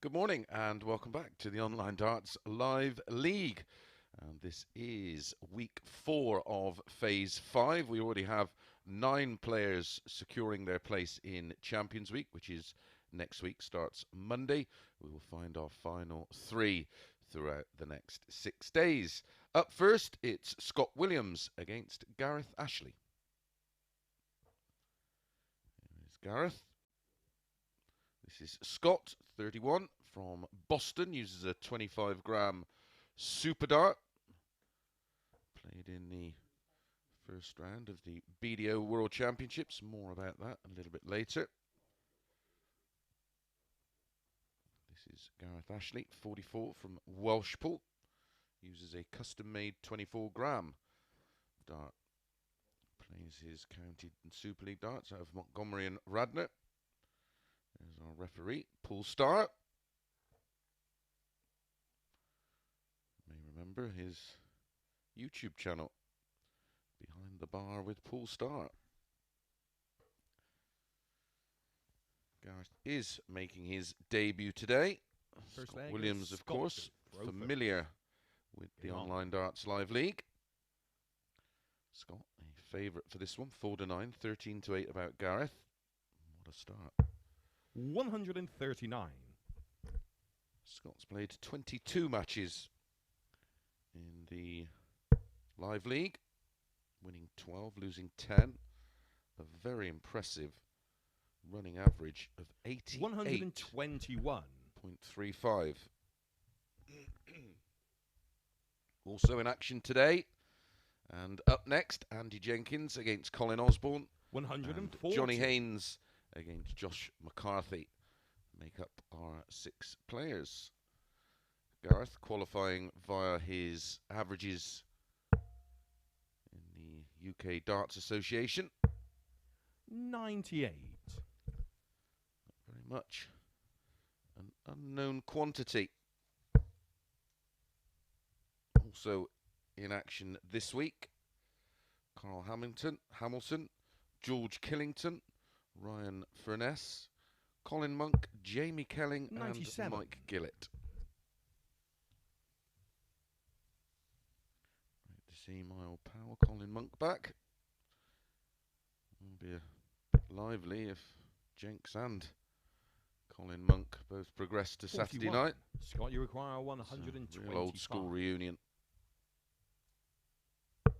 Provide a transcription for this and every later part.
Good morning and welcome back to the Online Darts Live League. And this is week 4 of phase 5. We already have 9 players securing their place in Champions Week, which is next week, starts Monday. We will find our final 3 throughout the next 6 days. Up first, it's Scott Williams against Gareth Ashley. Here's Gareth. This is Scott, 31, from Boston, uses a 25-gram Super Dart. Played in the first round of the BDO World Championships. More about that a little bit later. This is Gareth Ashley, 44, from Welshpool. Uses a custom-made 24-gram dart. Plays his county and Super League darts out of Montgomery and Radnor. There's our referee, Paul Starr. You may remember his YouTube channel, Behind the Bar with Paul Starr. Gareth is making his debut today. Scott Williams, of course, familiar with the Online Darts Live League. Scott, a favourite for this one, 4-9, 13-8 about Gareth. What a start. 139. Scott's played 22 matches in the Live League, winning 12, losing 10. A very impressive running average of 121.35. Also in action today, and up next, Andy Jenkins against Colin Osborne. 140. Johnny Haynes against Josh McCarthy make up our 6 players. Gareth qualifying via his averages in the UK Darts Association. 98. Not very much. An unknown quantity. Also in action this week, Carl Hamilton, George Killington, Ryan Furness, Colin Monk, Jamie Kelling, 97. and Mike Gillett. Great to see my old pal Colin Monk back. It'll be a bit lively if Jenks and Colin Monk both progress to 41. Saturday night. Scott, you require 125. Real old school reunion. 2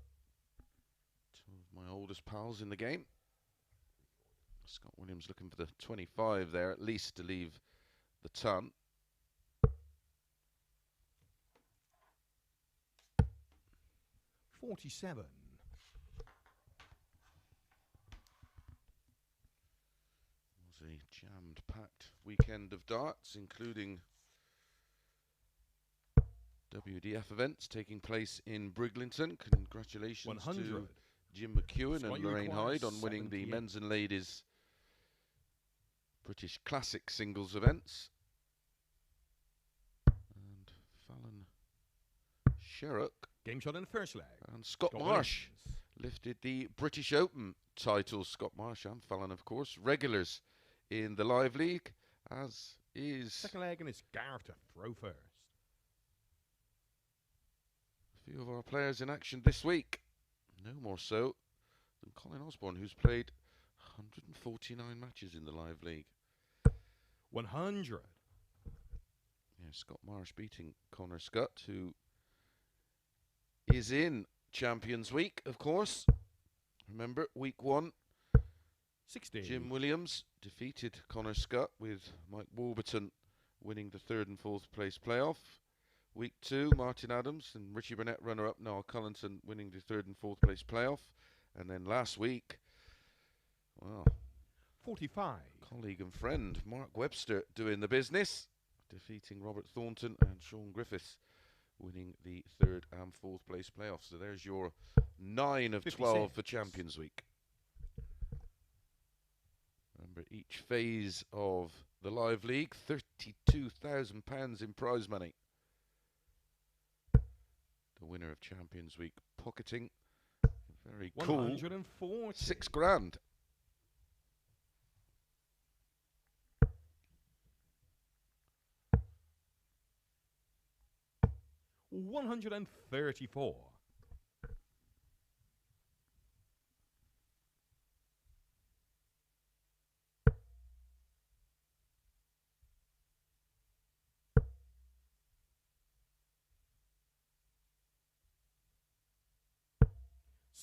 of my oldest pals in the game. Scott Williams looking for the 25 there, at least to leave the ton. $47. It was a jammed-packed weekend of darts, including WDF events taking place in Briglington. Congratulations 100. to Jim McEwen Scott, and you Lorraine require Hyde on winning the 78. men's and ladies British Classic singles events. And Fallon Sherrock Game shot in the first leg. and Scott Marsh lifted the British Open title. Scott Marsh and Fallon, of course, regulars in the Live League, as is Second leg, and it's Gareth to throw first. a few of our players in action this week. No more so than Colin Osborne, who's played 149 matches in the Live League. 100. Yeah, Scott Marsh beating Connor Scott, who is in Champions Week, of course. Remember, week 1, 60. Jim Williams defeated Connor Scott, with Mike Warburton winning the 3rd and 4th place playoff. Week 2, Martin Adams and Richie Burnett, runner-up Noel Cullenton, winning the 3rd and 4th place playoff. And then last week, well, 45. colleague and friend Mark Webster doing the business, defeating Robert Thornton and Sean Griffiths, winning the 3rd and 4th place playoffs. So there's your 9 of 12 for 56. Champions Week. Remember, each phase of the Live League, £32,000 in prize money. The winner of Champions Week pocketing a very cool 140. £6,000. 134.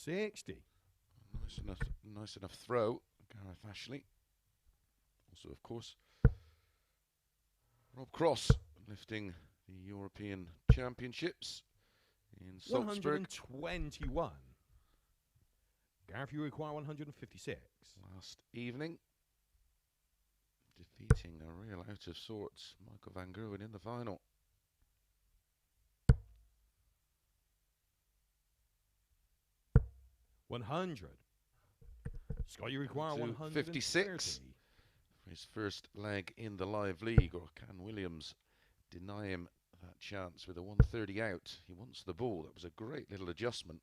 $60. Nice enough throw, Gareth Ashley. Also, of course, Rob Cross lifting the European Championships in Salzburg. 121. Gareth, you require 156. Last evening, defeating a real out of sorts Michael van Gerwen in the final. $100. Scott, you require 156 for his first leg in the live league, or can Williams deny him that chance with a 130 out? He wants the ball. That was a great little adjustment.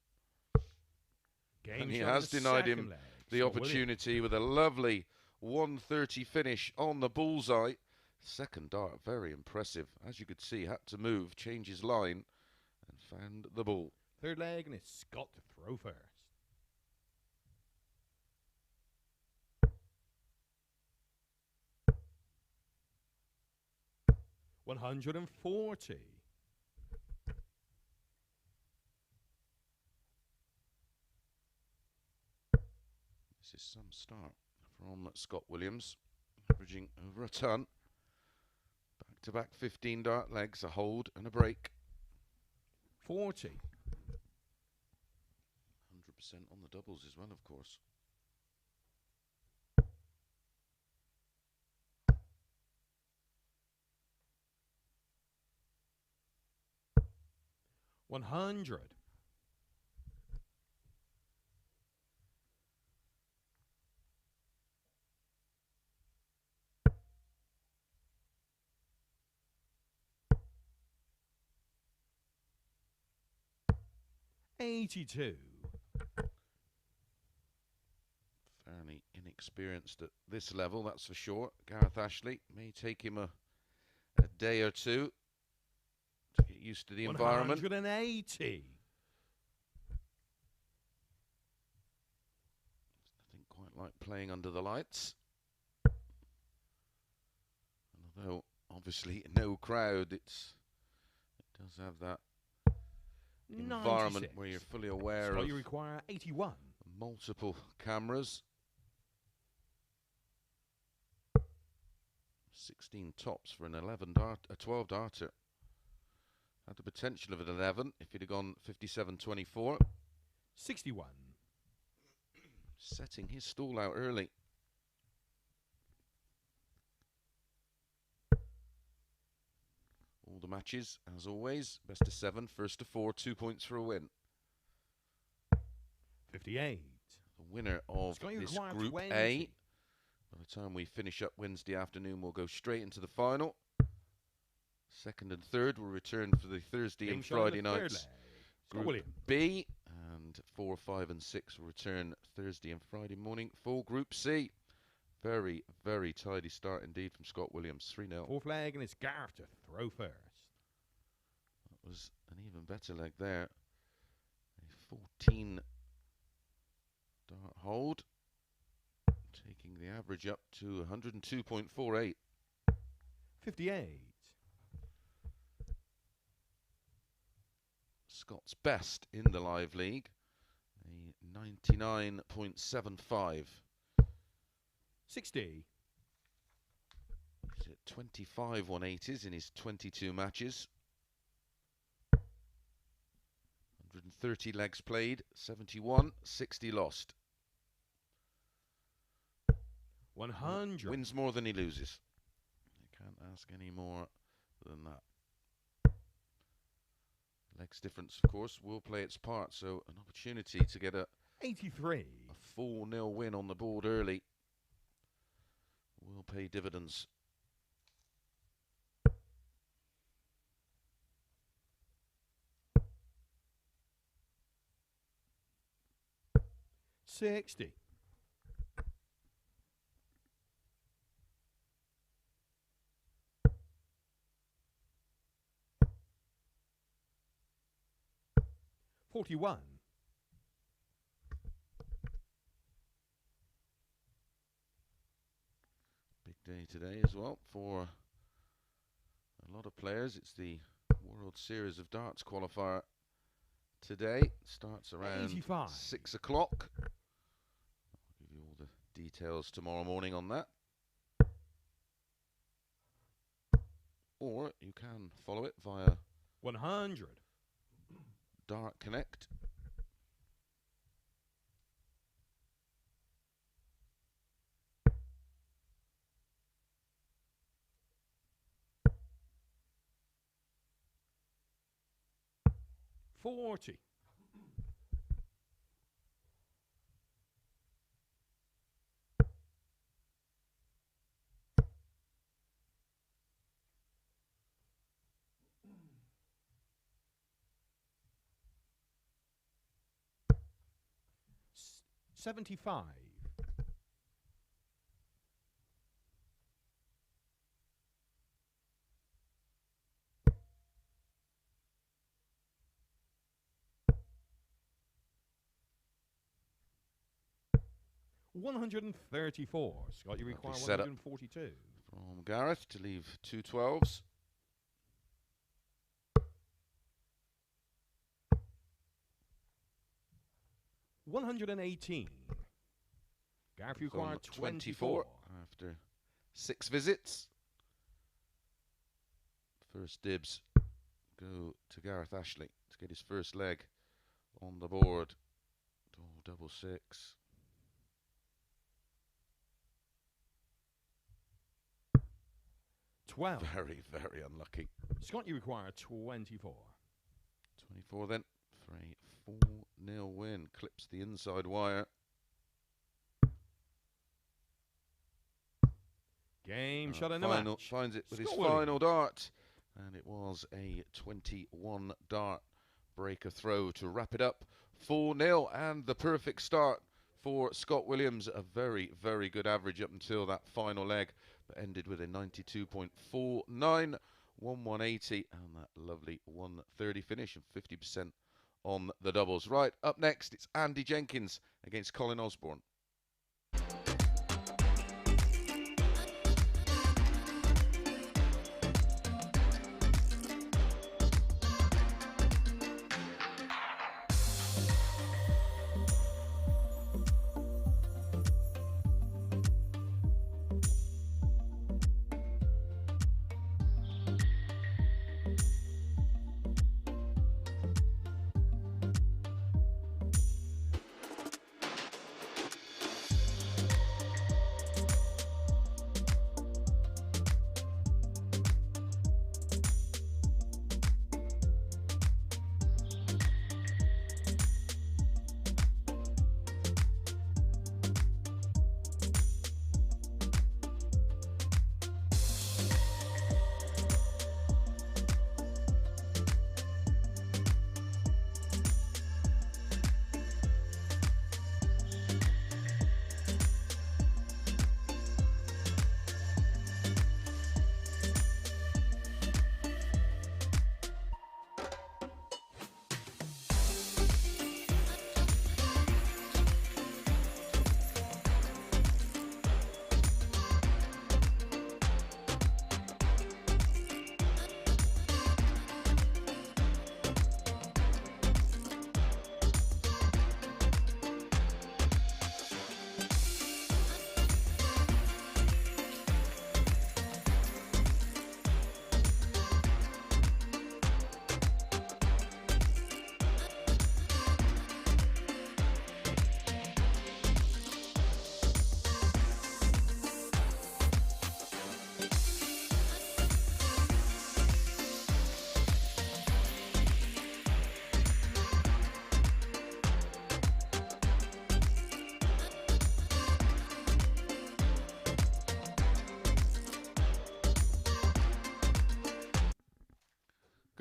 And he has denied him the opportunity with a lovely 130 finish on the bullseye. Second dart, very impressive. As you could see, had to move, change his line, and found the ball. Third leg, and it's Scott to throw first. $140. This is some start from Scott Williams, averaging over a ton. Back-to-back 15 dart legs, a hold and a break. 40. 100% on the doubles as well, of course. $100. $82. Fairly inexperienced at this level, that's for sure. Gareth Ashley may take him a day or two to get used to the environment. 180. Nothing quite like playing under the lights. And although obviously no crowd, it does have that environment 96. where you're fully aware Scott, of you require 81. multiple cameras. 16 tops for an 12 darter. Had the potential of an 11 if he'd have gone 57-24. 61. Setting his stall out early. All the matches, as always, best of 7, first to 4, 2 points for a win. 58. The winner of Scott, you this require Group 20. A. By the time we finish up Wednesday afternoon, we'll go straight into the final. Second and third will return for the Thursday and Friday nights. Group B, and 4, 5 and 6 will return Thursday and Friday morning for Group C. Very, very tidy start indeed from Scott Williams. 3-0. Fourth leg, and it's Gareth to throw first. That was an even better leg there. A 14 dart hold, taking the average up to 102.48. 58. Scott's best in the live league, a 99.75. 60. He's at 25 180s in his 22 matches. 130 legs played, 71, 60 lost. 100. Wins more than he loses. You can't ask any more than that. Legs difference, of course, will play its part, so an opportunity to get a 83. 4-0 win on the board early will pay dividends. $60. 41. Big day today as well for a lot of players. It's the World Series of Darts qualifier today. Starts around 85. 6 o'clock. I'll give you all the details tomorrow morning on that. Or you can follow it via 100. Dart Connect. $40. $75. $134. Scott, you require Lovely setup 142. From Gareth to leave 2 12s. $118. Gareth, you require 24. After 6 visits. First dibs go to Gareth Ashley to get his first leg on the board. Oh, double 6. 12. Very, very unlucky. Scott, you require 24. 24 then for a 4-0 win. Clips the inside wire. Game shot in the Final, match. finds it with his Scott Williams. final dart. And it was a 21 dart breaker throw to wrap it up. 4-0 and the perfect start for Scott Williams. A very, very good average up until that final leg, but ended with a 92.49, 180, and that lovely 130 finish and 50% on the doubles. Right, up next, it's Andy Jenkins against Colin Osborne.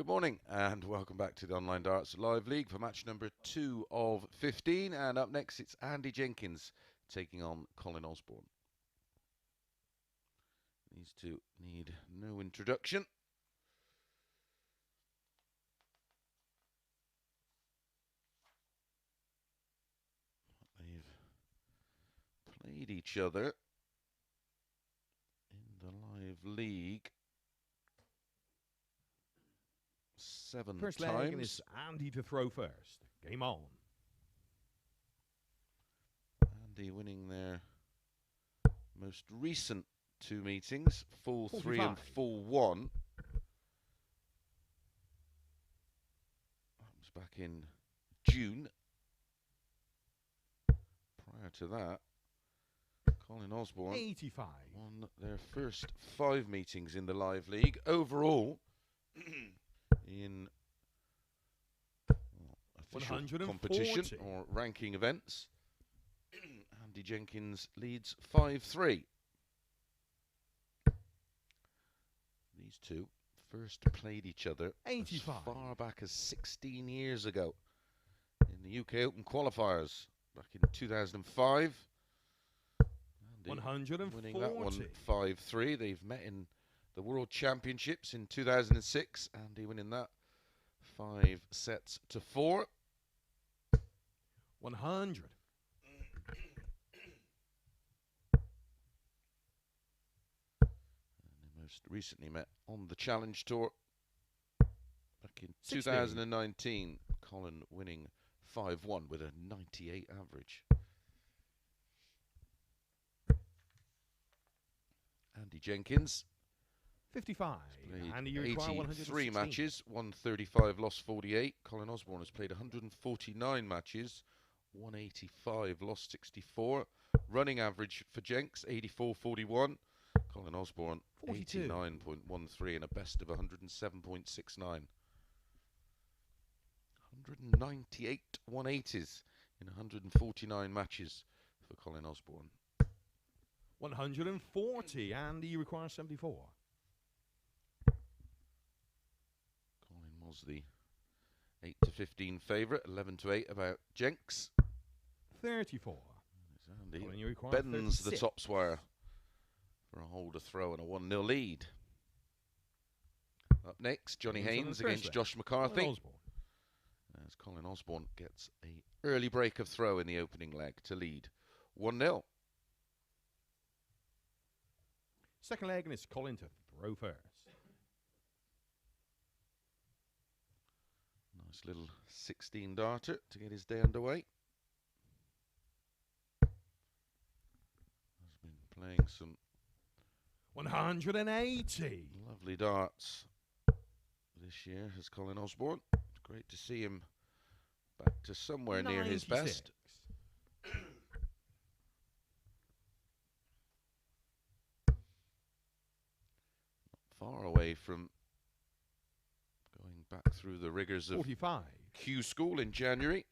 Good morning and welcome back to the Online Darts Live League for match number 2 of 15. And up next it's Andy Jenkins taking on Colin Osborne. These two need no introduction. played each other in the live league 7 First times. leg, and it's Andy to throw first. Game on. Andy winning their most recent 2 meetings, full 3 and full 1. That was back in June. Prior to that, Colin Osborne 85. won their first 5 meetings in the live league. Overall, in official competition or ranking events, Andy Jenkins leads 5-3. These two first played each other 85. as far back as 16 years ago in the UK Open qualifiers back in 2005. Andy 140. winning that one 5-3. They've met in the World Championships in 2006. Andy winning that 5 sets to 4. 100. Most recently met on the Challenge Tour back in 60. 2019. Colin winning 5-1 with a 98 average. Andy Jenkins 55. played And you require 83 116. matches, won 35, lost 48. Colin Osborne has played 149 matches, won 85, lost 64. Running average for Jenks 84.41. Colin Osborne 42. 89.13 and a best of 107.69. 198 180s in 149 matches for Colin Osborne. 140. And you require 74. Colin was the 8-15 favourite, 11-8 about Jenks. 34. Andy Colin, you require bends 36. the tops wire for a hold, a throw and a 1-0 lead. Up next, Johnny Haynes against Josh McCarthy. As Colin Osborne gets a early break of throw in the opening leg to lead 1-0. Second leg, and it's Colin to throw first. Nice little 16 darter to get his day underway. Has been playing some 180. lovely darts this year, has Colin Osborne. It's great to see him back to somewhere near his 96. best. Far away from going back through the rigours of 45. Q School in January.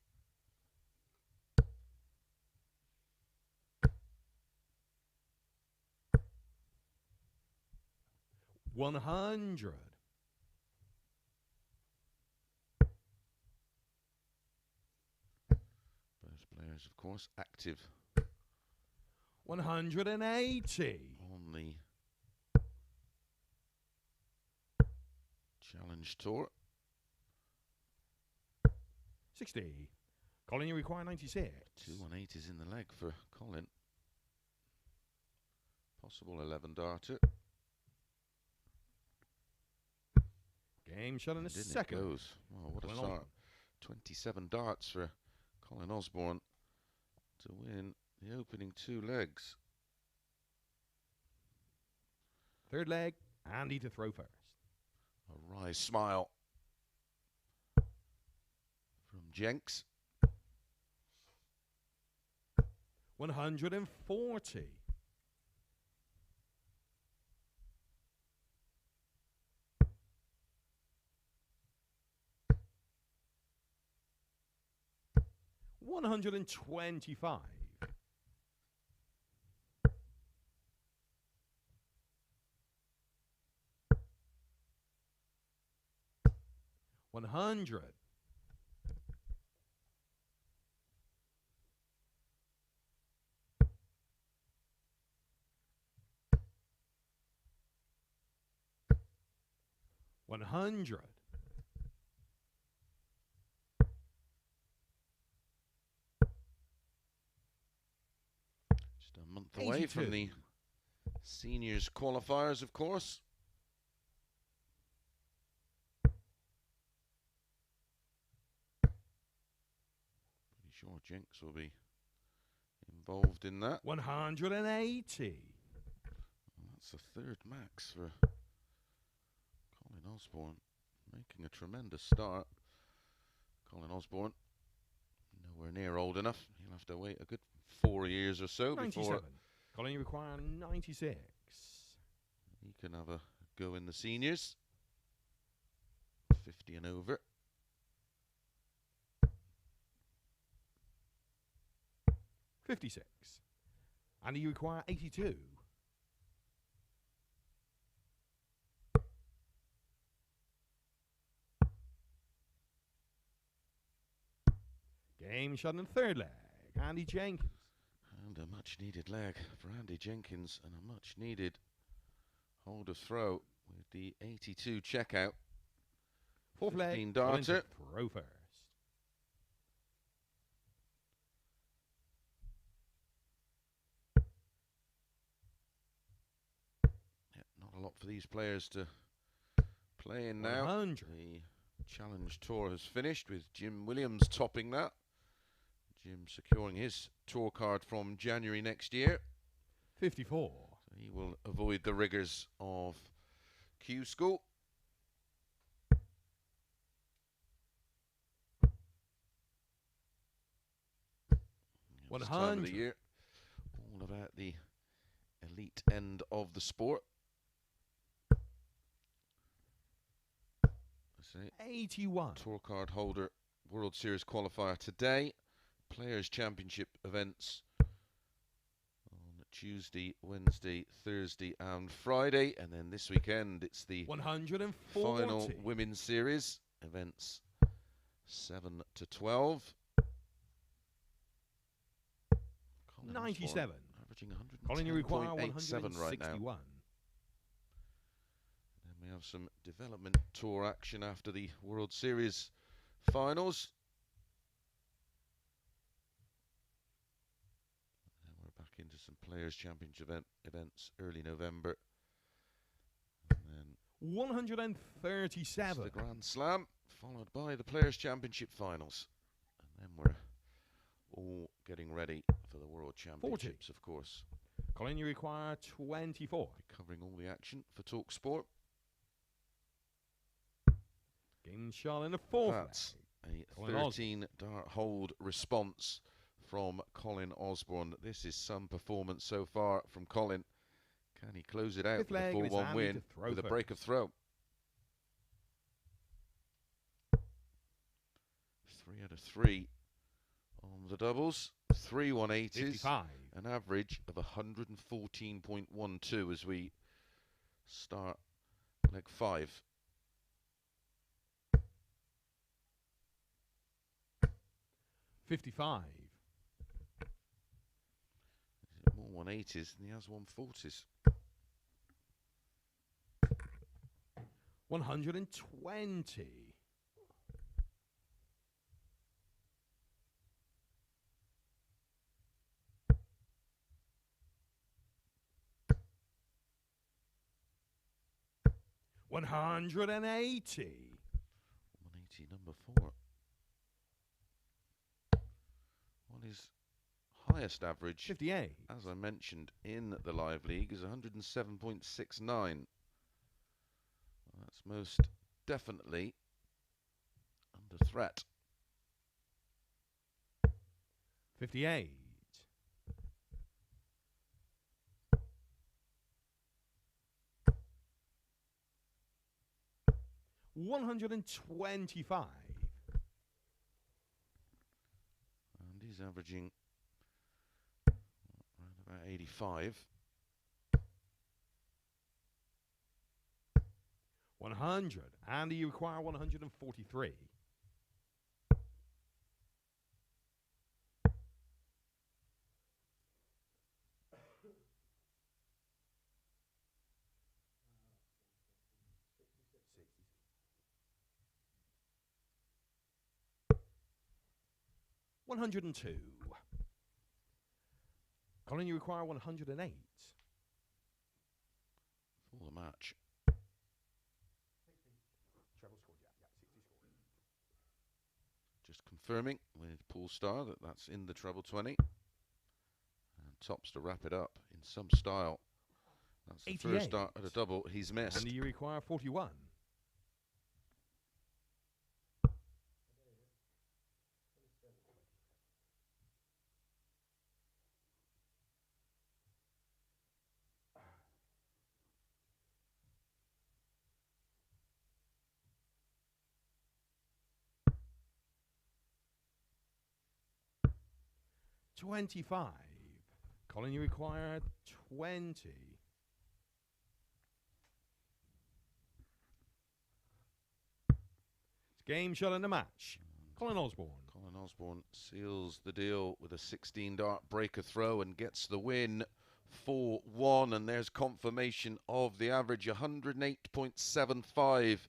$100. Both players, of course, active 180. on the Challenge Tour. 60. Colin, you require 96. 2 180s in the leg for Colin. Possible 11 darter. Game shot in a Didn't second. it goes. Oh, what a Colin start. Osborne. 27 darts for Colin Osborne to win the opening 2 legs. Third leg, Andy to throw first. A wry smile from Jenks. 140. $125. 100. 100. Just a month away from the seniors qualifiers, of course. Pretty sure Jenks will be involved in that. 180. And that's the third max for Colin Osborne, making a tremendous start. Colin Osborne, nowhere near old enough. He'll have to wait a good 4 years or so 97. before Colin, you require 96. he can have a go in the seniors. 50 and over. 56. And you require 82. Game shot in the third leg. Andy Jenkins. And a much needed leg for Andy Jenkins, and a much needed hold of throw with the 82 checkout. Fourth leg. 15 darter. Throw first. Yeah, not a lot for these players to play in now. 100. The Challenge Tour has finished with Jim Williams topping that. Jim securing his tour card from January next year. 54. So he will avoid the rigours of Q School. This time of the year, all about the elite end of the sport. 81. Tour card holder, World Series qualifier today. Players' Championship events on Tuesday, Wednesday, Thursday and Friday. And then this weekend it's the 140. final Women's Series events 7 to 12. 97. Averaging Colin, you require 110.87 right now. 161. Then we have some development tour action after the World Series finals. And we're back into some Players' Championship events early November. And then 137. the Grand Slam, followed by the Players' Championship finals. And then we're all getting ready for the World Championships, 40. of course. Colin, you require 24. Covering all the action for Talk Sport. Game shot in the fourth That's leg. a 13 dart hold response from Colin Osborne. This is some performance so far from Colin. Can he close it out Fifth with a leg, 4-1 Andy win to throw with a first. break of throw? 3 out of 3 on the doubles. 3 180s. 55. An average of 114.12 as we start leg 5. 55. More 180s than he has 140s. 120. 180. 180, number 4. Well, his highest average, 58. as I mentioned in the live league, is 107.69. That's most definitely under threat. 58. 125. And he's averaging around about 85. 100. And you require 143. $102. Colin, you require 108. For the match. Treble scored, yeah, 60 scored. Just confirming with Paul Starr that that's in the treble 20. And tops to wrap it up in some style. That's the 88. first start at a double he's missed. And you require 41. $25. Colin, you require 20. It's game shot in the match. Colin Osborne. Colin Osborne seals the deal with a 16 dart breaker throw and gets the win 4-1. And there's confirmation of the average 108.75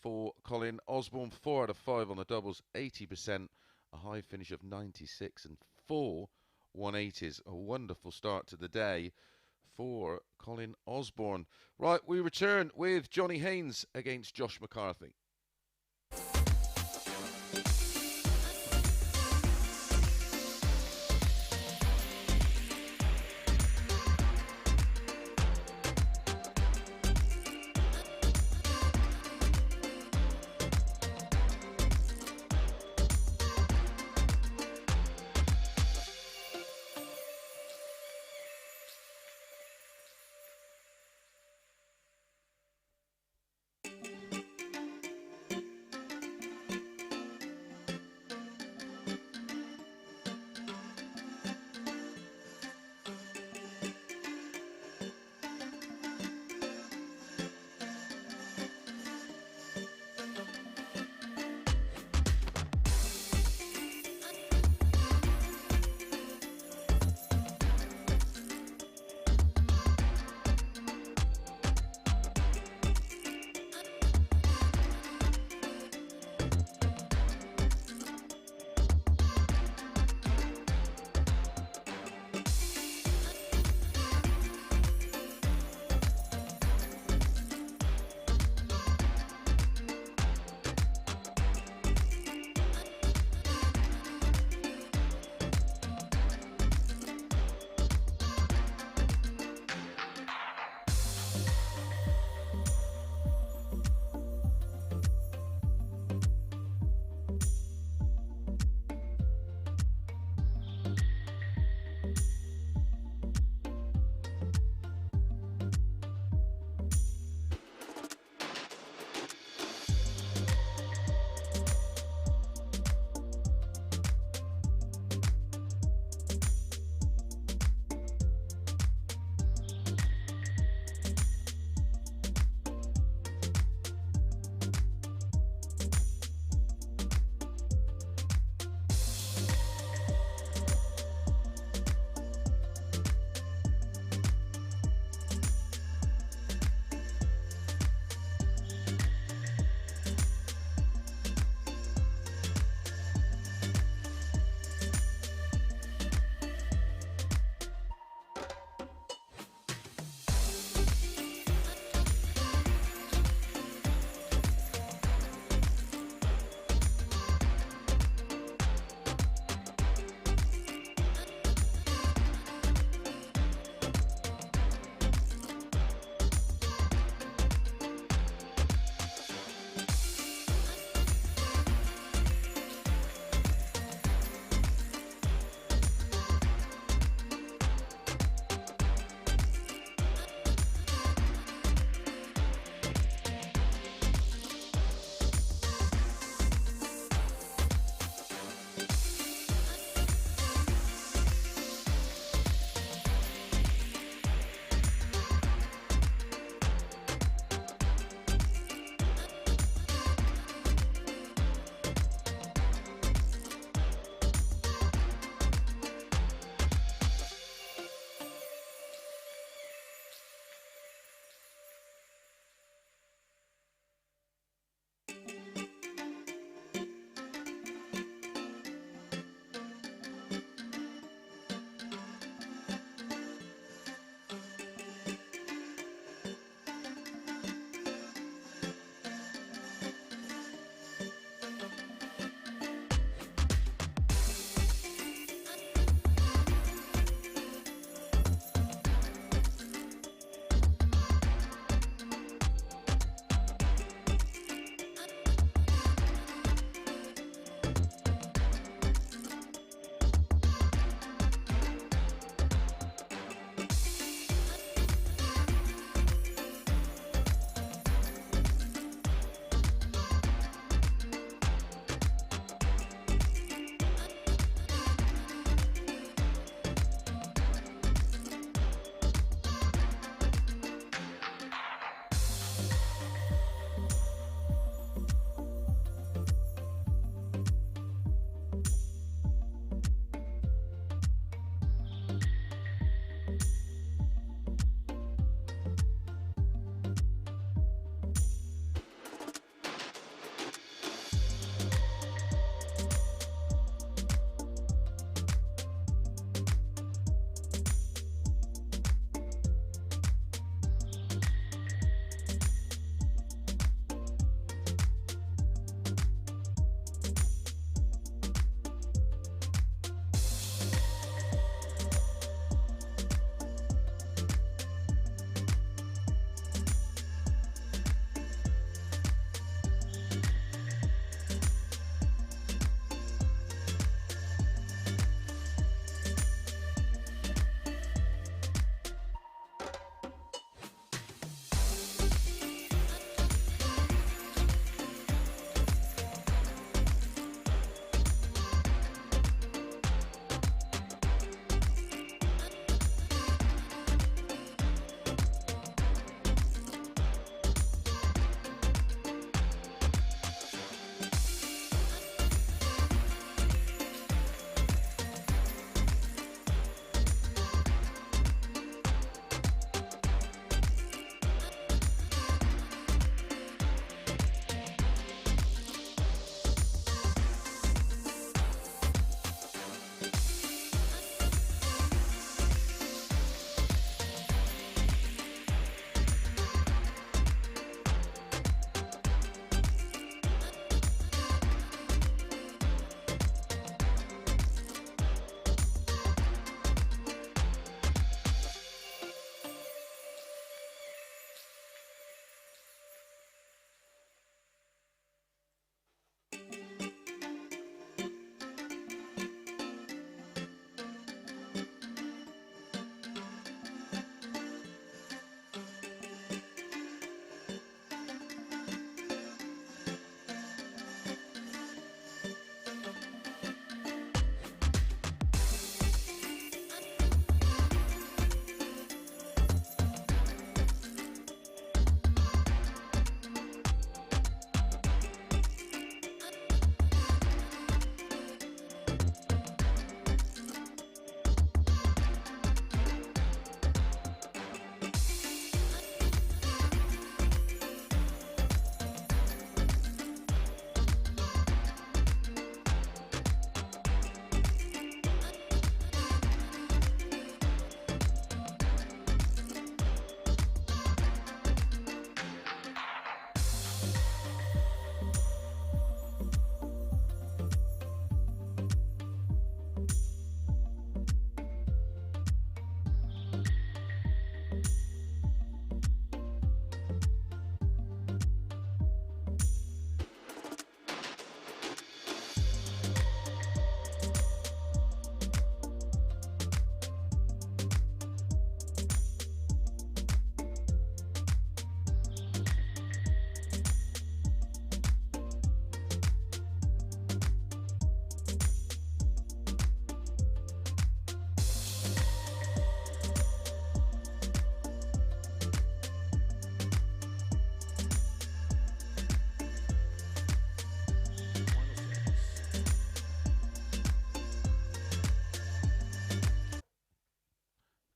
for Colin Osborne. 4 out of 5 on the doubles, 80%, a high finish of 96 and 4 180s. A wonderful start to the day for Colin Osborne. Right, we return with Johnny Haynes against Josh McCarthy.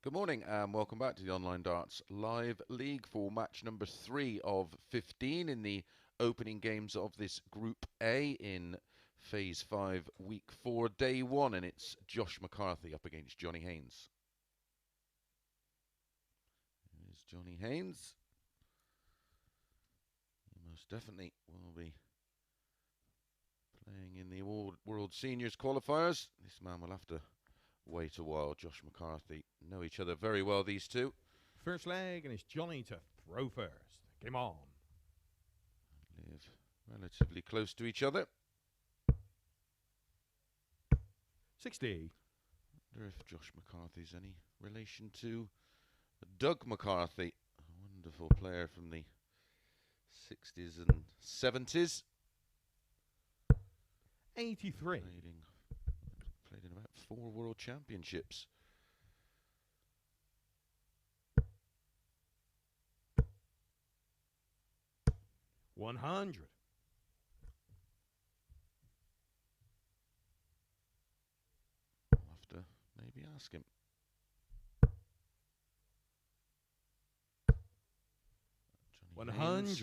Good morning and welcome back to the Online Darts Live League for match number 3 of 15 in the opening games of this Group A in Phase 5, Week 4, Day 1, and it's Josh McCarthy up against Johnny Haynes. Here's Johnny Haynes. He most definitely will be playing in the World Seniors qualifiers. This man will have to wait a while. Josh McCarthy know each other very well, these two. First leg, and it's Johnny to throw first. Game on. Live relatively close to each other. 60. I wonder if Josh McCarthy's any relation to Doug McCarthy, a wonderful player from the 60s and 70s. 83. Played in about 4 World Championships. $100. I'll have to maybe ask him. Johnny 100. Haynes.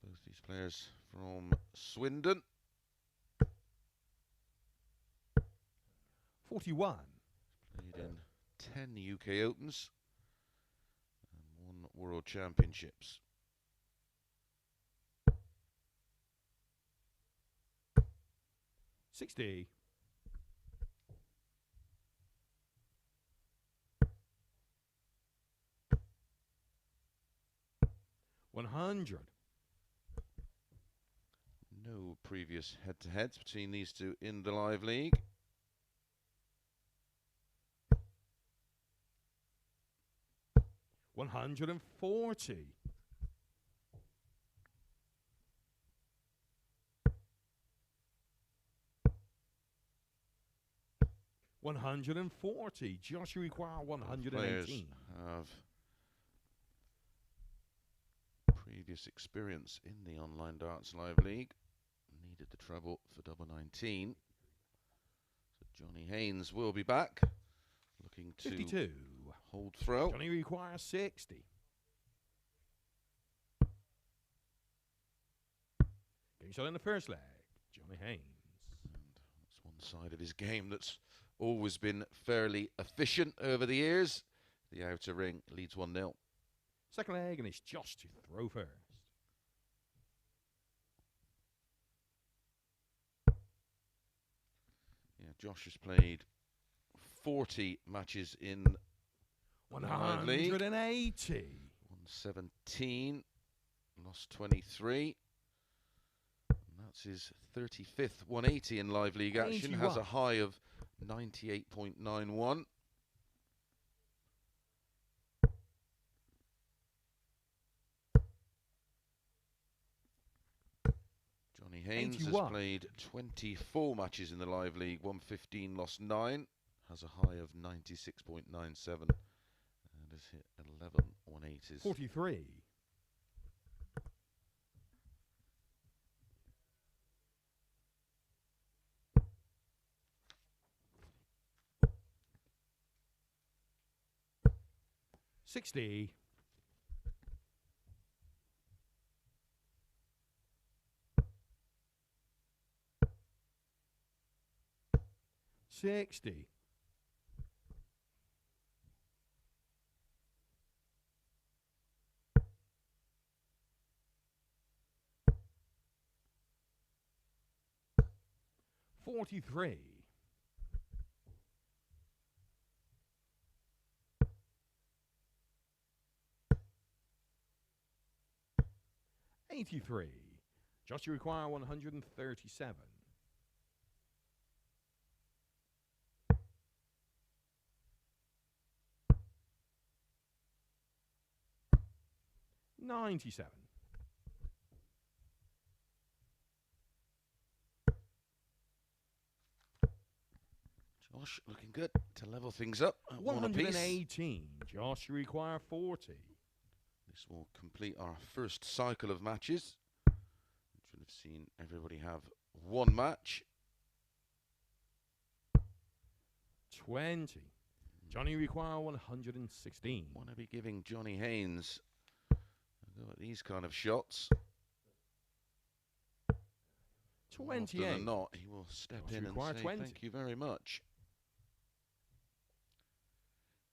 Both these players from Swindon. 41. Played in 10 UK Opens and 1 World Championships. 60. 100. No previous head-to-heads between these two in the live league. 140. 140. Josh, you require 118. Players have previous experience in the Online Darts Live League. Needed the treble for double 19. So Johnny Haynes will be back, looking to 52. Hold throw. Johnny requires 60. Game shot in the first leg. Johnny Haynes. And that's one side of his game that's always been fairly efficient over the years. The outer ring leads 1-0. Second leg, and it's Josh to throw first. Yeah, Josh has played 40 matches in 180. 117, lost 23. And that's his 35th 180 in live league action. 81. Has a high of 98.91. Johnny Haynes 81. has played 24 matches in the live league, 115, lost 9. Has a high of 96.97. And has hit 11 180s. 43. 60. 60. 43. 83. Just you require 137. 97. Josh looking good to level things up at 1 apiece. 118. Josh, you require 40. This will complete our first cycle of matches, which will have seen everybody have one match. 20. Johnny require 116. Want to be giving Johnny Haynes a go at these kind of shots. 28. Often than not, he will step Josh in and require say 20. thank you very much.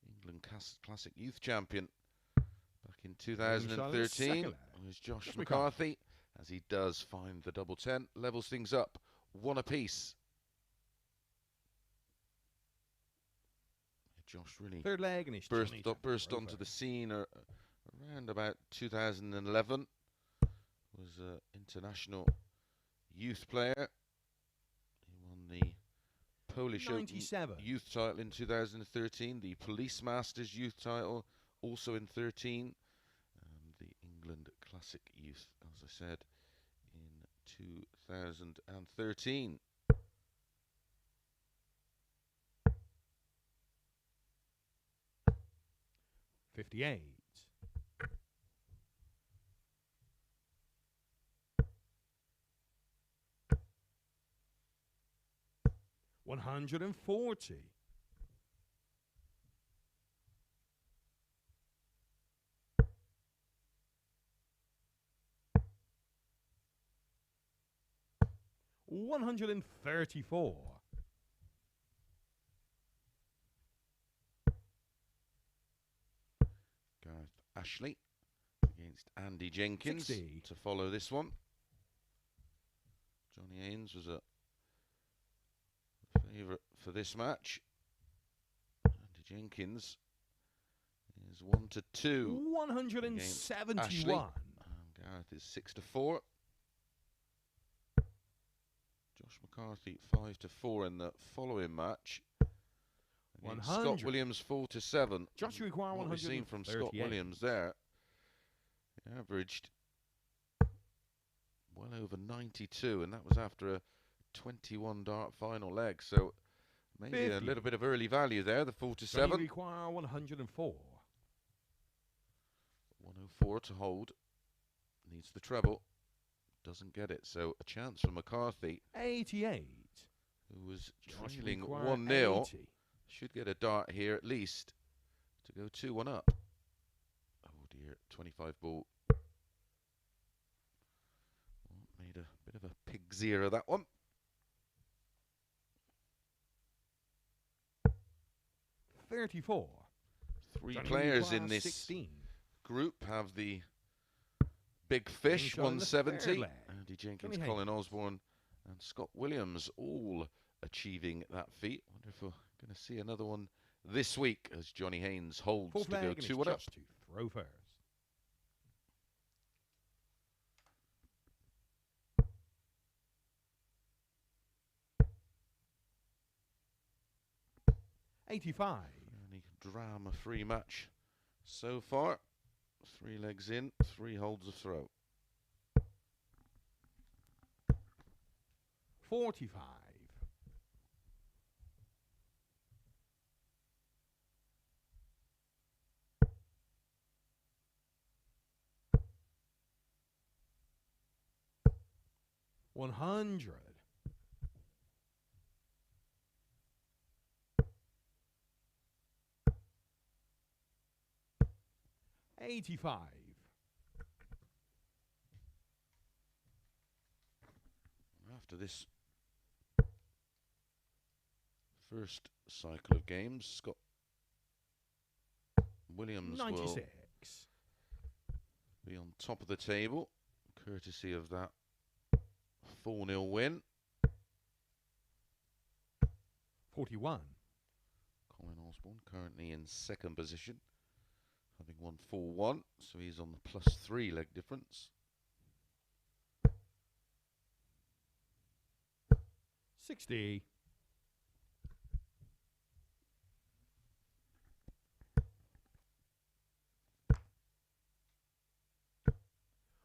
England Classic Youth Champion back in 2013 was Josh McCarthy, as he does find the double 10, levels things up, one apiece. Josh really third leg and burst onto the scene around about 2011. Was an international youth player. He won the Polish Open youth title in 2013, the Police Masters youth title also in 13, and the England Classic Youth, as I said, in 2013. 58. 140. 134. 'Gareth Ashley against Andy Jenkins 60. To follow this one. Johnny Haynes was a favourite for this match. Andy Jenkins is 1-2. 171. Gareth is 6-4. Josh McCarthy 5-4 in the following match. Scott Williams 4-7. Josh require 138. What we've seen from Scott Williams there, he averaged well over 92, and that was after a 21 dart final leg. So maybe 50. A little bit of early value there. The 4-7. Johnny require 104. 104 to hold. Needs the treble. Doesn't get it. So a chance for McCarthy. 88. Who was trailing 1-0. Should get a dart here at least to go 2-1 up. Oh dear, 25 ball. Made a bit of a pig's ear of that one. 34. Three players in this 16. group have the big fish, 170. Andy Jenkins, Colin Osborne and Scott Williams all achieving that feat. Wonder if we're going to see another one this week as Johnny Haynes holds to go 2-1 up. To throw first. $85. Only drama-free match so far. 3 legs in, 3 holds of throw. 45. 100. 85. After this first cycle of games, Scott Williams 96. will be on top of the table, courtesy of that 4-0 win. 41. Colin Osborne currently in second position, having won 4-1, so he's on the +3 leg difference. 60.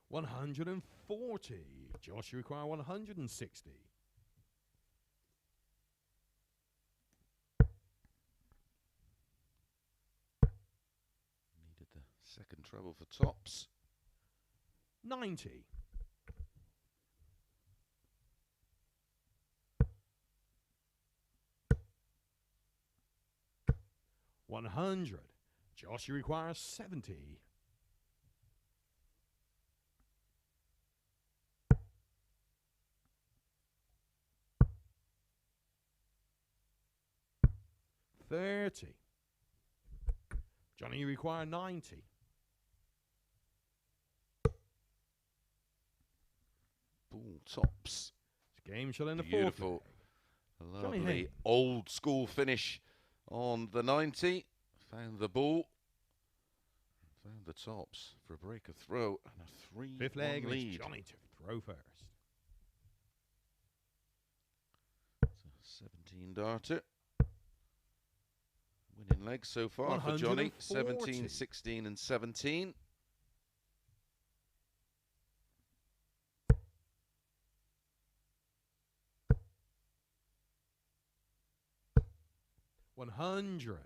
140. Josh require 160. Needed the second treble for tops. 90. 140. 100. Josh, you require 70. 30. Johnny, you require 90. Ball tops. This game shall end the Beautiful. fourth. Lovely old school finish on the 90. Found the ball. Found the tops for a break of throw and a 3-1 Fifth leg lead. Johnny to throw first. It's a 17 darter. Winning legs so far for Johnny. 17, 16 and 17. $100.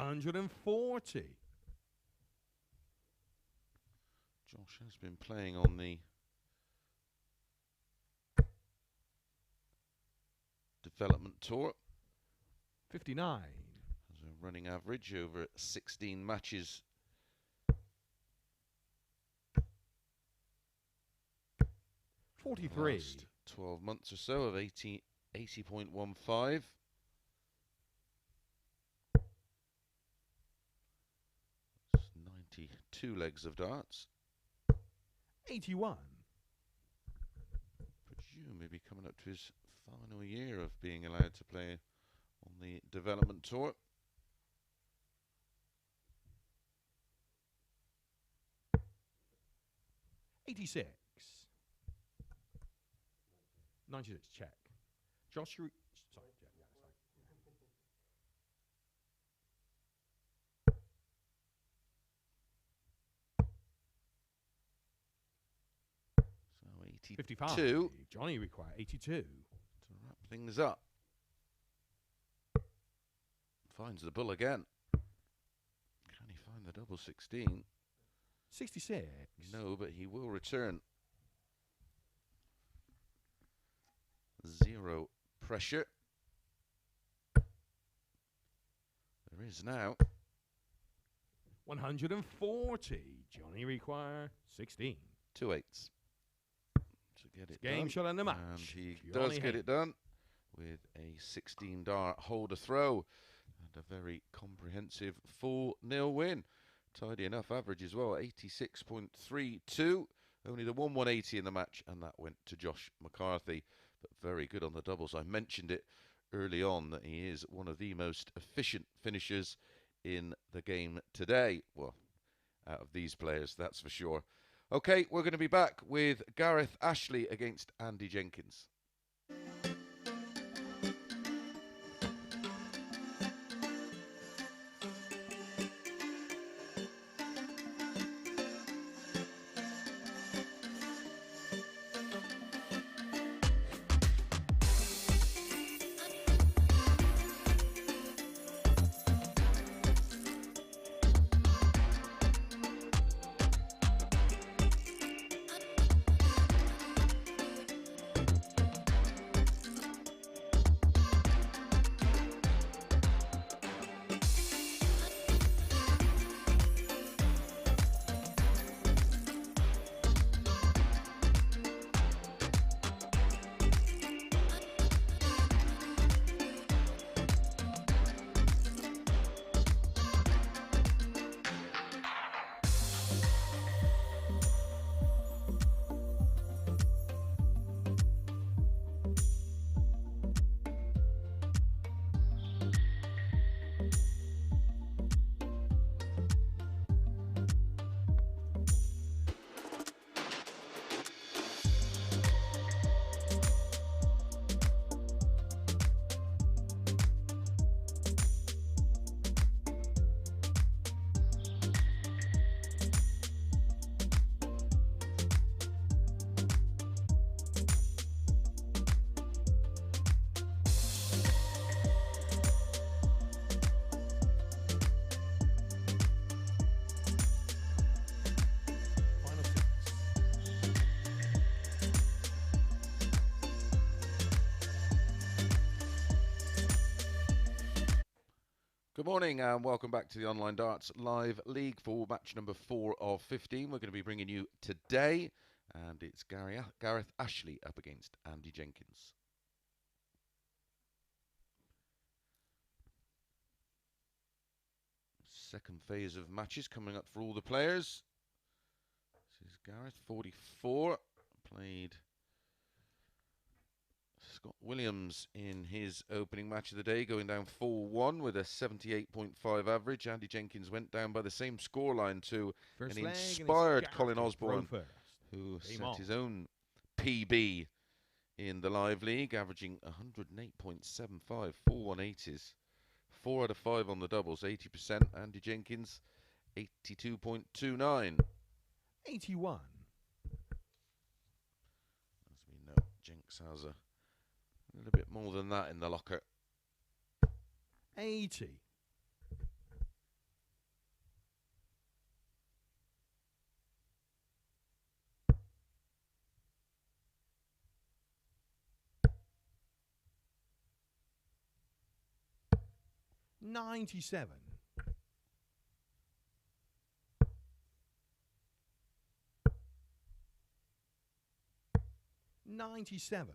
140. Josh has been playing on the development tour. 59. Has a running average over 16 matches. 43. Last 12 months or so of 80.15. That's 92 legs of darts. 81. Presumably coming up to his final year of being allowed to play on the development tour. 86. 96, check. Josh, sorry, yeah, So 82. 55. Johnny require 82. To wrap things up. Finds the bull again. Can he find the double 16? 66. No, but he will return. Zero pressure. There is now. 140. Johnny require 16. 2 8s. To get it Game done. shall end the match. And he Johnny does get Haynes. it done with a 16 dart holder throw and a very comprehensive 4-0 win. Tidy enough average as well, 86.32. Only the 180 in the match, and that went to Josh McCarthy. But very good on the doubles. I mentioned it early on that he is one of the most efficient finishers in the game today. Well, out of these players, that's for sure. Okay, we're going to be back with Gareth Ashley against Andy Jenkins. Good morning and welcome back to the Online Darts Live League for match number 4 of 15. We're going to be bringing you today, and it's Gareth Ashley up against Andy Jenkins. Second phase of matches coming up for all the players. This is Gareth, 44, played Scott Williams in his opening match of the day, going down 4-1 with a 78.5 average. Andy Jenkins went down by the same scoreline to an inspired Colin Osborne, who set his own PB in the live league, averaging 108.75, 4 180s. 4 out of 5 on the doubles, 80%. Andy Jenkins, 82.29. 81. As we know, Jenks has a little bit more than that in the locker. 80. 97. 97.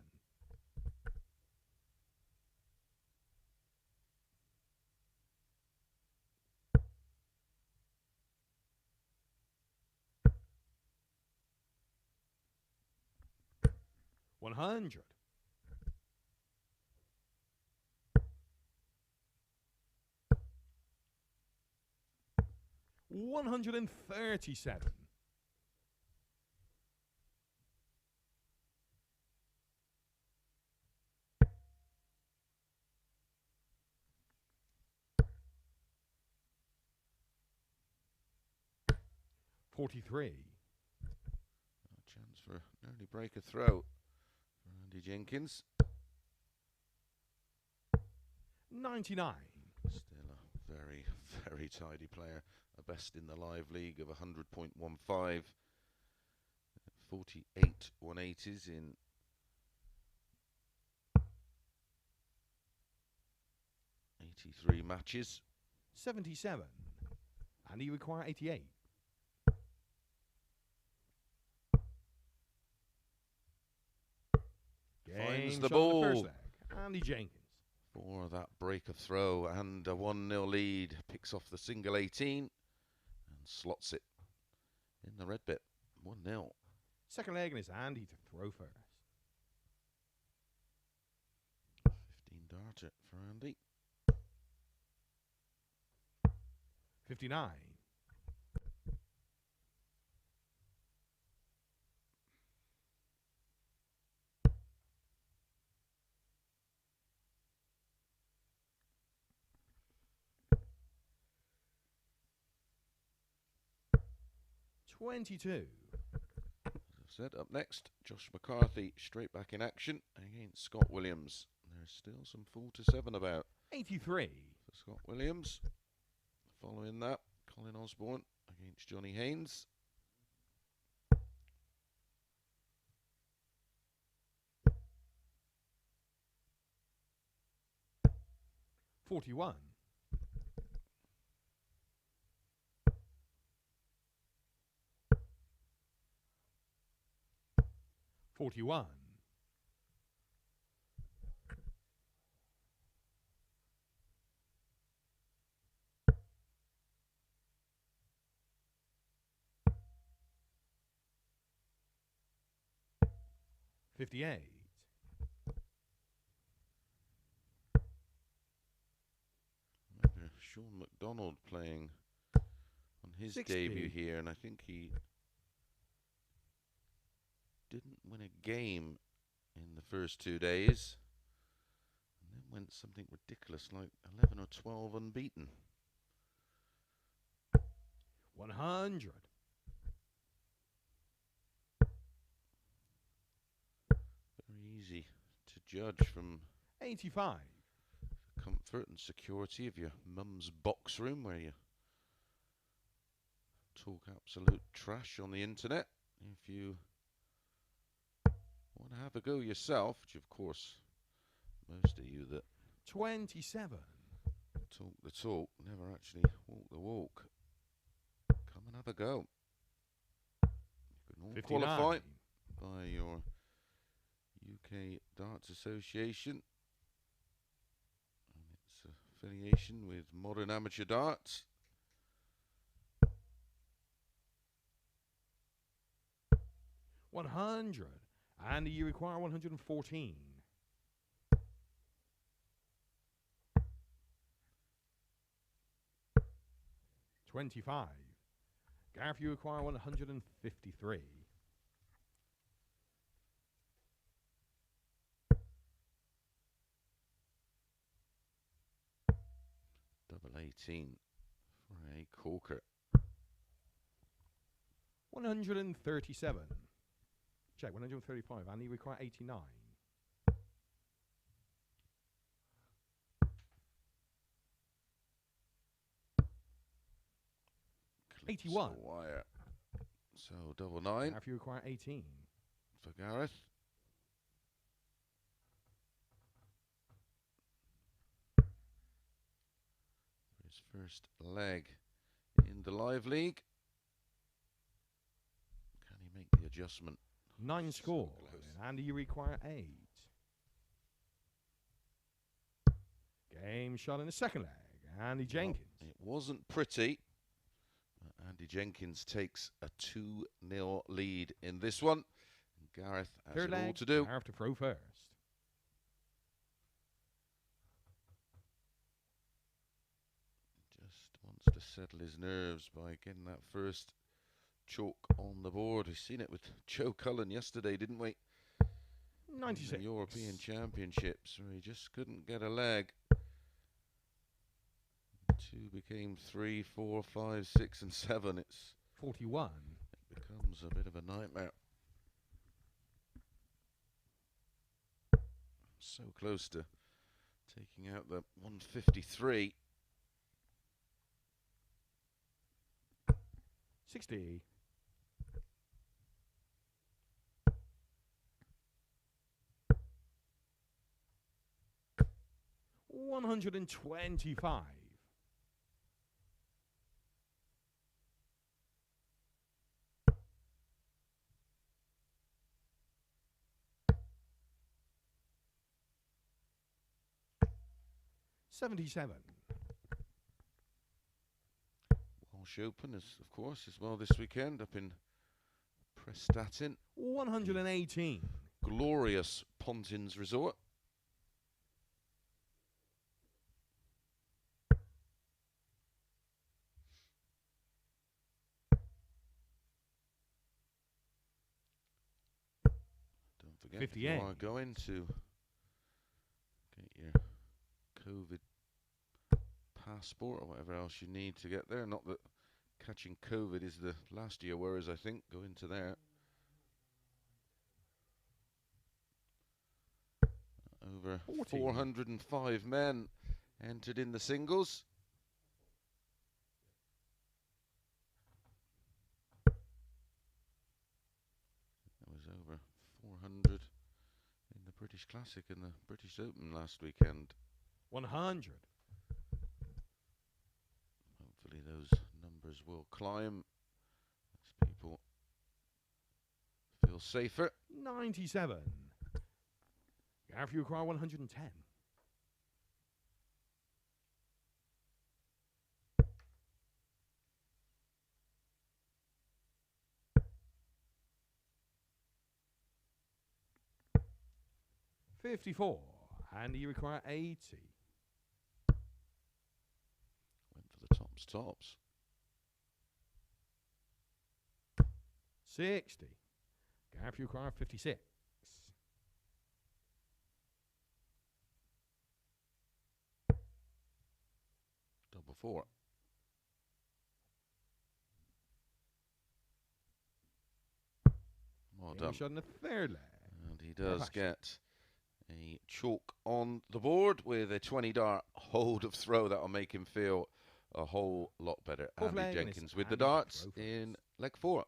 100. 137. 43. A chance for an early break of throw for Andy Jenkins. 99. Still a very, very tidy player. A best in the live league of 100.15. 48 180s in 83 matches. 77. And he requires 88. Finds the ball. The first leg. Andy Jenkins. For that break of throw and a 1-0 lead. Picks off the single 18 and slots it in the red bit. 1-0. Second leg, and it's Andy to throw first. 15 darter for Andy. 59. 22. As I've said, up next, Josh McCarthy straight back in action against Scott Williams. There's still some 4 to 7 about. 83. For Scott Williams. Following that, Colin Osborne against Johnny Haynes. 41. 41. 58. Sean McDonald playing on his 60. debut here, and I think he didn't win a game in the first 2 days, and then went something ridiculous like 11 or 12 unbeaten. 100. Very easy to judge from 85. the comfort and security of your mum's box room where you talk absolute trash on the internet. If you want to have a go yourself, which of course most of you that 27. Talk the talk, never actually walk the walk. Come and have a go. You can all 59. qualify by your UK Darts Association. And its affiliation with Modern Amateur Darts. $100. And you require 114. $25. Gareth, you require 153. Double 18 for a corker. 137. Check, 135. And you require 89. Clips 81. the wire. So double 9 Gareth, you require 18. for Gareth. His first leg in the live league. Can he make the adjustment? 9 So scores. close. And you require 8. Game shot in the second leg. Andy Jenkins. Well, it wasn't pretty. Andy Jenkins takes a 2-0 lead in this one. And Gareth has Third it all leg, to do. Gareth to throw first. Just wants to settle his nerves by getting that first chalk on the board. We've seen it with Joe Cullen yesterday, didn't we? 96. In the European Championships, where he just couldn't get a leg. 2 became 3, 4, 5, 6, and 7. It 41. becomes a bit of a nightmare. So close to taking out the 153. 60. $125. 77. Welsh Open is, of course, as well this weekend up in Prestatyn. 118. Glorious Pontins Resort. Don't forget, if you 58. are going to get your COVID passport or whatever else you need to get there. Not that catching COVID is the last of your worries, I think. Go into there. Over 40. 405 men entered in the singles. There was over 400 in the British Classic and the British Open last weekend. 100. Hopefully those numbers will climb as people feel safer. 97. Gareth, you require 110. $54. And you require 80. Went for the tops. 60. Gareth, you require 56. Double 4. Well Game done. shot in the third leg. And he does Ashley. get a chalk on the board with a 20 dart hold of throw. That'll make him feel a whole lot better. Fourth Andy leg and it's Jenkins with the Andy to darts throw in first. leg 4.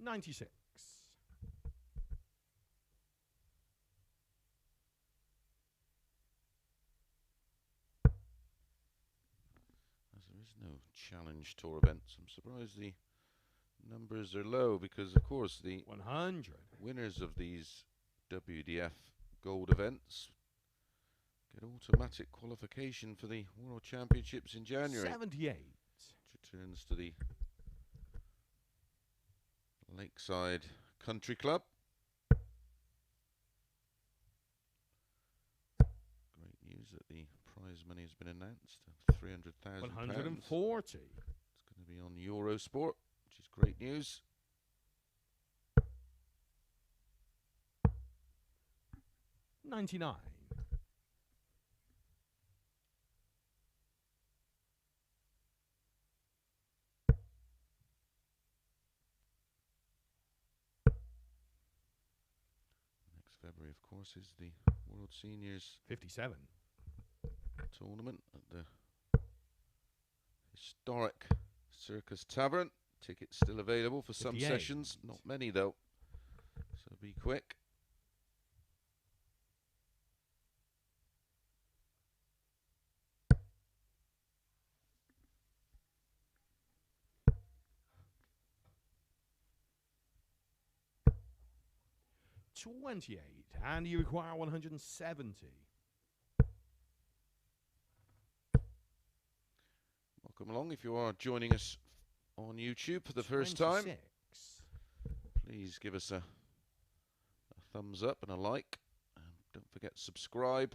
$96. is no challenge tour events. I'm surprised the numbers are low because, of course, the 100. winners of these WDF Gold events get automatic qualification for the World Championships in January. 78. Which returns to the Lakeside Country Club. Great news that the prize money has been announced. £300,000. 140. It's going to be on Eurosport, which is great news. 99. Next February, of course, is the World Seniors 57. tournament at the historic Circus Tavern. Tickets still available for some 58. sessions, not many though, so be quick. $28, and you require 170. Welcome along if you are joining us on YouTube for the first time. 26. Please give us a thumbs up and a like. Don't forget subscribe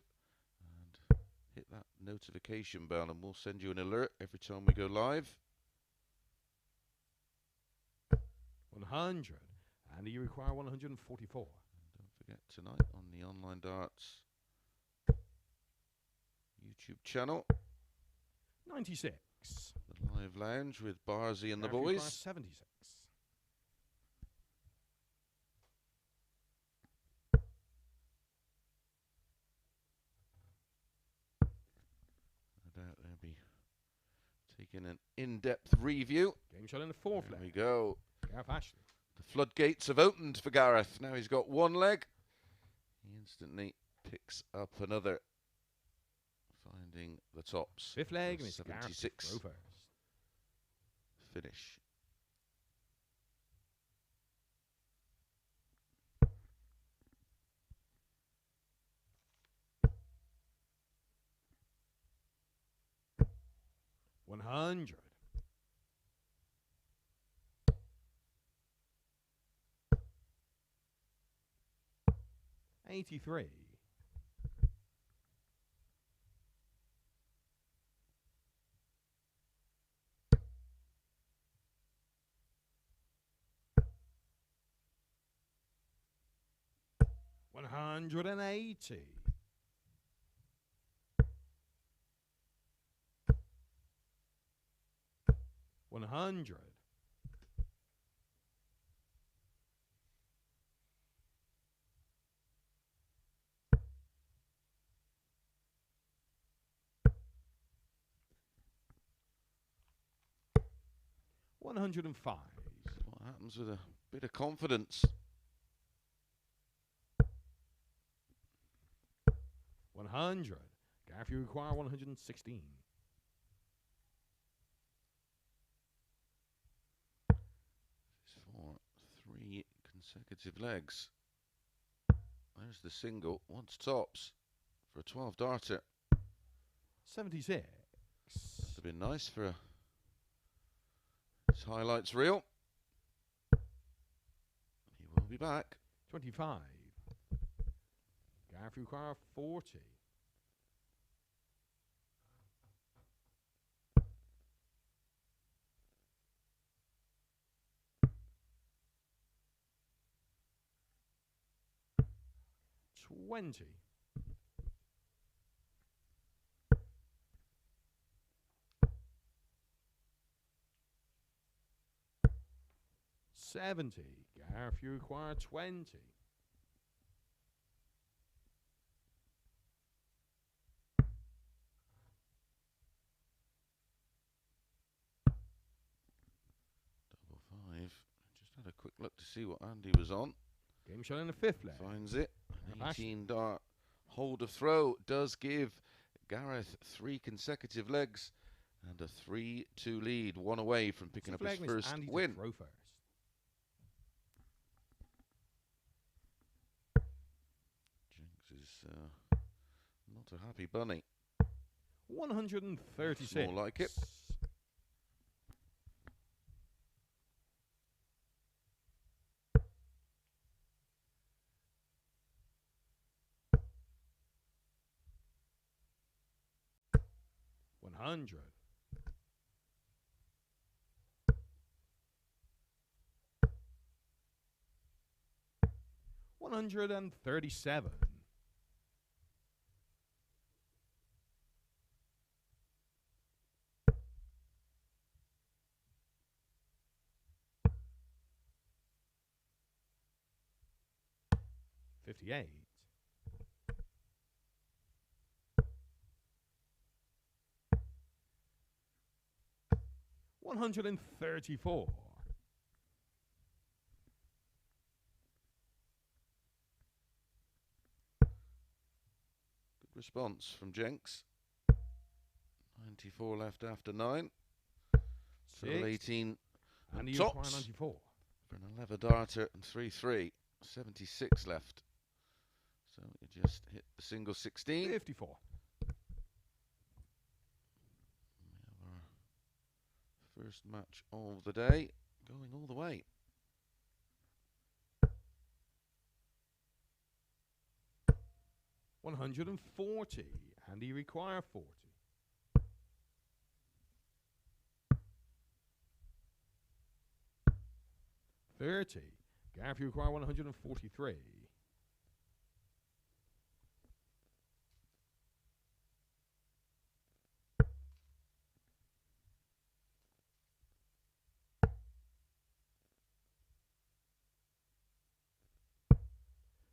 and hit that notification bell and we'll send you an alert every time we go live. 100, and you require 144. Don't forget tonight on the Online Darts YouTube channel, 96. the live lounge with Barzy and the Gareth requires boys. 76. No doubt they'll be taking an in-depth review. Game shot in the fourth There we leg. go. Gareth Ashley. The floodgates have opened for Gareth. Now he's got one leg. He instantly picks up another, finding the tops. Fifth leg, and it's Gareth to 76 throw first. finish. $100. 83. 180. 100. 105. What happens with a bit of confidence? 100. Gareth, you require 116. This is for 3 consecutive legs. There's the single, once tops, for a 12 darter. 76. Would have been nice for his highlights reel. He will be back. 25. Gareth, you require 40. $20. 70. Gareth, you require 20. Double 5. Just had a quick look to see what Andy was on. Game shot in the fifth leg. Finds it. An Gareth 18 dart hold of throw does give Gareth 3 consecutive legs And a 3-2 lead, one away from picking up his first win. Throw first. Jenkins is not a happy bunny. 136. More like it. $100. 137. 58. 134. Good response from Jenks. 94 left after 9. Still 18 and tops 94. For an 11 darter and 3-3. 76 left. So you just hit the single 16. 54. We have our first match of the day going all the way. $140, and you require 40. 30. Gareth, you require 143.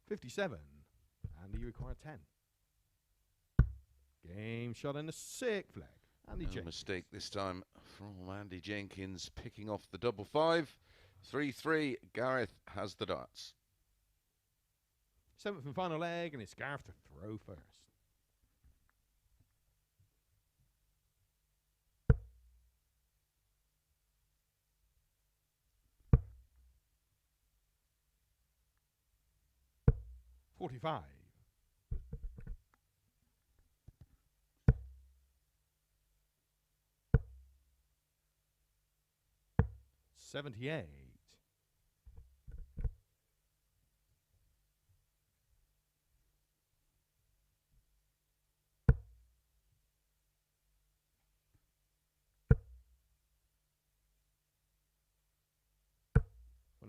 57, and you require 10. Game shot in the sick flag. Andy No Jenkins. mistake this time from Andy Jenkins, picking off the double 5. 3-3, Gareth has the darts. 7th and final leg, and it's Gareth to throw first. $45. 78.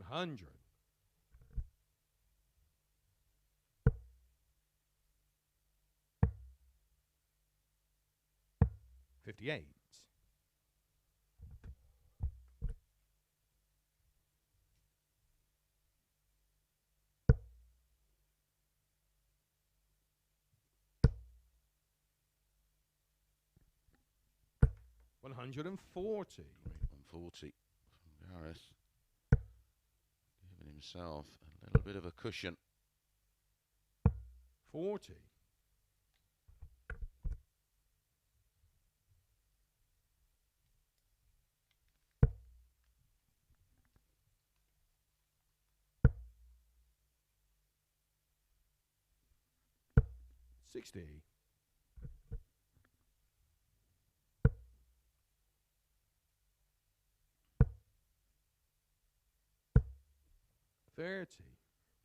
100. 58. 140. Great 140 from Gareth. Giving himself a little bit of a cushion. 40. 60. 30.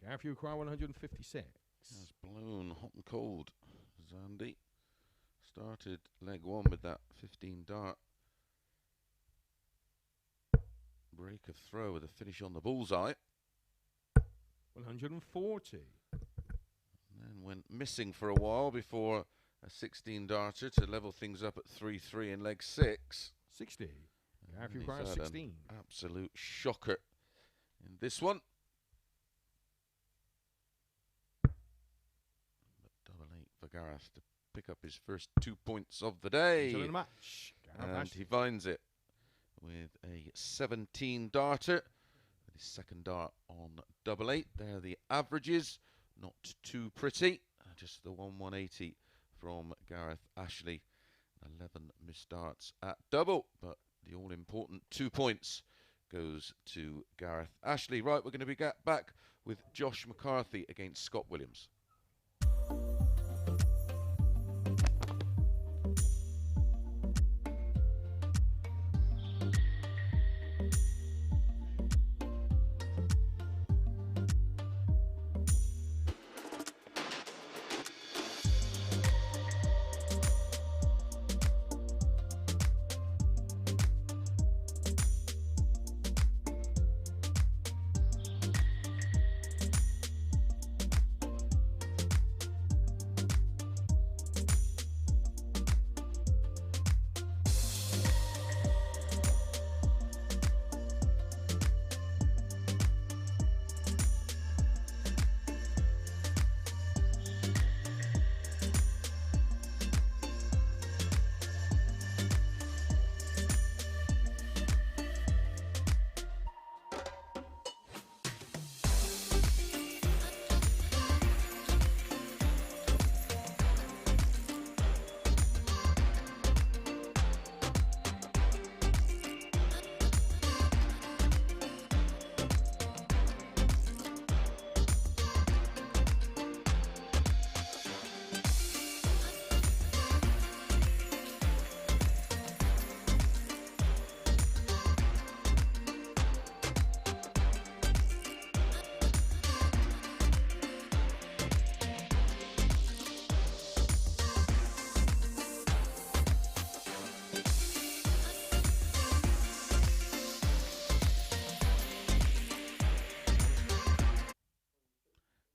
Gareth, you require 156. Has blown hot and cold. Zandy started leg 1 with that 15 dart. Break of throw with a finish on the bullseye. 140. And then went missing for a while before a 16 darter to level things up at 3-3 in leg 6. 60. Gareth, And you he's require had 16. an absolute shocker in this one. But 8 for Gareth to pick up his first 2 points of the day. Still in the match. Gareth And Ashley. he finds it with a 17 darter. With his second dart on 8. There are the averages. Not too pretty. Just the 180 from Gareth Ashley. 11 missed darts at double, but the all-important 2 points goes to Gareth Ashley. Right, we're going to be back with Josh McCarthy against Scott Williams.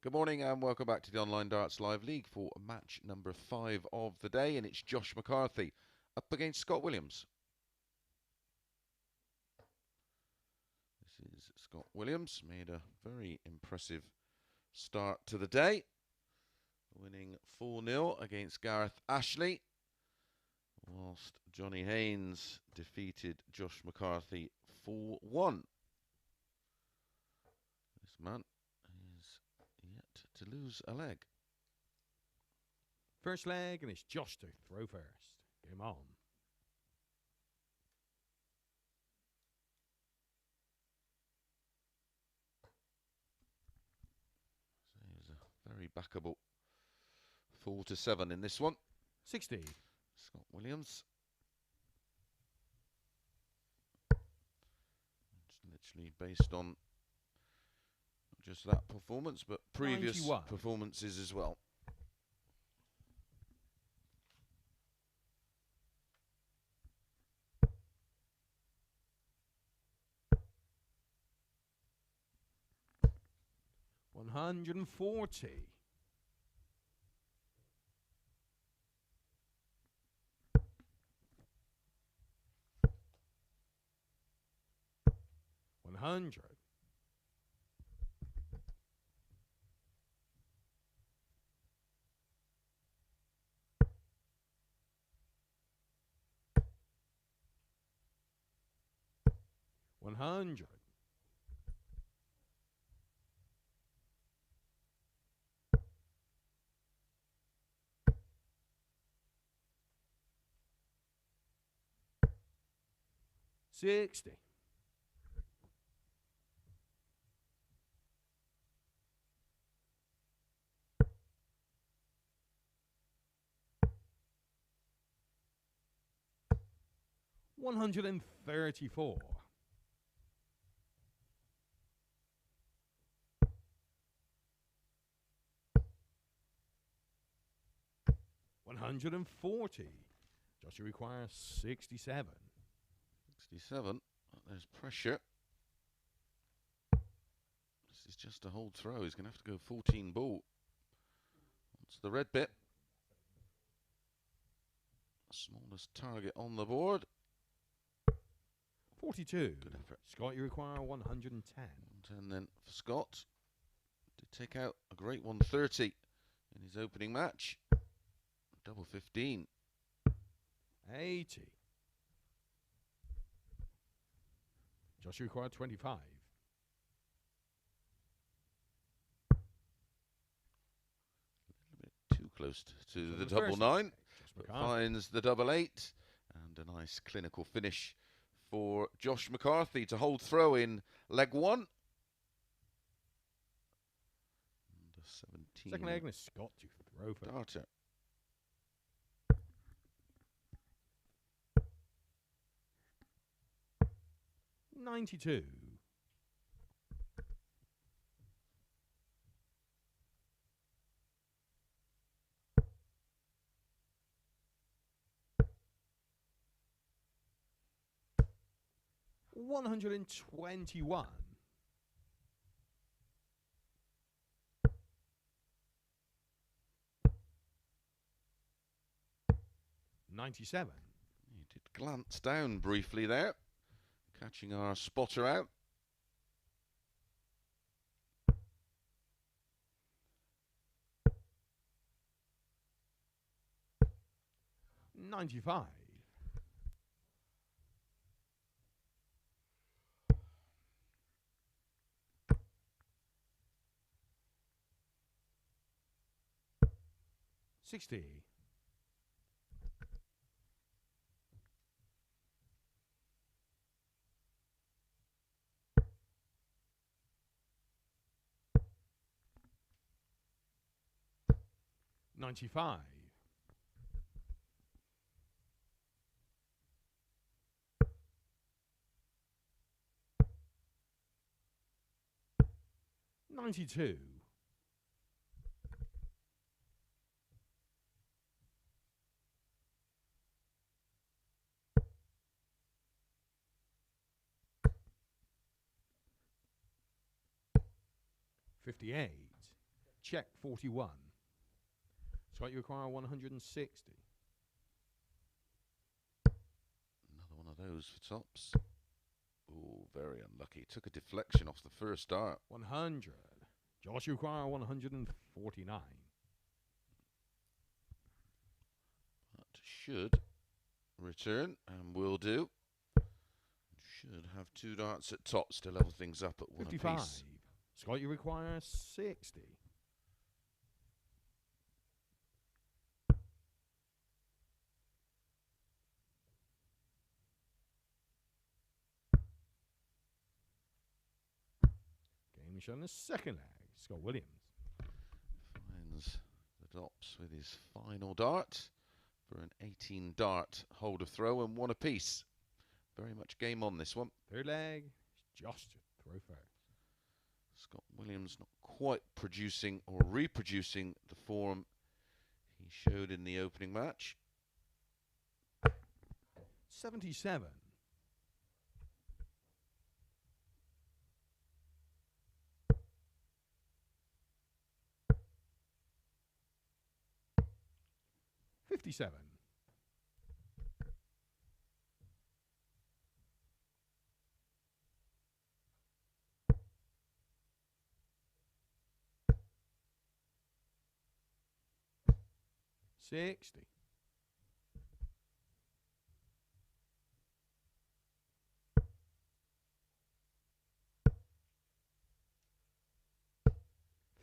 Good morning and welcome back to the Online Darts Live League for match number 5 of the day, and it's Josh McCarthy up against Scott Williams. This is Scott Williams, made a very impressive start to the day, winning 4-0 against Gareth Ashley, whilst Johnny Haynes defeated Josh McCarthy 4-1. This man to lose a leg. First leg, and it's Josh to throw first. Game on. So he was a very backable 4-7 in this one. 60. Scott Williams. It's literally based on just that performance, but previous 91. performances as well. $140. $100. $100. $60. $134. $140. Josh, you require 67. 67. There's pressure. This is just a hold throw. He's going to have to go 14 ball. That's the red bit. Smallest target on the board. 42. Good effort. Scott, you require 110. 110 then for Scott. Did take out a great 130 in his opening match. Double 15. 80. Josh, you require 25. A little bit too close to the double 9. McCarthy. Finds the double 8, and a nice clinical finish for Josh McCarthy to hold throw in leg 1. Under 17. Second leg, Scott to throw for Darter. $92. $121. $97. He did glance down briefly there, catching our spotter out. $95. $60. $95. $92. $58. Check 41. Scott, you require 160. Another one of those for tops. Oh, very unlucky. Took a deflection off the first dart. 100. Josh, you require 149. That should return, and will do. Should have 2 darts at tops to level things up at 1 55. apiece. Scott, you require 60. Game shown the second leg. Scott Williams. Finds the dops with his final dart for an 18 dart hold of throw and 1 apiece. Very much game on this one. Third leg. Josh to throw first. Scott Williams not quite producing or reproducing the form he showed in the opening match. 77. $57. $60.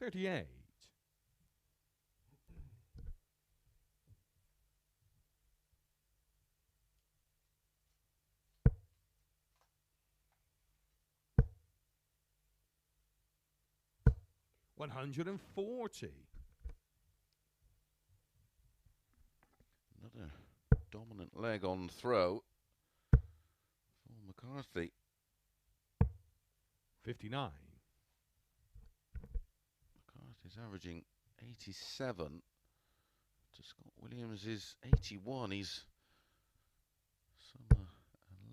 $38. $140. Another dominant leg on throw for McCarthy. 59. McCarthy's averaging 87 to Scott Williams is 81. He's some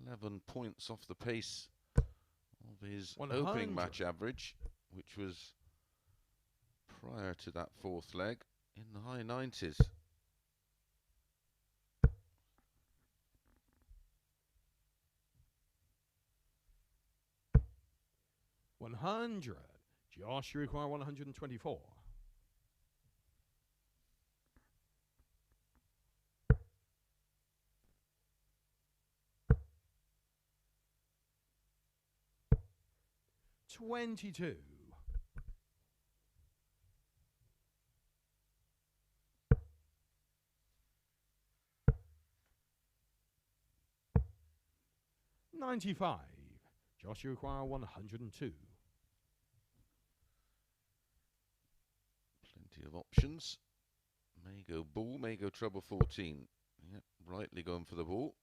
11 points off the pace of his 100. opening match average, which was prior to that 4th leg in the high 90s. $100. Josh, you require 124. $22. 95. Josh, you require 102. Plenty of options. May go ball, may go treble 14. Yep, rightly going for the ball.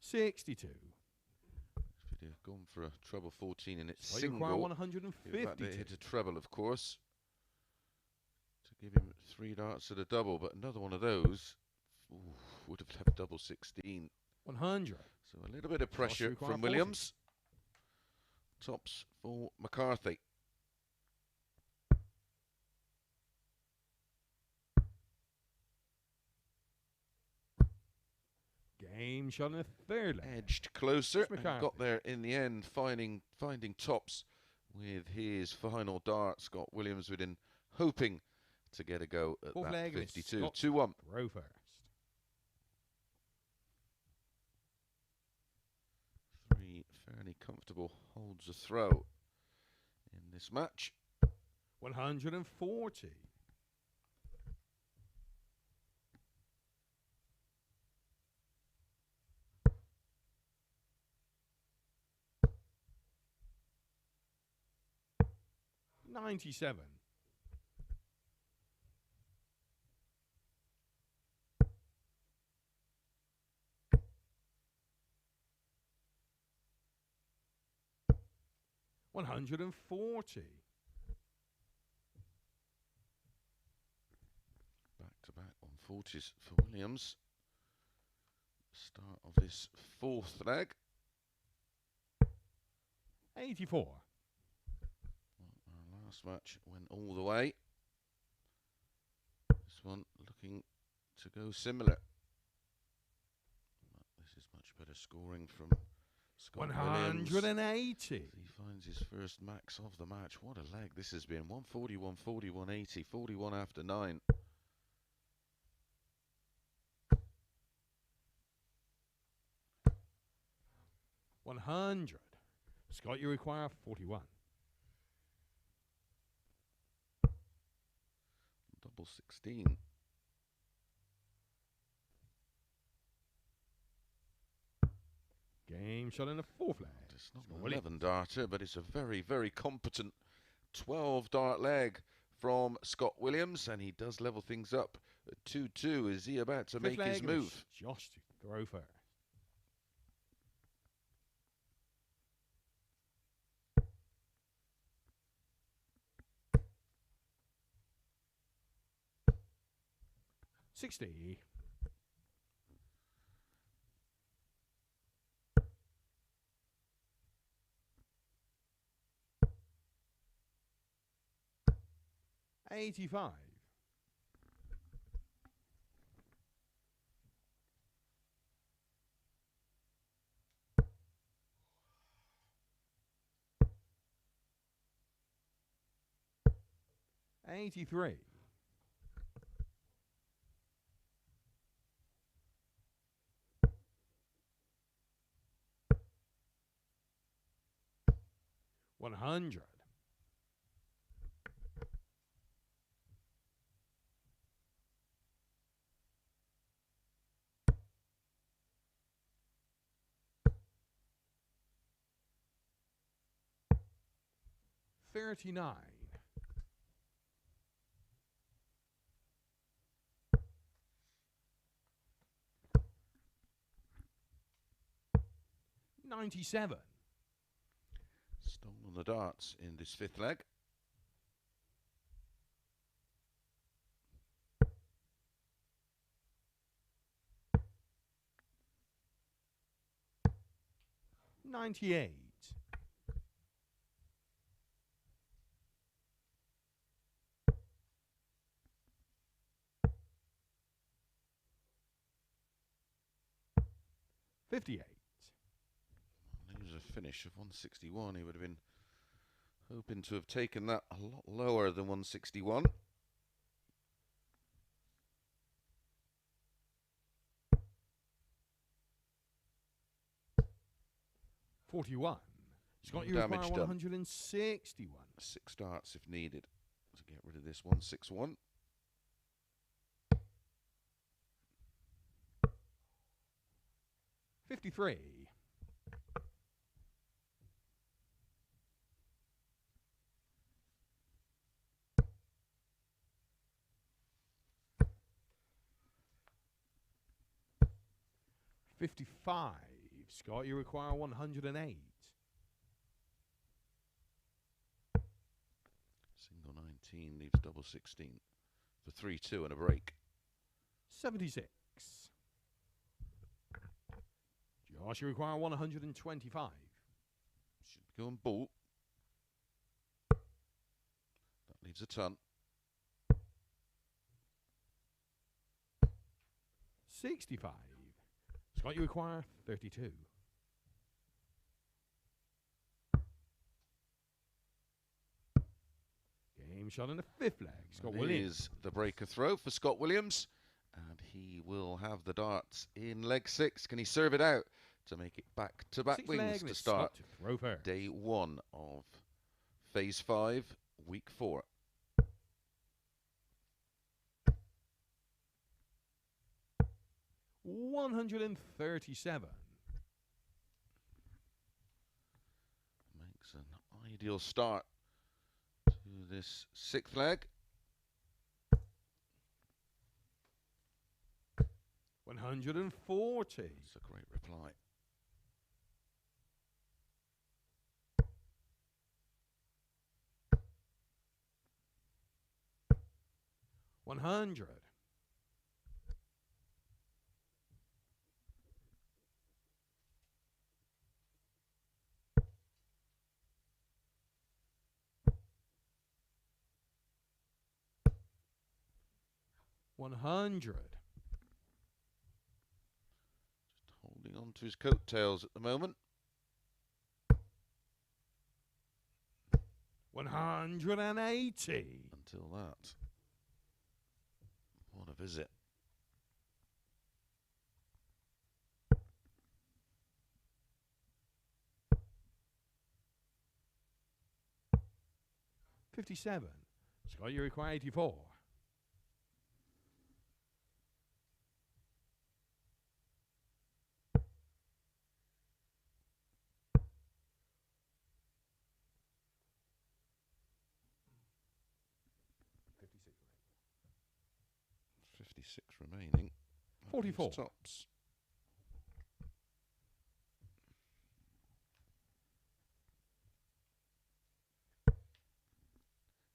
62. If you'd have gone for a treble 14 and it's So you single, require if 152. that they hit a treble, of course, to give him 3 darts at a double. But another one of those would have left double 16. 100. So a little bit of pressure from 40. Williams. Tops for McCarthy. Game shot in the third leg. Edged closer and McCarthy. got there in the end, finding tops with his final dart. Scott Williams within, hoping to get a go at Fourth that leg is 52. Scott 2-1. Row first. 3 fairly comfortable holds a throw in this match. 140. $97. $140. Back-to-back 140s for Williams. Start of this fourth leg. 84. Our last match went all the way. This one looking to go similar. But this is much better scoring from Scott Williams. 180. He finds his first max of the match. What a leg this has been. 140, 140, 180, 41 after 9. $100. Scott, you require 41. Double 16. Game shot in the fourth leg. It's not Scott an Williams. 11 darter, but it's a very, very competent 12 dart leg from Scott Williams, and he does level things up at 2-2. Is he about to Fifth make his leg move? is Josh to throw first. $60. $85. $83. $100. $39. $97. Stolen the darts in this fifth leg. $98. $58. Lose a finish of 161. He would have been hoping to have taken that a lot lower than 161. $41. Scott, you Damage require done. 161. 6 darts if needed to get rid of this 161. $53. 55. Scott, you require 108. Single 19 leaves double 16 for 3-2 and a break. 76. Josh, you require 125. Should be going ball. That leaves a ton. 65. Scott, you require 32. Game shot in the fifth leg. Scott Williams. Is the breaker throw for Scott Williams. And he will have the darts in leg 6. Can he serve it out to make it back-to-back wings to start day 1 of phase 5, week 4. $137. Makes an ideal start to this 6th leg. 140. That's a great reply. $100. $100. Just holding on to his coattails at the moment. 180. Until that. What a visit. $57. Scott, you require 84. $56 remaining. 44. Tops.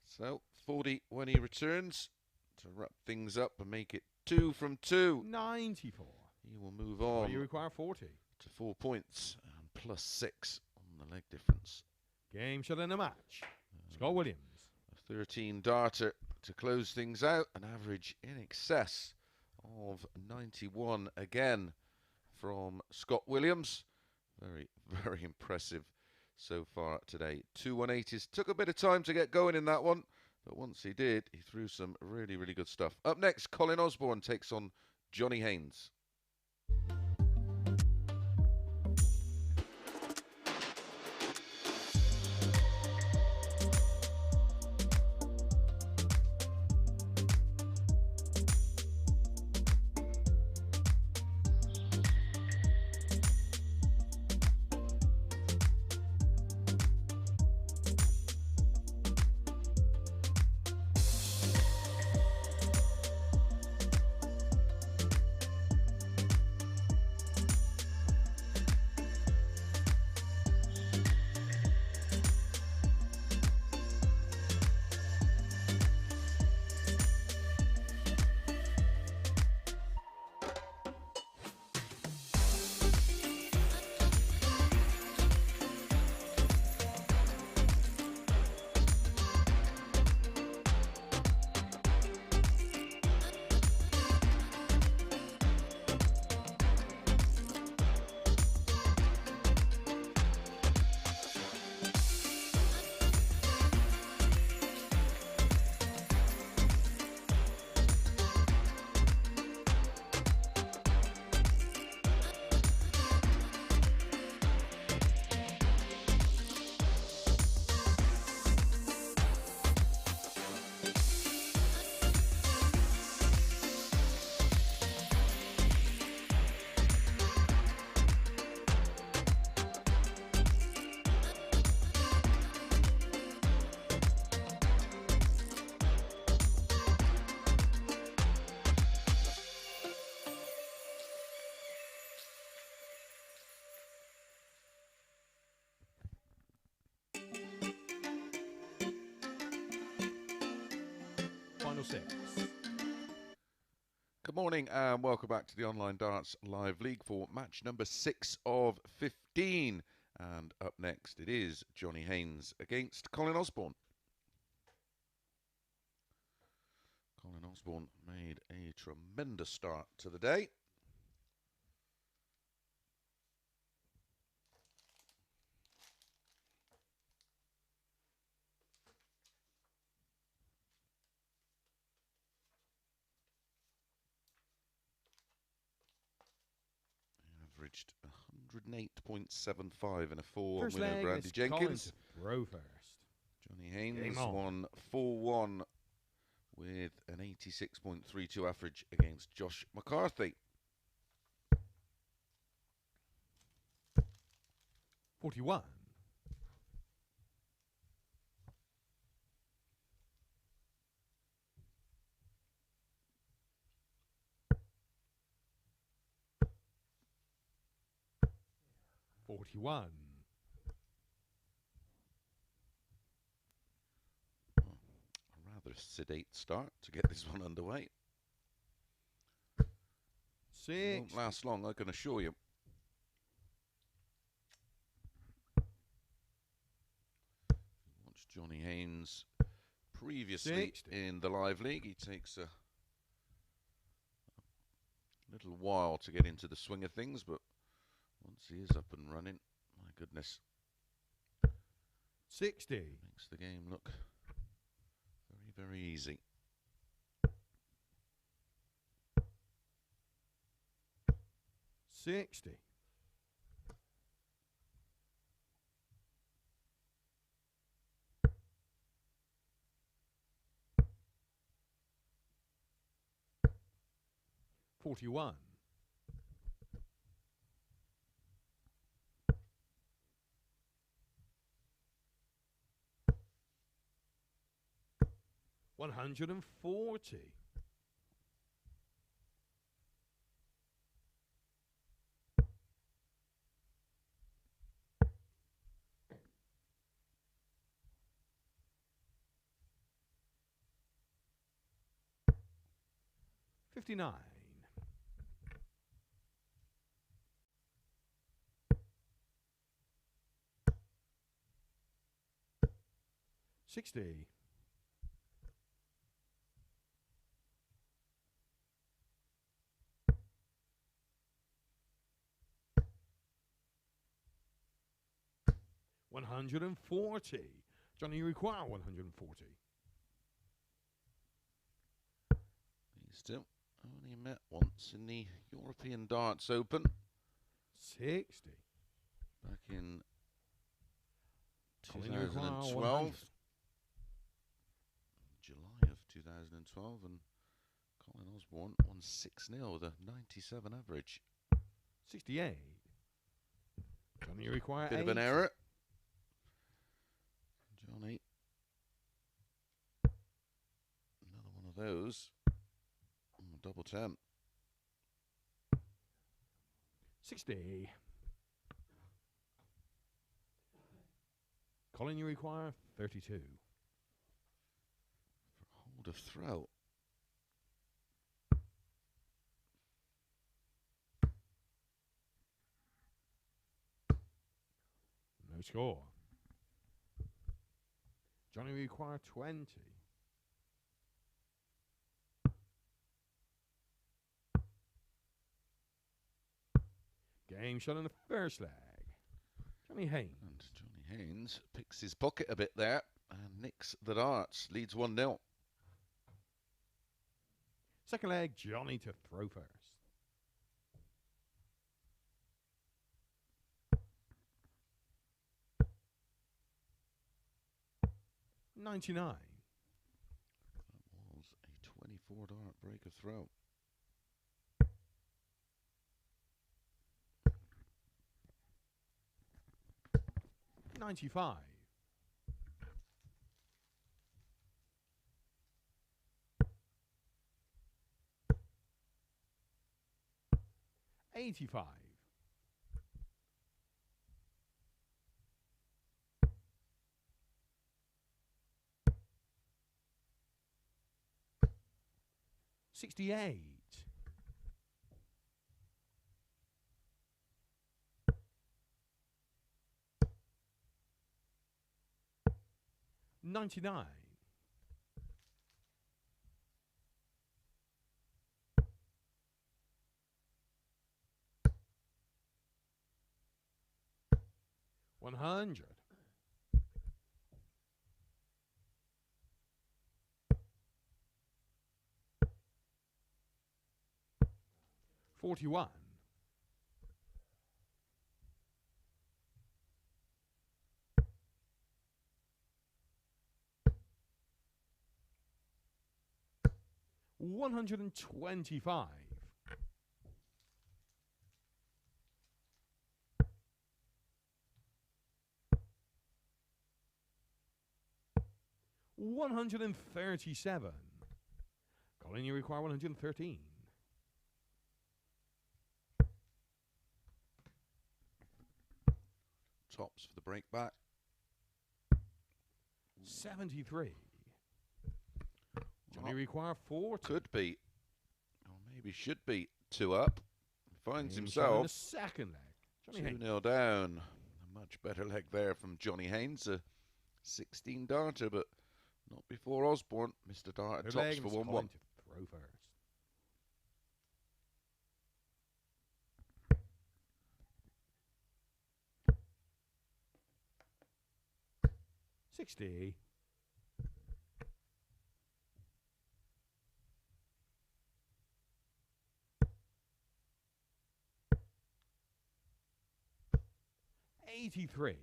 So 40 when he returns to wrap things up and make it 2 from 2. 94. He will move on You require 40. to 4 points and plus 6 on the leg difference. Game shot in a match. Scott Williams. A 13 darter to close things out, an average in excess of 91 again from Scott Williams. Very, very impressive so far today. 2 180s. Took a bit of time to get going in that one, but once he did, he threw some really, really good stuff. Up next, Colin Osborne takes on Johnny Haynes. 6. Good morning and welcome back to the Online Darts Live League for match number 6 of 15. And up next it is Johnny Haynes against Colin Osborne. Colin Osborne made a tremendous start to the day. Averaged 108.75 in a 4 winner over Andy Jenkins. Throw first. Johnny Haynes won 4-1 with an 86.32 average against Josh McCarthy. 41. 41. A rather sedate start to get this one underway. 6. It won't last long, I can assure you. Watched Johnny Haynes previously 60. in the live league. He takes a little while to get into the swing of things, but once he is up and running, my goodness, 60. makes the game look very, very easy. 60. 41. 140. 59. 60. 140. Johnny, you require 140. He's still only met once in the European Darts Open 60. back in Colin, you require 2012. July of 2012, and Colin Osborne won 6-0 with a 97 average. 68. Johnny, you require Bit 8. of an error. Johnny. Another one of those. Double 10. 60. Colin, you require 32. For hold of throw. No score. Johnny, we require 20. Game shot in the first leg. Johnny Haynes. And Johnny Haynes picks his pocket a bit there and nicks the darts. Leads 1-0. Second leg, Johnny to throw first. 99. That was a 24-dart break of throw. 95. 85. 68. 99. 100. 41. 125. 137. Colin, you require 113. Tops for the break back. 73. Johnny require 40. Could be, or maybe should be, 2 up. Finds Haynes showing himself the second leg. Johnny 2-0 Haynes. down. A much better leg there from Johnny Haynes, a 16 darter, but not before Osborne. Mr. Darter Third tops leg, for it's 1-1. Colin to throw first. $60. 83.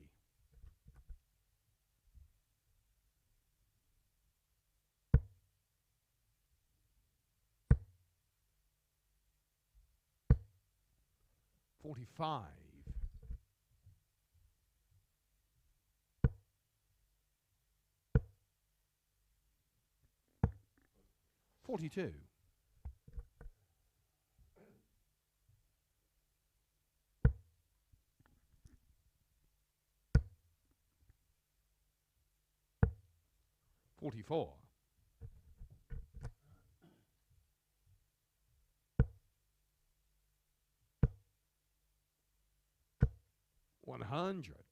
45. 42. 44. 100.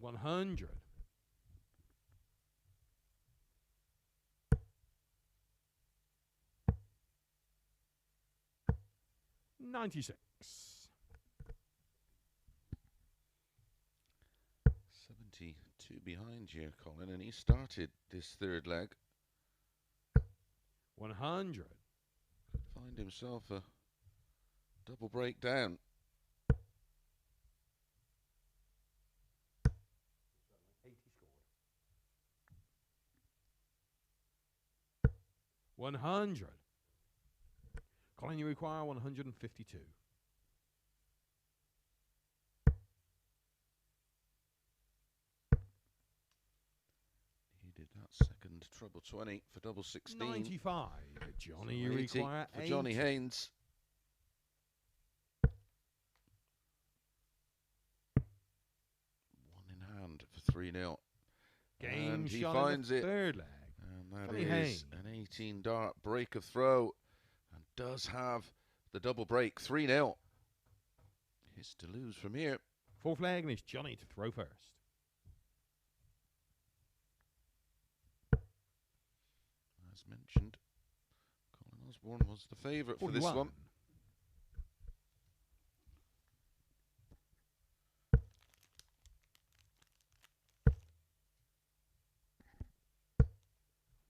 100. 96. 72 behind here, Colin, and he started this third leg. 100. Find himself a double breakdown. 100. Colin, you require 152. He did that second treble 20 for double 16. 95. Johnny, you 80 require for 80. Johnny Haynes. One in hand for 3-0. Game And he shot finds in the it. third leg. And that Johnny is Haynes. an 18 dart break of throw. And does have the double break. 3-0. He's to lose from here. Fourth leg, and it's Johnny to throw first. As mentioned, Colin Osborne was the favourite for this 41. one.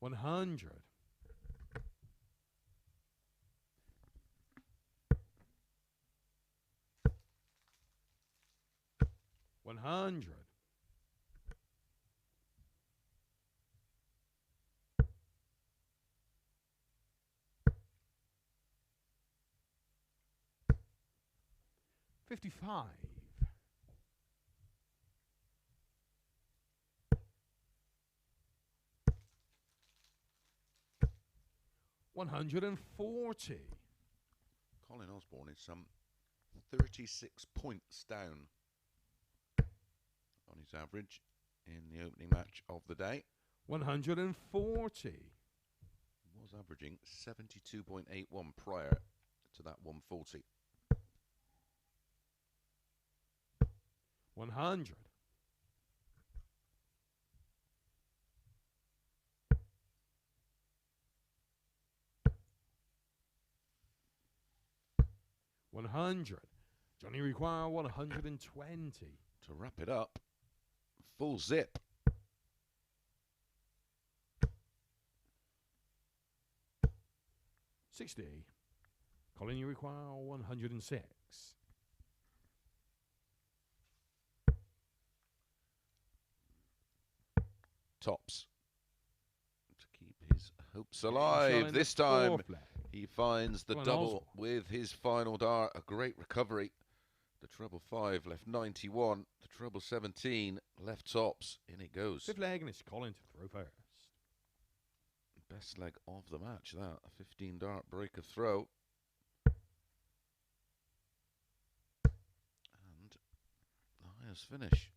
100. 100. 55. 100. 140. Colin Osborne is some 36 points down on his average in the opening match of the day. 140. He was averaging 72.81 prior to that 140. 100. 100. Johnny require 120. To wrap it up, full zip. $60. Colin, you require 106. Tops to keep his hopes alive. This time he finds the double with his final dart. A great recovery. The treble 5 left 91. The treble 17 left tops. In it goes. Fifth leg, and it's Colin to throw first. Best leg of the match, that. A 15 dart breaker throw. And the highest finish.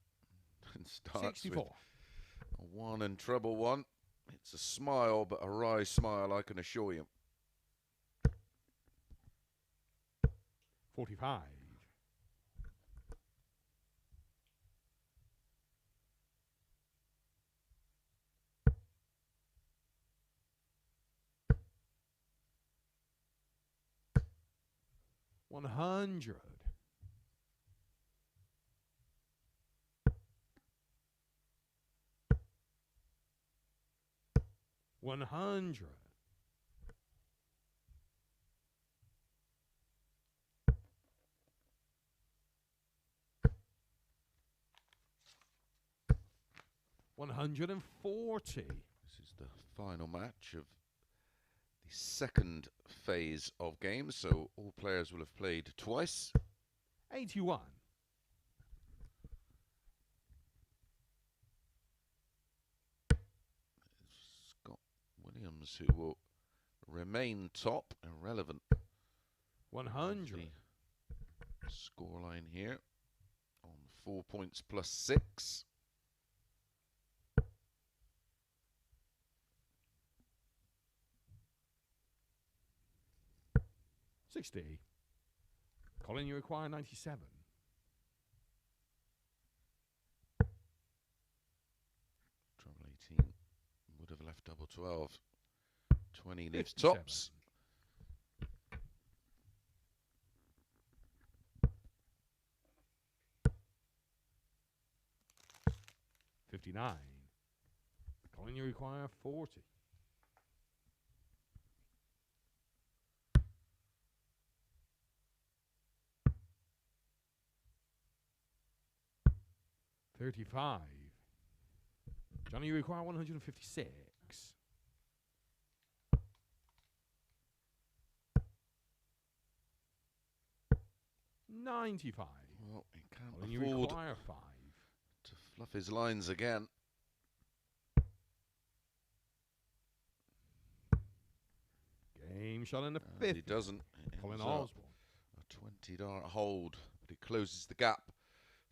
And starts 64. with a 1 and treble 1. It's a smile, but a wry smile, I can assure you. 45. 100. 100. 140. This is the final match of the second phase of games, so all players will have played twice. 81. Scott Williams, who will remain top, irrelevant. 100. Scoreline here on 4 points plus 6. 60. Colin, you require 97. Treble 18 would have left double 12. 20 leaves tops. 59. Colin, you require 40. 35. Johnny, you require 156. 95. Well, he can't Colin, you afford require 5. to fluff his lines again. Game shot in the fifth. He doesn't. Colin Osborne. A 20 dart hold, but he closes the gap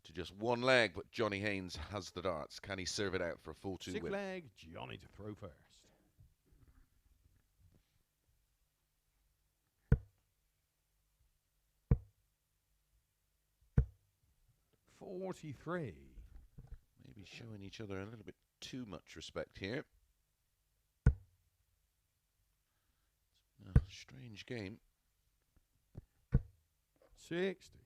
to just one leg, but Johnny Haynes has the darts. Can he serve it out for a 4-2 Sixth win? leg, Johnny to throw first. $43. Maybe showing each other a little bit too much respect here. A strange game. 60.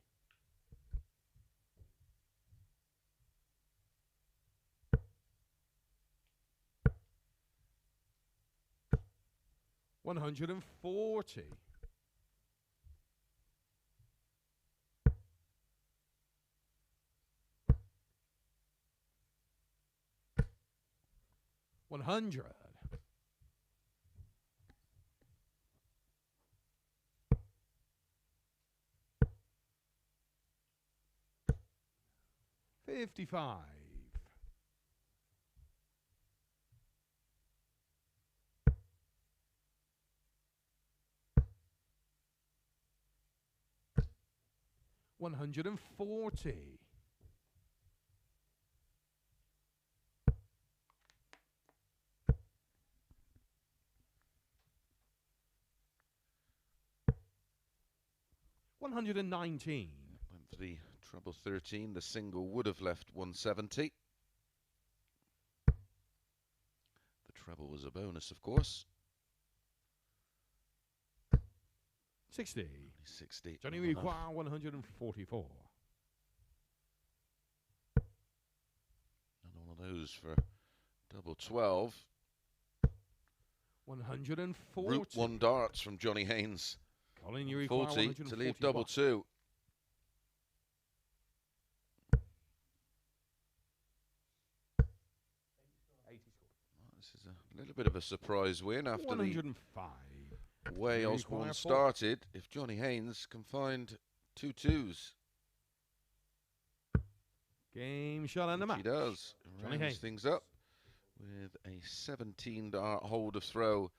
140. 100. 55. 140. 119. Went for the treble 13. The single would have left 170. The treble was a bonus, of course. 60. 60. Johnny require 144. And all of those for double 12. 140. Route 1 darts from Johnny Haynes. Colin, you require 40 to leave double 2. This is a little bit of a surprise win after 105. the way Osborne started. If Johnny Haynes can find 2 2s. Game shot and the match. He does. Johnny Rounds Haynes things up with a 17 dart hold of throw.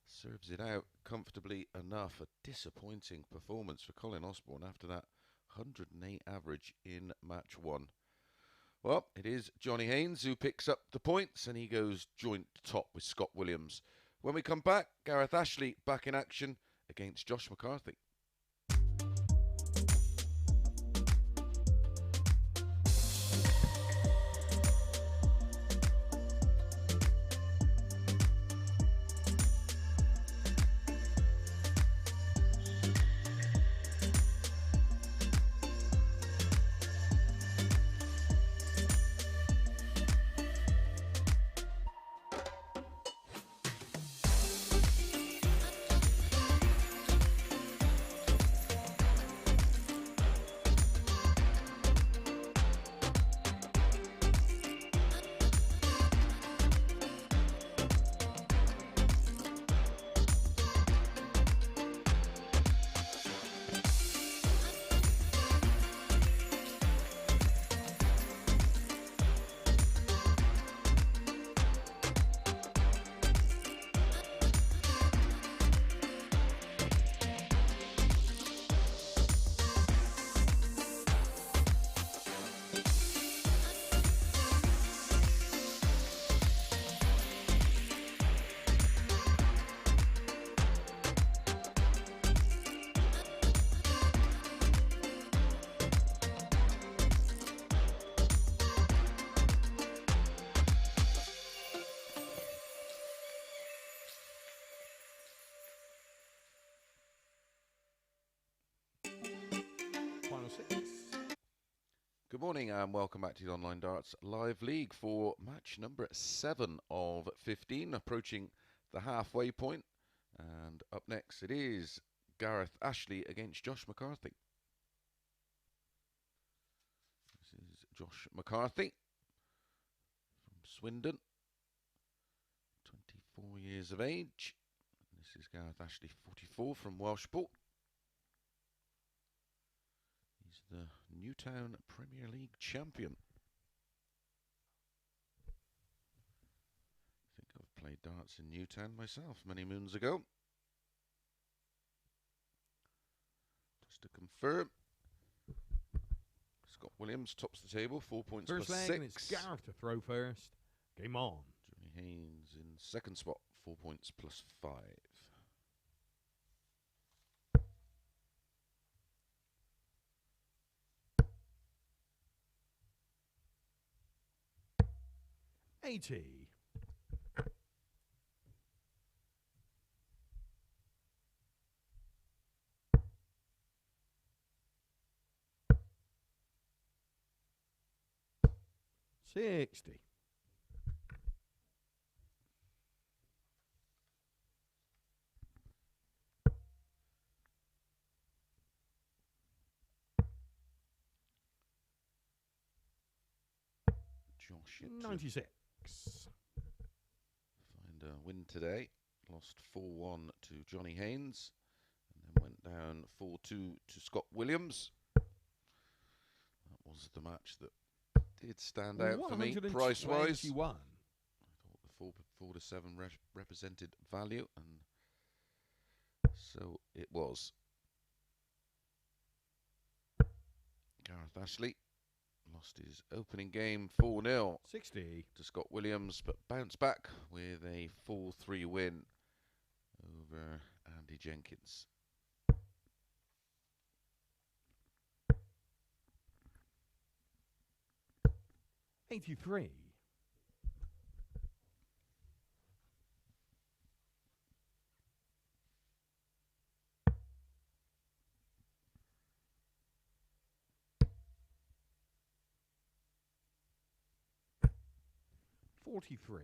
Serves it out comfortably enough. A disappointing performance for Colin Osborne after that 108 average in match 1. Well, it is Johnny Haynes who picks up the points, and he goes joint top with Scott Williams. When we come back, Gareth Ashley back in action against Josh McCarthy. Good morning and welcome back to the Online Darts Live League for match number 7 of 15, approaching the halfway point. And up next it is Gareth Ashley against Josh McCarthy. This is Josh McCarthy from Swindon, 24 years of age. This is Gareth Ashley, 44, from Welshport. He's the Newtown Premier League champion. I think I've played darts in Newtown myself many moons ago. Just to confirm, Scott Williams tops the table, 4 points First plus leg, 6. and it's Gareth to throw first. Game on. Johnny Haynes in second spot, 4 points plus 5. 80. 60. 96. Find a win today. Lost 4-1 to Johnny Haynes, and then went down 4-2 to Scott Williams. That was the match that did stand out for me price-wise. I thought the 4 to 7 represented value, and so it was. Gareth Ashley lost his opening game 4-0 60. to Scott Williams, but bounced back with a 4-3 win over Andy Jenkins. 83. 43.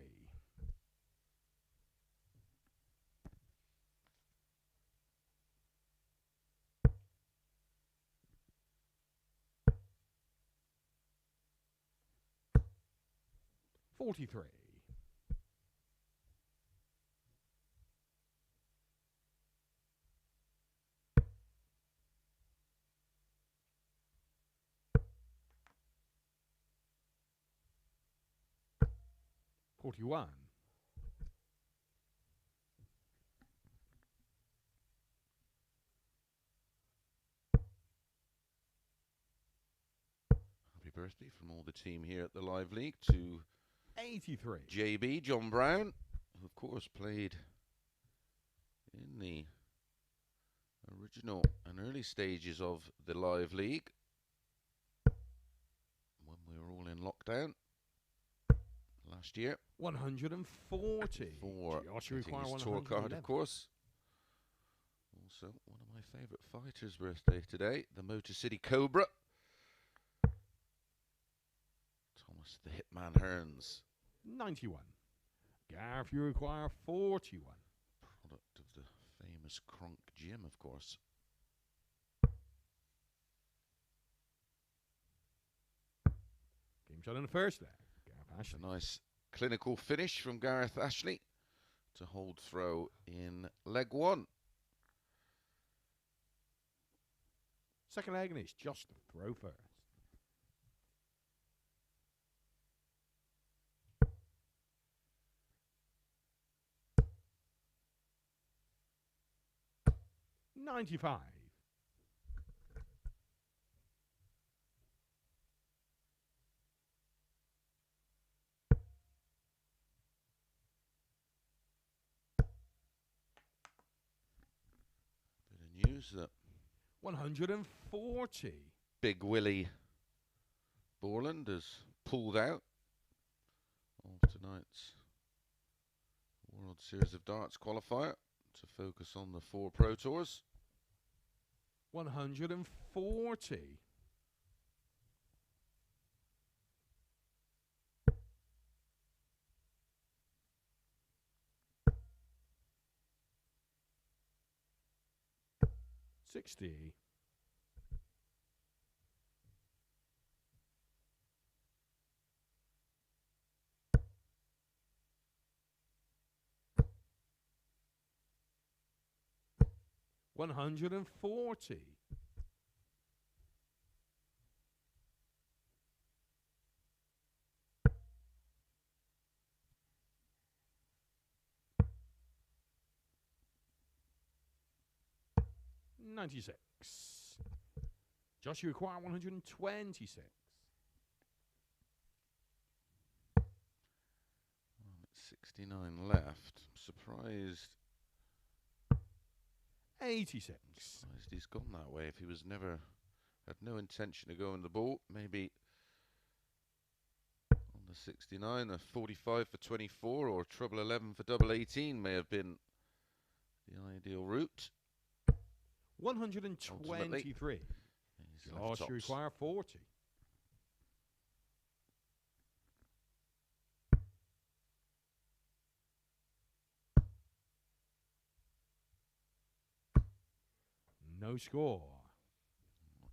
43. 41. 'Happy birthday from all the team here at the Live League to 83. JB, John Brown, who of course played in the original and early stages of the Live League when we were all in lockdown last year. 140. For Josh, you require his tour card, 111. of course. Also, one of my favourite fighters' birthday today, the Motor City Cobra. Thomas the Hitman Hearns. 91. Gareth, you require 41. Product of the famous Kronk Gym, of course. Game shot in the first leg. Gareth That's Ashley. a nice clinical finish from Gareth Ashley to hold throw in leg one. Second leg, and it's just a throw first. 95. 'Bit of news that 140. Big Willie Borland has pulled out of tonight's World Series of Darts qualifier to focus on the 4 Pro Tours. 140. 60. 140. 96. Josh, you require 126. 69 left. Surprised 86. he's gone that way. If he was had no intention of going the ball, maybe on the 69, a 45 for 24 or treble 11 for double 18 may have been the ideal route. 123. He's left Josh, you tops. require 40. 'No score.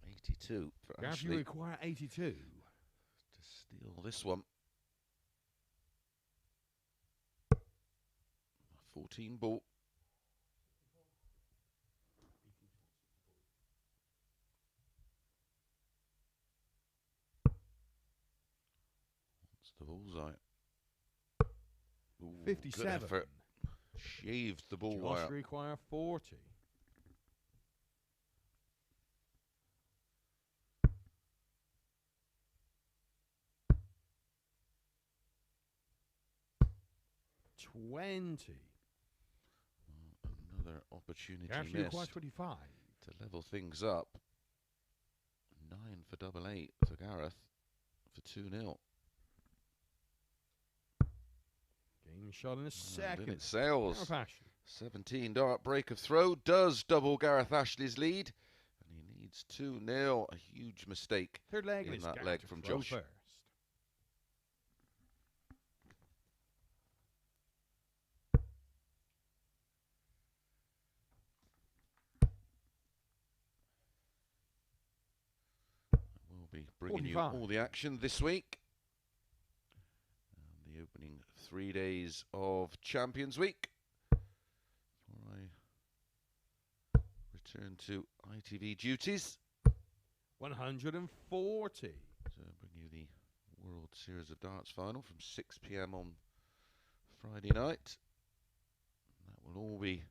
82 for Gareth, you Ashley require 82. to steal this one. 14 ball. That's the bullseye. Ooh, good 57. effort. Shaved the ball Josh, wire. require 40. 20. Another opportunity Gareth, you require missed 25. to level things up. 9 for double 8 for Gareth for 2-0. Game shot in a second. And it sails. Gareth Ashley. 17 dart break of throw does double Gareth Ashley's lead. And he needs 2-0. A huge mistake Third leg in is that Gareth leg to from throw Josh. first. We'll be bringing 45. you all the action this week. And the opening 3 days of Champions Week. Before I return to ITV duties 140. to bring you the World Series of Darts final from 6 p.m. on Friday night. That will all be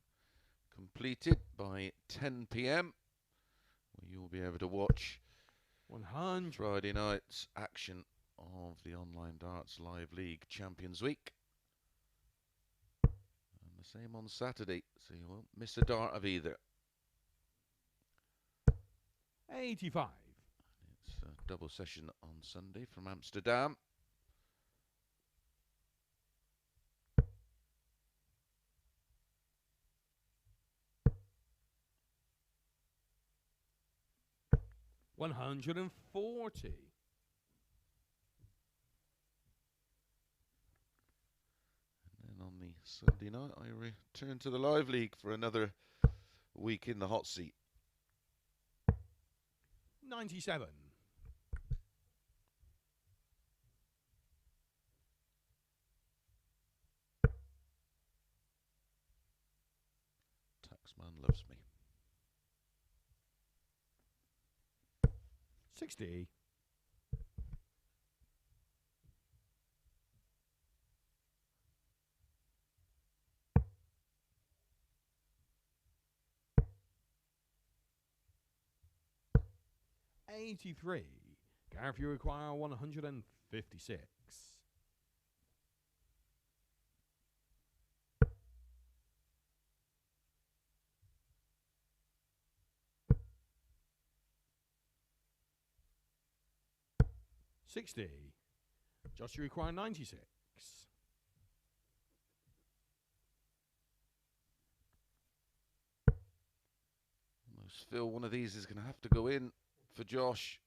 completed by 10 p.m. where you'll be able to watch 100. Friday night's action of the Online Darts Live League Champions Week. And the same on Saturday, so you won't miss a dart of either. 85. It's a double session on Sunday from Amsterdam. $140. And then on the Sunday night, I return to the Live League for another week in the hot seat. 97. Taxman loves me. 60. $83. Gareth, you require 156. $60. Josh, you require 96. Almost feel one of these is going to have to go in for Josh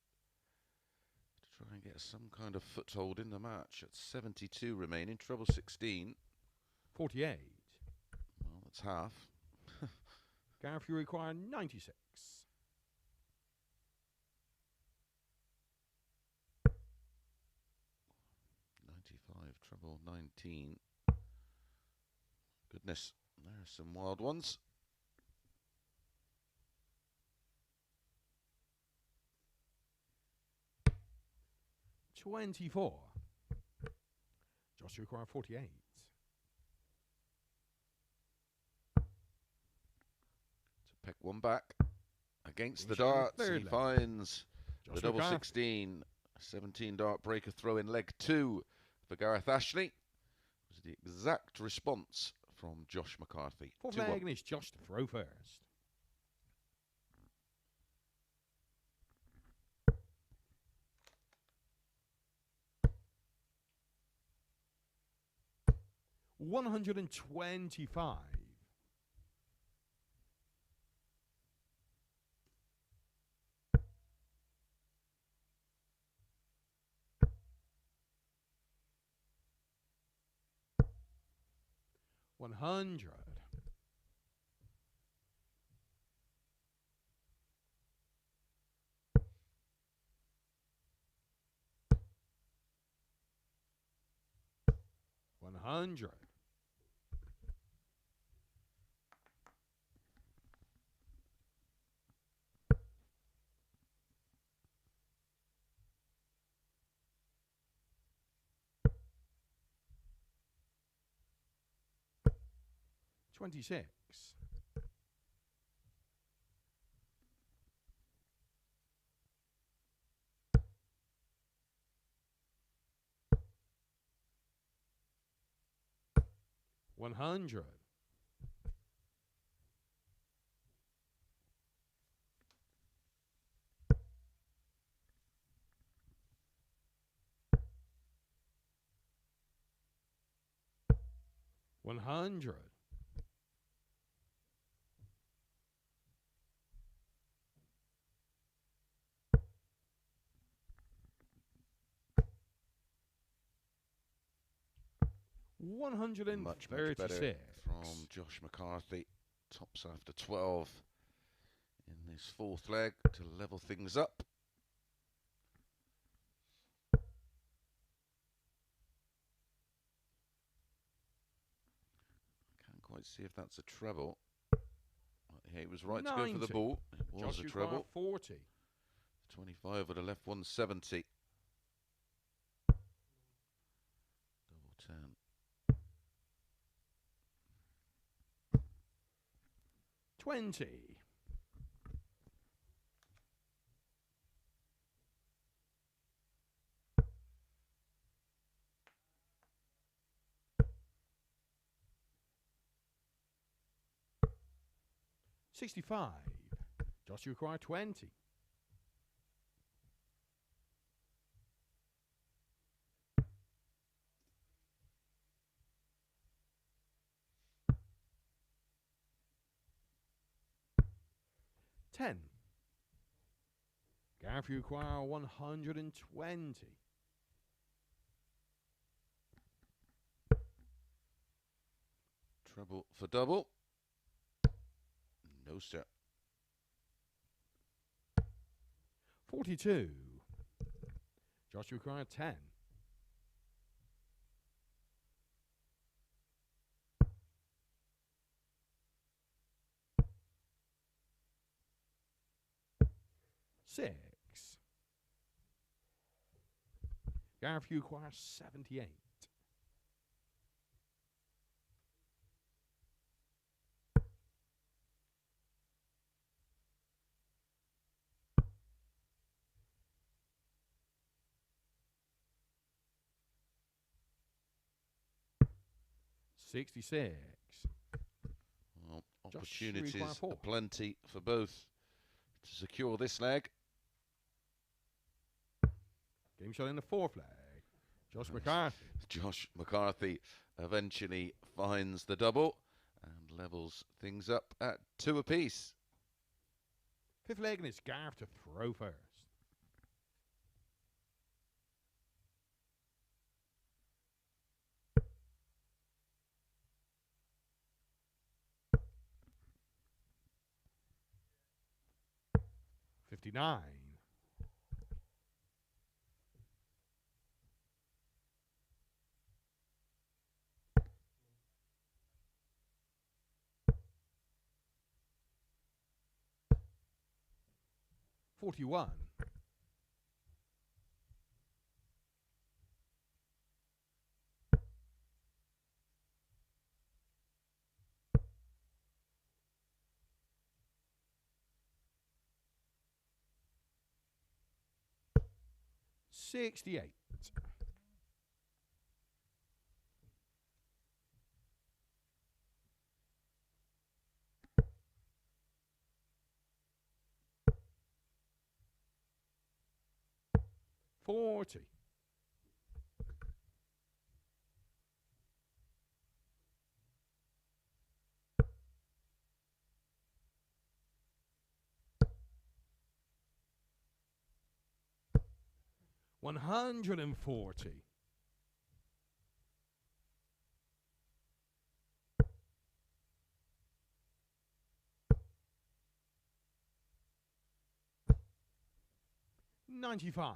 to try and get some kind of foothold in the match. At 72 remaining, treble 16. 48. Well, that's half. Gareth, you require 96. 95, treble 19. Goodness, there's some wild ones. $24. Josh, you require 48. To peck one back against the Finish on the darts. third And he leg. finds Josh the double McCarthy. 16. 17 dart breaker throw in leg 2 for Gareth Ashley. It was the exact response from Josh McCarthy. Fourth 2-1. leg, and it's Josh to throw first. $125. $100. $100. $26. 100. 100. 136. Much better from Josh McCarthy. Tops after 12 in this fourth leg to level things up. Can't quite see if that's a treble. He was right 90. to go for the ball. It was Josh a treble. 40. 25 would have left 170. Double 10. 20. 65. Just require 20. 10. Gareth, you require 120. Treble for double. No, sir. 42. Josh require 10. 6. Gareth, you require 78. 66. Well, opportunities plenty for both to secure this leg. Game shot in the fourth leg. Josh McCarthy. Josh McCarthy eventually finds the double and levels things up at 2 apiece. Fifth leg, and it's Gareth to throw first. $59. 41. 68. 40. 140. 95.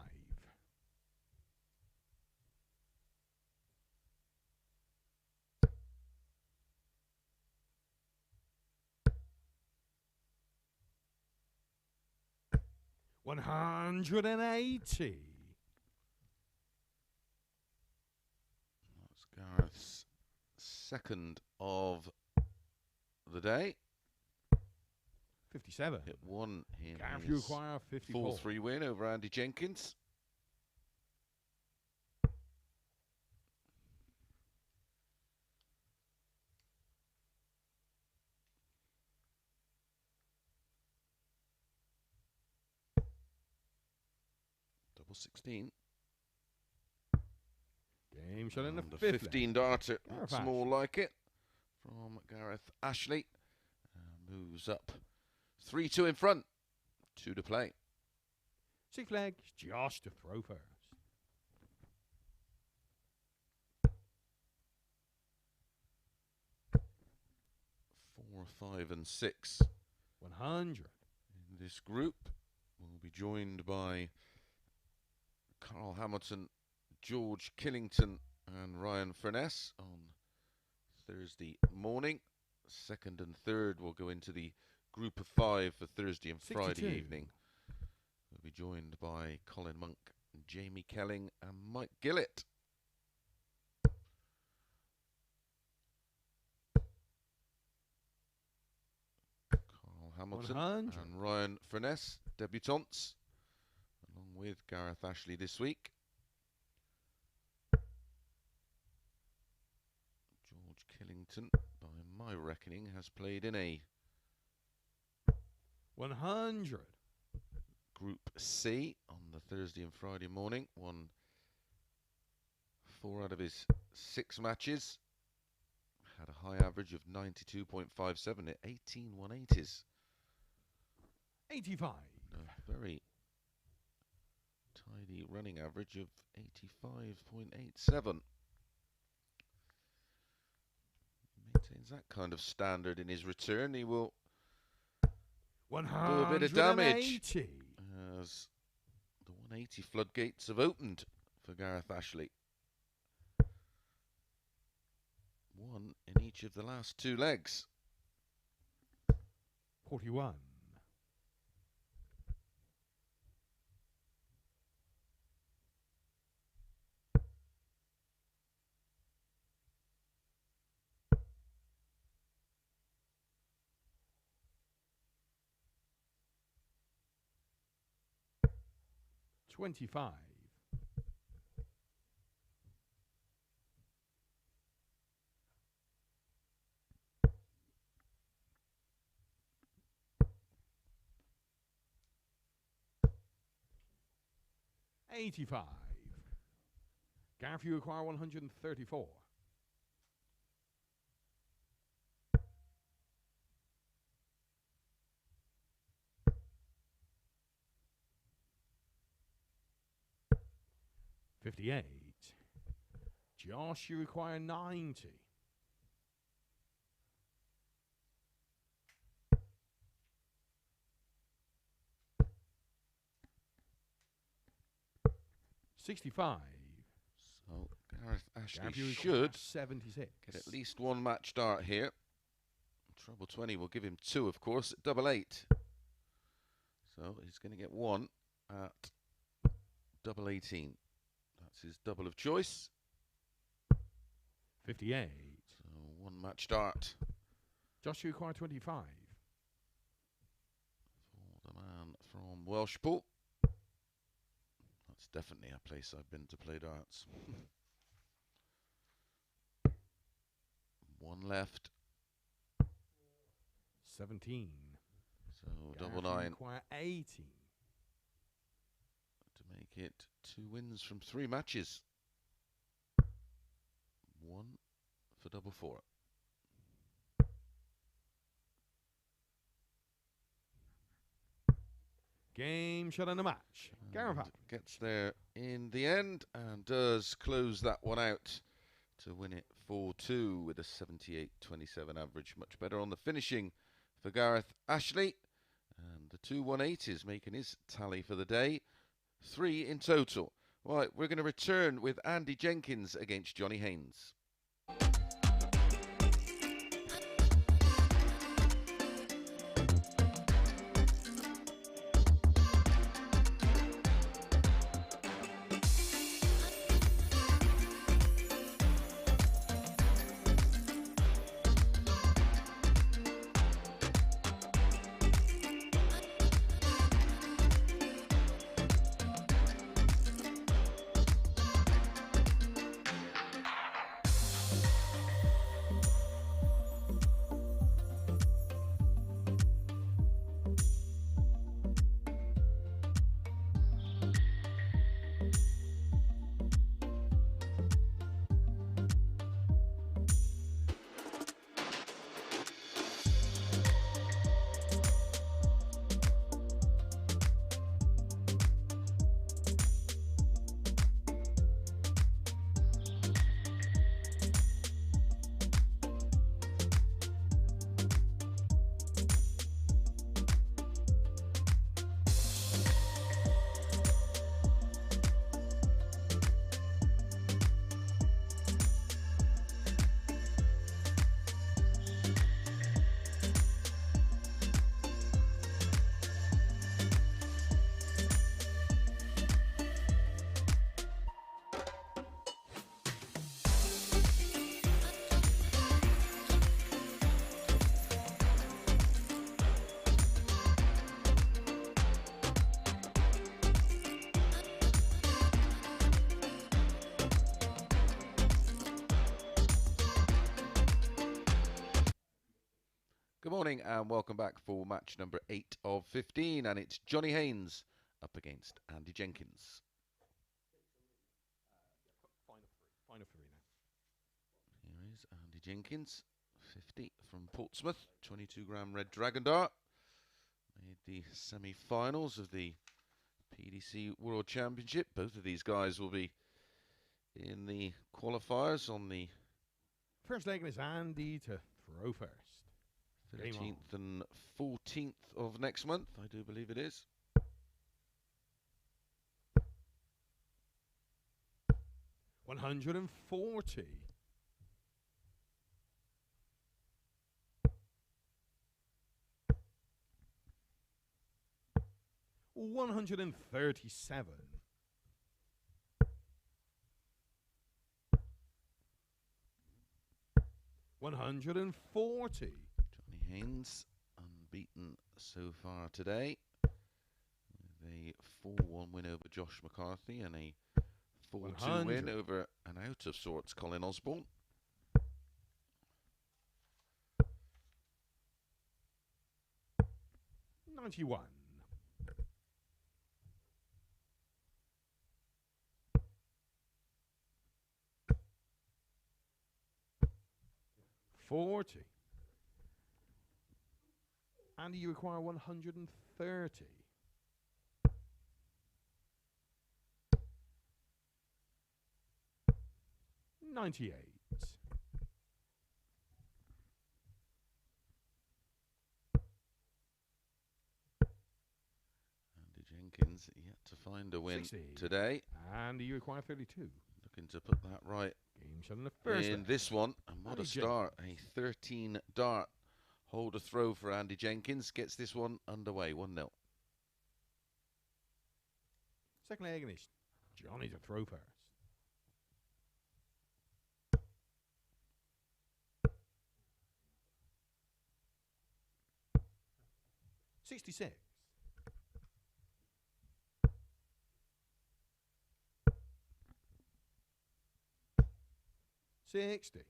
180. That's Gareth's second of the day. 57. It won him Gareth, you his acquire 54. 4-3 win over Andy Jenkins. Double 16. Game shot in the And a fifth 15 darter. Gareth Looks more Ashley. like it from Gareth Ashley. Moves up 3-2 in front. 2 to play. 6 legs, Josh to throw first. 4, 5, and 6. 100. In this group, we'll be joined by Carl Hamilton, George Killington, and Ryan Furness on Thursday morning. Second and third will go into the group of 5 for Thursday and 62. Friday evening. We'll be joined by Colin Monk, Jamie Kelling, and Mike Gillett. Carl Hamilton 100. and Ryan Furness, debutantes, along with Gareth Ashley this week. George Killington, by my reckoning, has played in a 100. Group C on the Thursday and Friday morning. Won 4 out of his 6 matches. Had a high average of 92.57 at 18 180s. 85. A very tidy running average of 85.87. Maintains that kind of standard in his return. He will 180. do a bit of damage as the 180 floodgates have opened for Gareth Ashley. 1 in each of the last 2 legs. 41. 25. 85. Gareth, you acquire 134. 58. Josh, you require 90. 65. So Gareth Ashley Gareth, you should require 76. get at least 1 match start here. Treble 20 will give him 2, of course, at double 8. So he's going to get 1 at double 18. That's his double of choice. 58. So 1 match start Josh, you require 25. for the man from Welshpool. That's definitely a place I've been to play darts. 1 left. 17. So Gareth, double you 9 require 80. to make it 2 wins from 3 matches. 1 for double 4. Game shot in the match. Gareth And Ashley. gets there in the end and does close that one out to win it 4-2 with a 78-27 average. Much better on the finishing for Gareth Ashley. And the 2 180s making his tally for the day. 3 in total. Right, we're going to return with Andy Jenkins against Johnny Haynes. Good morning and welcome back for match number 8 of 15, and it's Johnny Haynes up against Andy Jenkins. Fine of three now. Here is Andy Jenkins, 50 from Portsmouth, 22-gram red dragon dart. Made the semi-finals of the PDC World Championship. Both of these guys will be in the qualifiers on the First leg is Andy to throw first. 13th and 14th of next month, I do believe it is. $140. $137. $140. Johnny Haynes, unbeaten so far today, with a 4-1 win over Josh McCarthy and a 4-2 win over an out of sorts Colin Osborne. $91. $40. Andy, you require 130. $98. Andy Jenkins yet to find a win 60. today. Andy, you require 32. Looking to put that right Game shot in the first in leg. this one. And what Andy a start. A 13 dart hold a throw for Andy Jenkins. Gets this one underway, 1-0. Second leg is Johnny to throw first. $66. $60.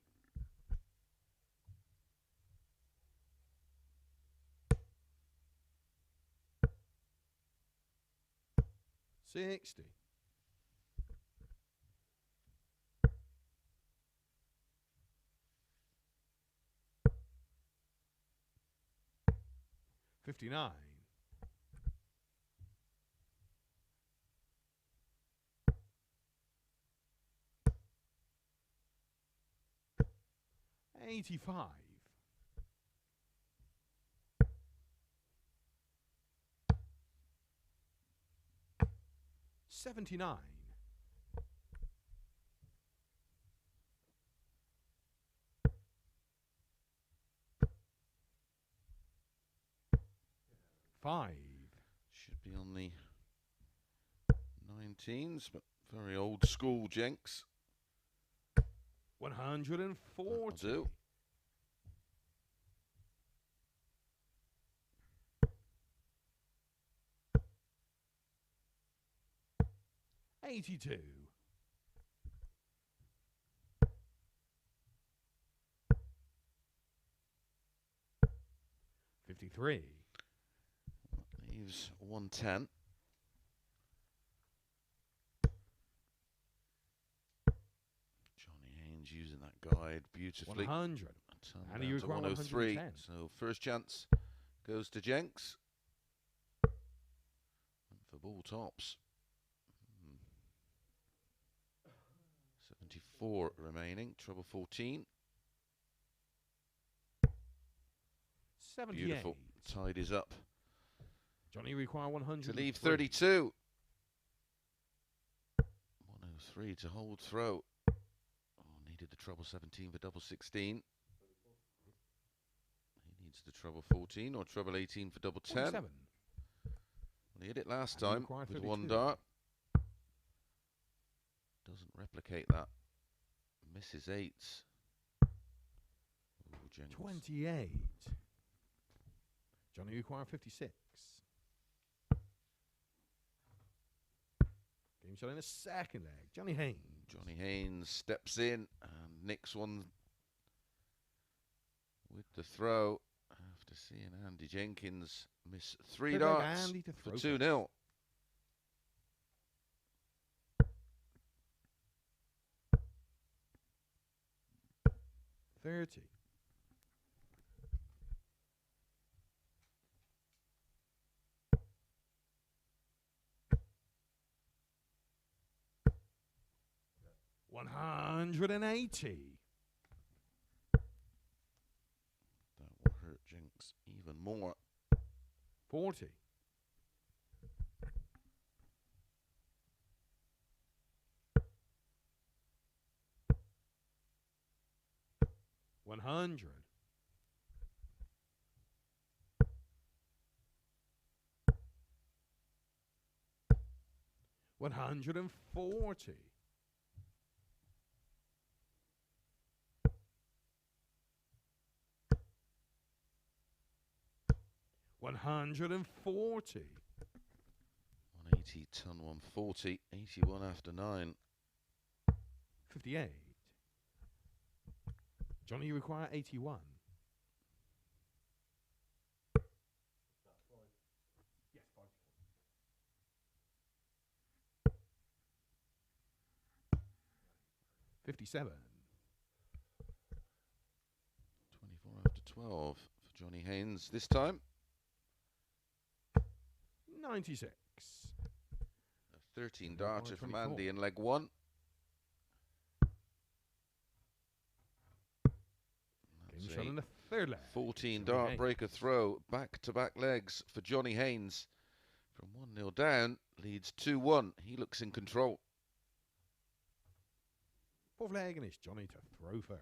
$60. $59. $85. $79. $5. Should be on the 19s, but very old school Jenks. $140. That'll do. $82. $53. Leaves 110. Johnny Haynes using that guide beautifully. 100. And you down to require 103. 110. So first chance goes to Jenks. And for ball tops. 74 remaining. Treble 14. 78. Beautiful. Tide is up. Johnny require 100. To leave 32. 103 to hold throw. Oh, needed the treble 17 for double 16. He needs the treble 14 or treble 18 for double 10. 47. Well, he hit it last And you time require with 32. one dart. Doesn't replicate that. Misses 8s. Ooh, Jenkins. 28. Johnny require 56. Game shot in the second leg. Johnny Haynes. Johnny Haynes steps in and nicks one with the throw after After seeing Andy Jenkins miss 3 Third leg darts Andy to for throw 2-0. first. 30. $180. That will hurt Jinx even more. 40. $100. $140. $140. 180 ton 140, 81 after 9. 58. Johnny, you require 81. Yes, 5. 57. 24 after 12 for Johnny Haynes this time. 96. A 13 darter from Andy in leg 1. Game shot in the third leg. 14 Johnny dart Haynes. breaker throw, back-to-back legs for Johnny Haynes. From 1-0 down, leads 2-1. He looks in control. Fourth leg, and it's Johnny to throw first.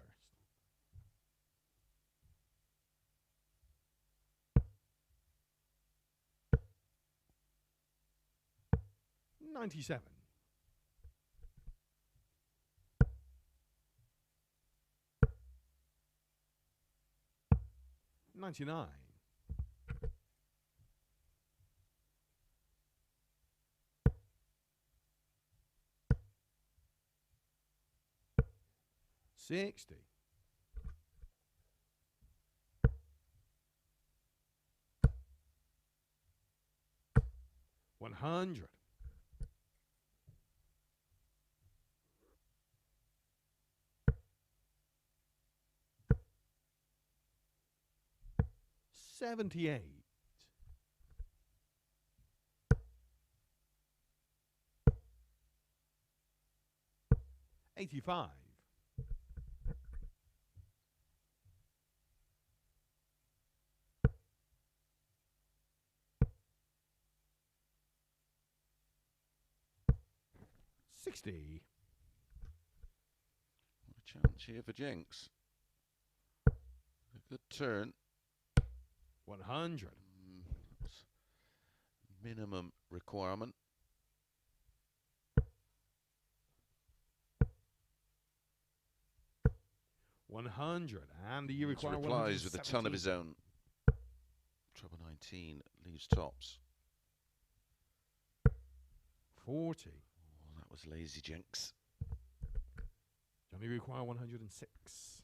$97. 99. 60. 100. 78. 85. 60. What a chance here for Jenks. A good turn. 100. That's minimum requirement. 100. And you Haynes require replies with a ton of his 117. own. Treble 19 leaves tops. 40. Oh, that was lazy, Jenks. Johnny require 106.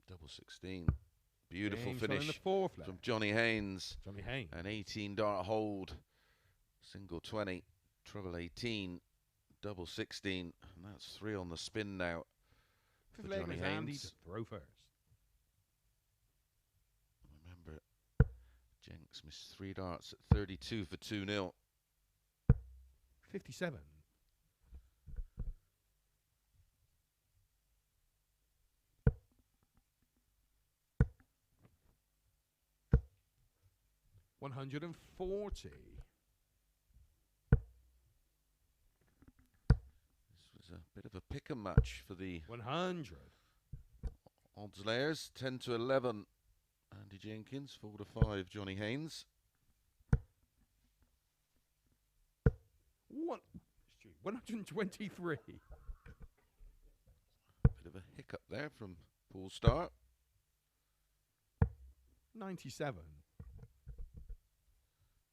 Double 16. Beautiful Game shot in finish the fourth leg. from Johnny Haynes. Johnny Haynes. An 18 dart hold. Single 20. Treble 18. Double 16. And that's 3 on the spin now. Fifth for leg Johnny is Andy Haynes. to throw first. Remember, Jenks missed 3 darts at 32 for 2-0. 57. 140. This was a bit of a pick 'em match for the 100. odds layers. 10 to 11, Andy Jenkins. 4 to 5, Johnny Haynes. 123. Bit of a hiccup there from Paul Starr. 97.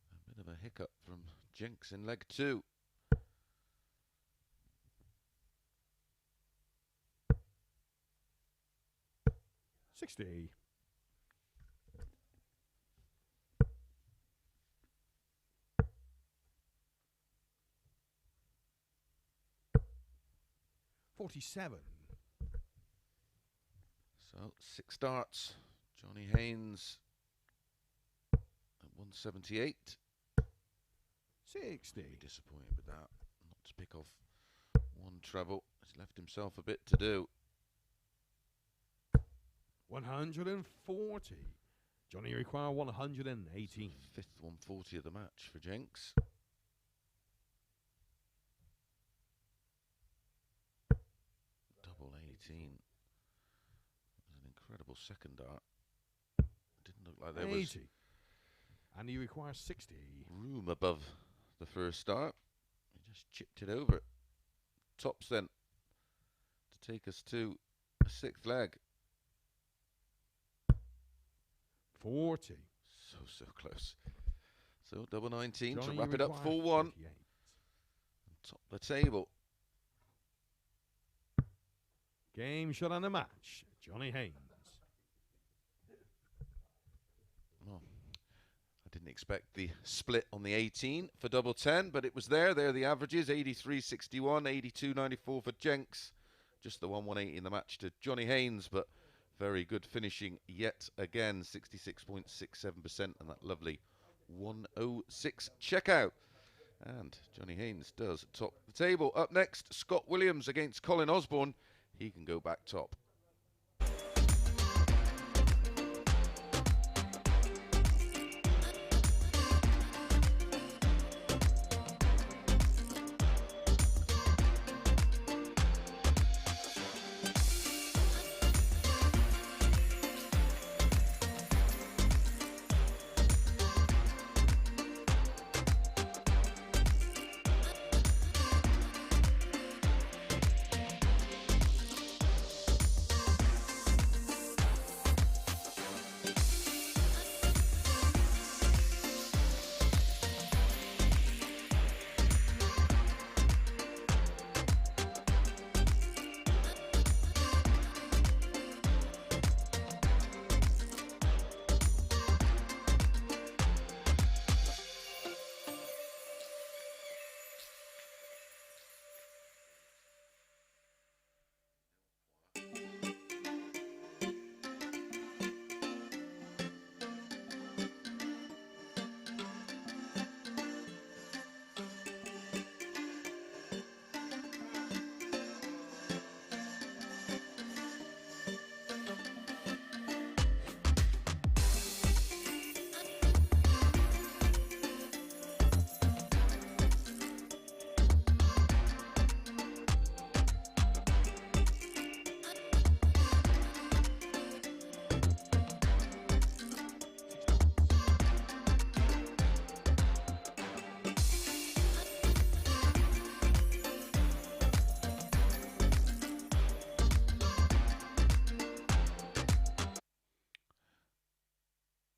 A bit of a hiccup from Jenkins in leg 2. $60. 47. So 6 darts. Johnny Haynes at 178. 60. Be disappointed with that. Not to pick off one treble. He's left himself a bit to do. 140. Johnny require 118. Fifth 140 of the match for Jenkins. Double 18. That was an incredible second dart. Didn't look like there 80. was And he requires 60. room above the first dart. He just chipped it over. Tops then to take us to a 6th leg. 40. So close. So double 19 Johnny to wrap it up 4-1. 48. Top the table. Game shot on the match. Johnny Haynes. Well, I didn't expect the split on the 18 for double 10, but it was there. There are the averages: 83.61, 82.94 for Jenkins. Just the 118 in the match to Johnny Haynes, but very good finishing yet again, 66.67%, and that lovely 106 checkout. And Johnny Haynes does top the table. Up next, Scott Williams against Colin Osborne. He can go back top.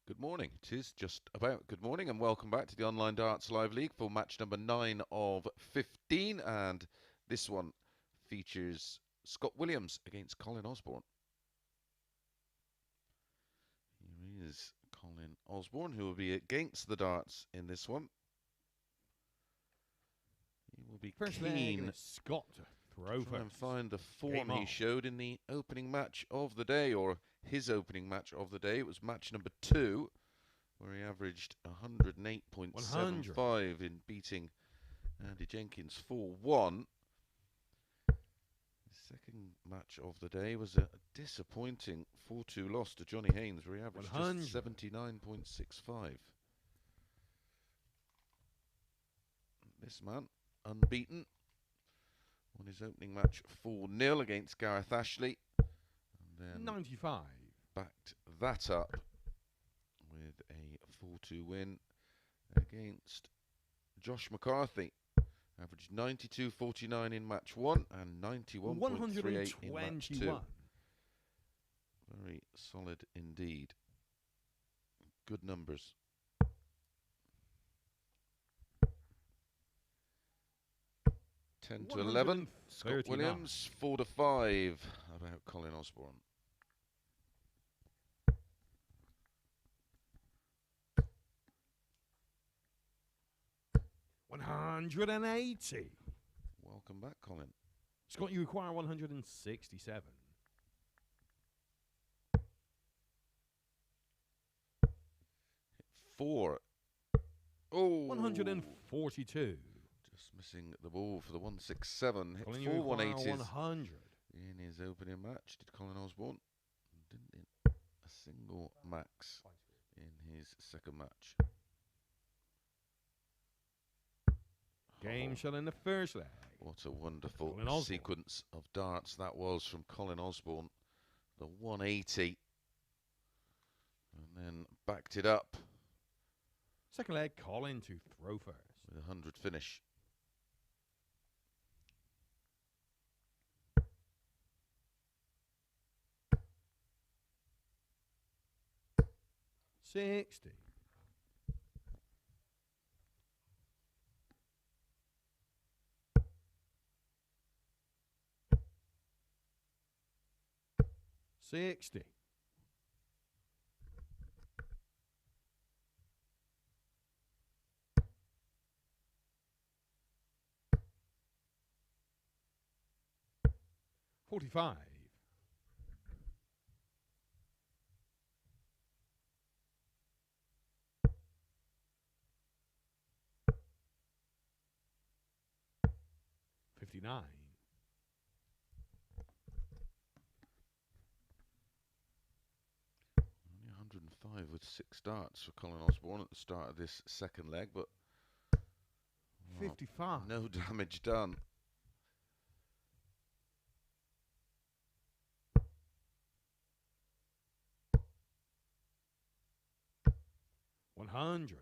Good morning. It is just about good morning, and welcome back to the Online Darts Live League for match number 9 of 15. And this one features Scott Williams against Colin Osborne. Here is Colin Osborne, who will be against the darts in this one. He will be First keen leg, Scott to throw try and first. find the form Game he on. showed in the opening match of the day, or his opening match of the day. It was match number 2, where he averaged 108.75 in beating Andy Jenkins 4-1. The second match of the day was a disappointing 4-2 loss to Johnny Haynes, where he averaged just 79.65. This man, unbeaten, won his opening match 4-0 against Gareth Ashley, and then 95. backed that up with a 4-2 win against Josh McCarthy. Averaged 92.49 in match 1 and 91.38 in match 2. Very solid indeed. Good numbers. 10 to 11. Scott Williams, 4 to 5. How about Colin Osborne? $180. Welcome back, Colin. Scott, you require 167. 4. Oh, 142. Just missing the ball for the 167. Hit Colin, 4 180s 100. in his opening match. Did Colin Osborne? Didn't hit a single max in his second match. Game shot in the first leg. What a wonderful Colin sequence of darts that was from Colin Osborne. The 180. And then backed it up. Second leg, Colin to throw first. With a 100 finish. $60. $60. $45. $59. Only 105 with 6 darts for Colin Osborne at the start of this second leg, but 55. no damage done. $100.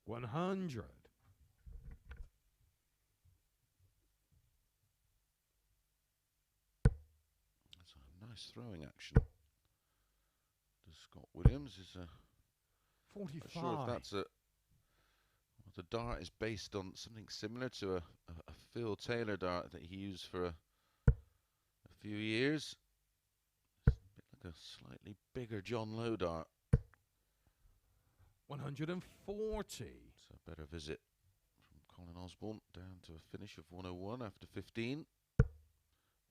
$100. That's a nice throwing action. Does Scott Williams is a 45. not sure if that's a the dart is based on something similar to a Phil Taylor dart that he used for a few years. It's a bit like a slightly bigger John Lowe dart. 140. It's a better visit from Colin Osborne down to a finish of 101 after 15. It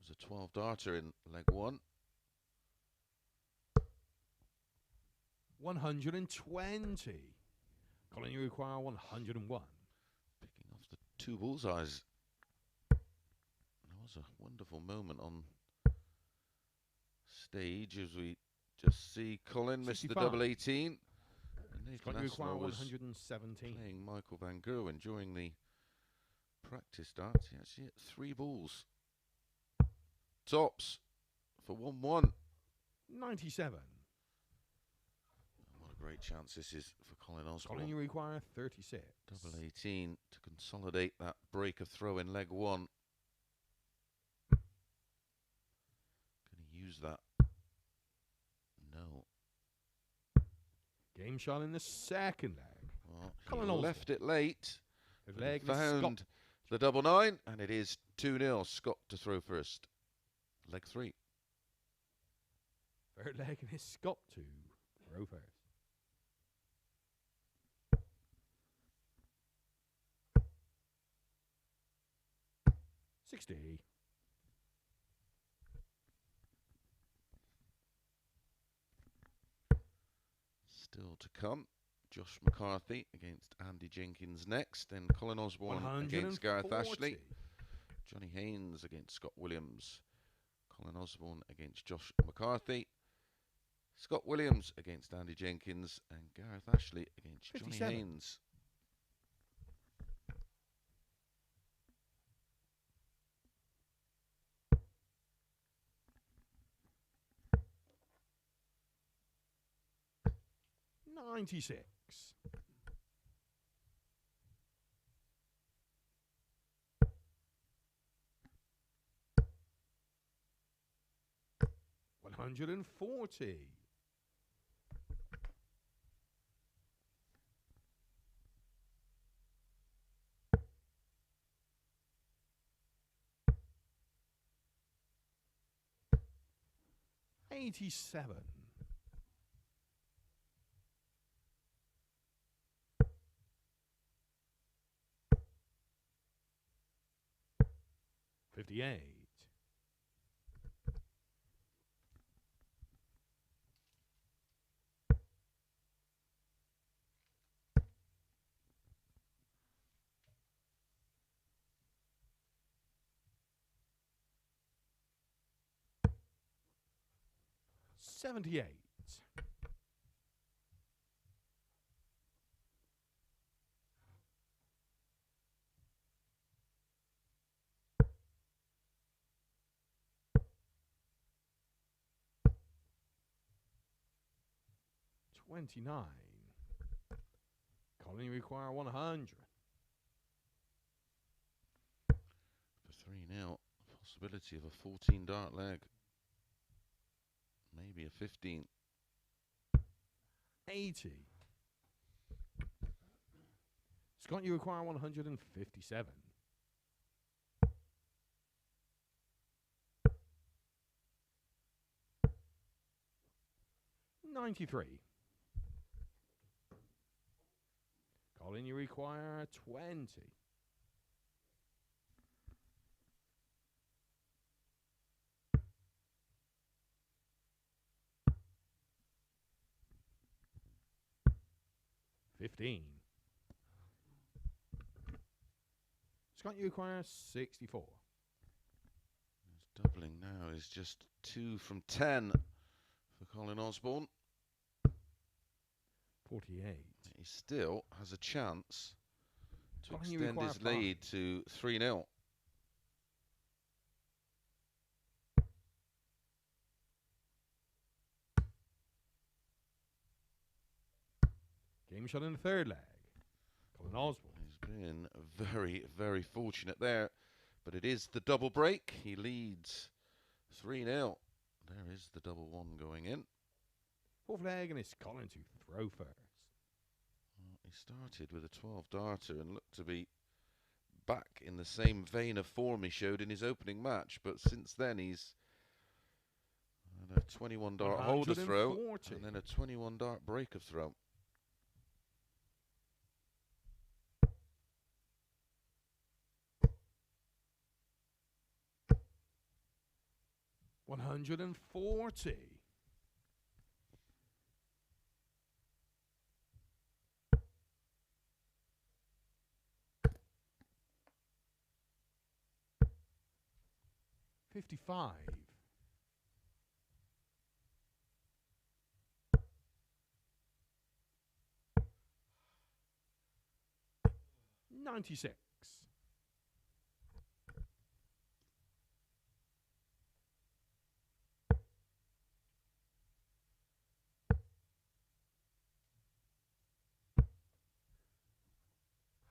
was a 12 darter in leg 1. 120. Colin, you require 101. Picking off the 2 bullseyes. That was a wonderful moment on stage as we just see Colin miss the 65. double 18. And Colin, you require Nathan was 117. playing Michael Van Gerwen during the practice darts. He actually hit 3 balls. Tops for 1-1. 97. What a great chance this is for Colin Osborne. Colin, you require 36. Double 18 to consolidate that break of throw in leg 1. Can he use that? No. Game shot in the second leg. Well, Colin he Osborne. left it late. Third leg is Found Scott. the double 9, and it is 2-0. Scott to throw first. Leg 3. Third leg and it's Scott to throw first. $60. Still to come. Josh McCarthy against Andy Jenkins next. Then Colin Osborne against Gareth Ashley. Johnny Haynes against Scott Williams. Colin Osborne against Josh McCarthy. Scott Williams against Andy Jenkins. And Gareth Ashley against 57. Johnny Haynes. $96. 140. 87. 58. 78. 29. Colin, you require 100. For 3-0, possibility of a 14 dart leg. Maybe a 15. 80. Scott, you require 157. 93. Colin, you require 20. 15. Scott, you require 64. His doubling now is just 2 from 10 for Colin Osborne. 48. He still has a chance to Colin, you extend require his 5. lead to 3-0. Game shot in the third leg. Colin Osborne. He's been very, very fortunate there, but it is the double break. He leads 3-0. There is the double one going in. Fourth leg, and it's Colin to throw first. Well, he started with a 12 darter and looked to be back in the same vein of form he showed in his opening match, but since then he's had a 21 dart holder throw and then a 21 dart breaker throw. 140. 55. 96.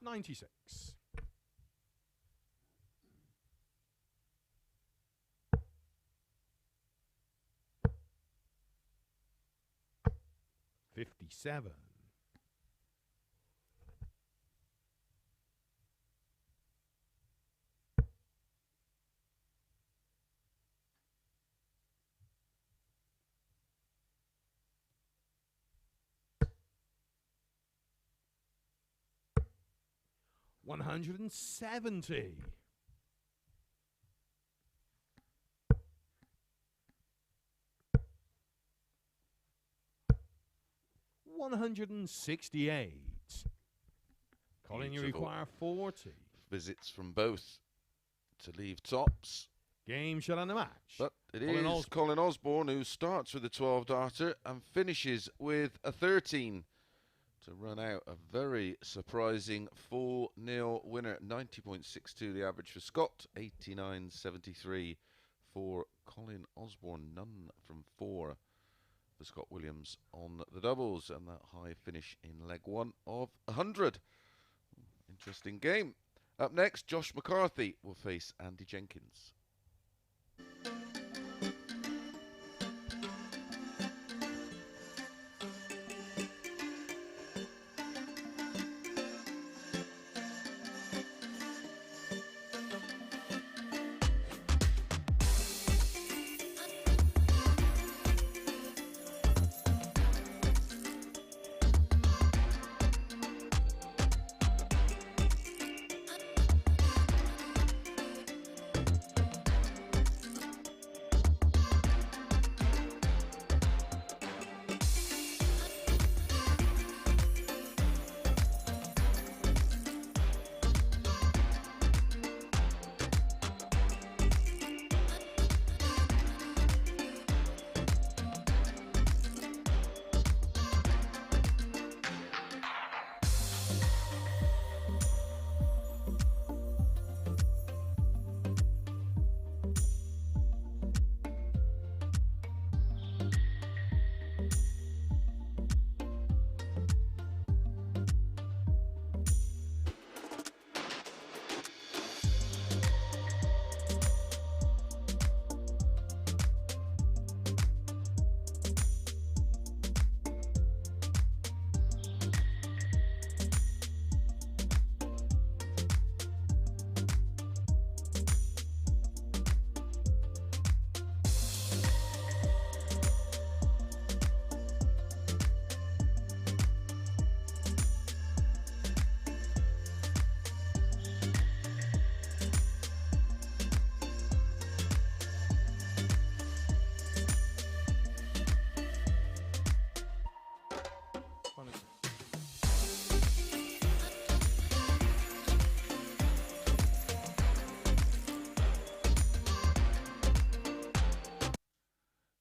96. 57. 170. 168. Colin, you require 40. Visits from both to leave tops. Game shot on the match. But it is Colin Osborne who starts with a 12 darter and finishes with a 13 to run out a very surprising 4-0 winner. 90.62 the average for Scott, 89.73 for Colin Osborne. None from 4 for Scott Williams on the doubles, and that high finish in leg 1 of 100. Interesting game. Up next, Josh McCarthy will face Andy Jenkins.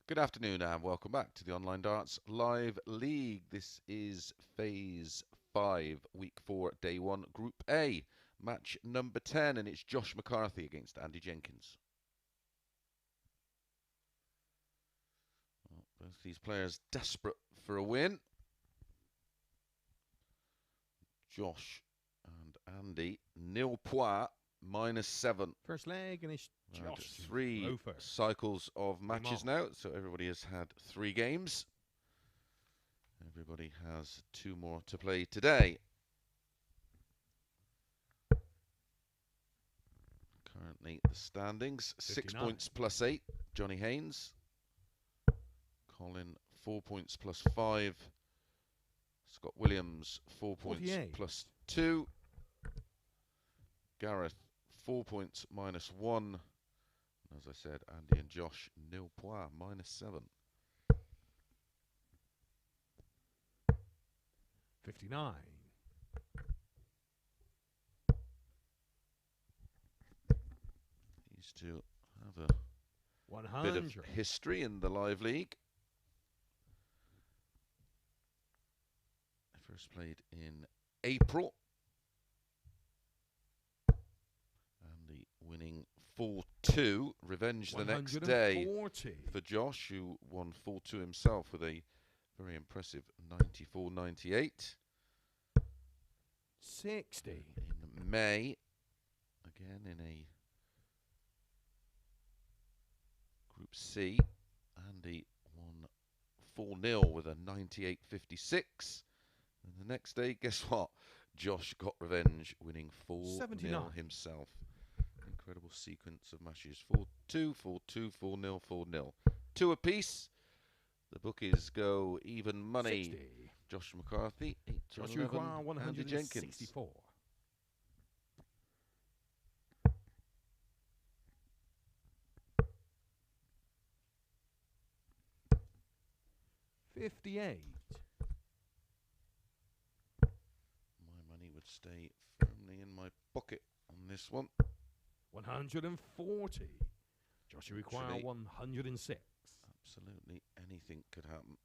Good afternoon and welcome back to the Online Darts Live League. This is Phase 5, Week 4, Day 1, Group A. Match number 10, and it's Josh McCarthy against Andy Jenkins. Well, both these players desperate for a win. Josh and Andy, nil points, -7. First leg, and it's Josh. 3 cycles of matches now, so everybody has had 3 games. Everybody has 2 more to play today. Currently the standings, 6 points plus 8, Johnny Haynes. Colin, 4 points plus 5. Scott Williams, 4 points 48. plus 2. Gareth, 4 points -1. As I said, Andy and Josh, nil points, -7. 59. These two have a 100. bit of history in the Live League. They first played in April. Andy winning 4-2. Revenge the next day for Josh, who won 4-2 himself with a very impressive 94-98. 60. In May, again in a Group C, Andy won 4-0 with a 98-56. And the next day, guess what? Josh got revenge, winning 4-0 himself. Incredible sequence of matches. 4-2, 4-2, 4-0, 4-0. 2 apiece. The bookies go even money. 60. Josh McCarthy, 8-11. Andy Jenkins. 58. My money would stay firmly in my pocket on this one. 140. Josh, you require 106. Absolutely anything could happen.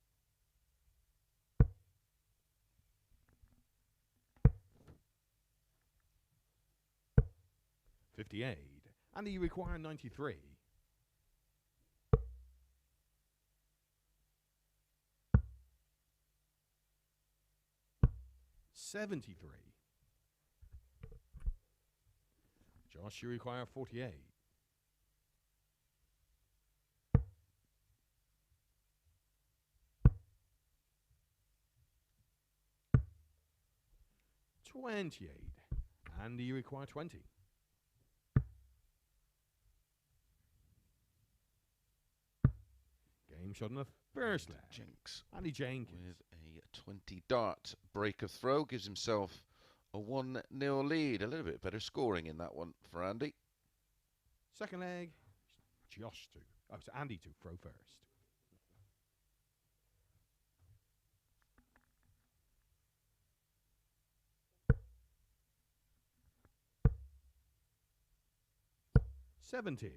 58. Andy, you require 93. 73. Josh, you require 48. 28. Andy, you require 20. Game shot in the first leg. Andy Jenkins. With a 20 dart break of throw, gives himself a 1-0 lead. A little bit better scoring in that one for Andy. Second leg, Josh to, so Andy to throw first. $70.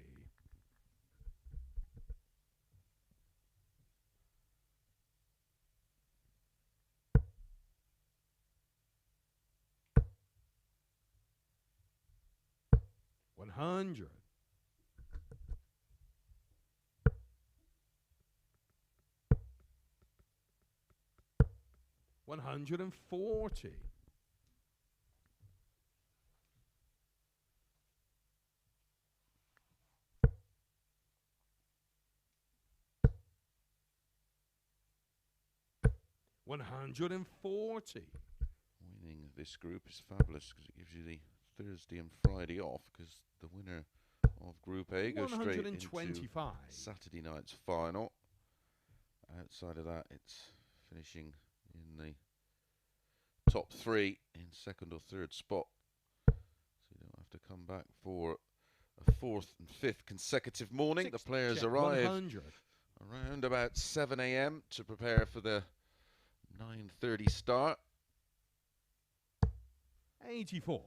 $100. 140. 140. Winning this group is fabulous because it gives you the Thursday and Friday off, because the winner of Group A goes straight into 125. Saturday night's final. Outside of that, it's finishing in the top 3 in second or third spot. So you don't have to come back for a 4th and 5th consecutive morning. The players arrive 100. around about 7 a.m. to prepare for the 9:30 start. 84.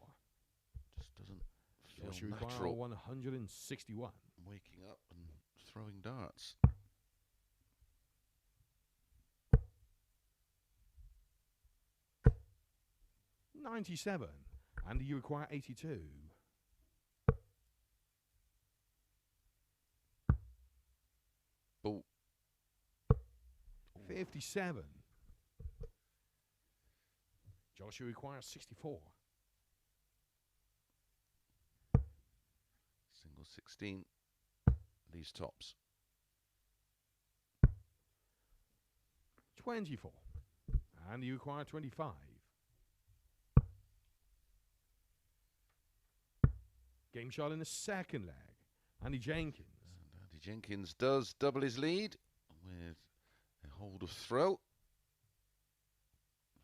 Just doesn't Josh feel require natural 161. waking up and throwing darts. 97. And you require 82. Oh. 57. Josh, you require 64. Single 16. These tops. 24. And you require 25. Game shot in the second leg. Andy Jenkins. And Andy Jenkins does double his lead with a hold of throw.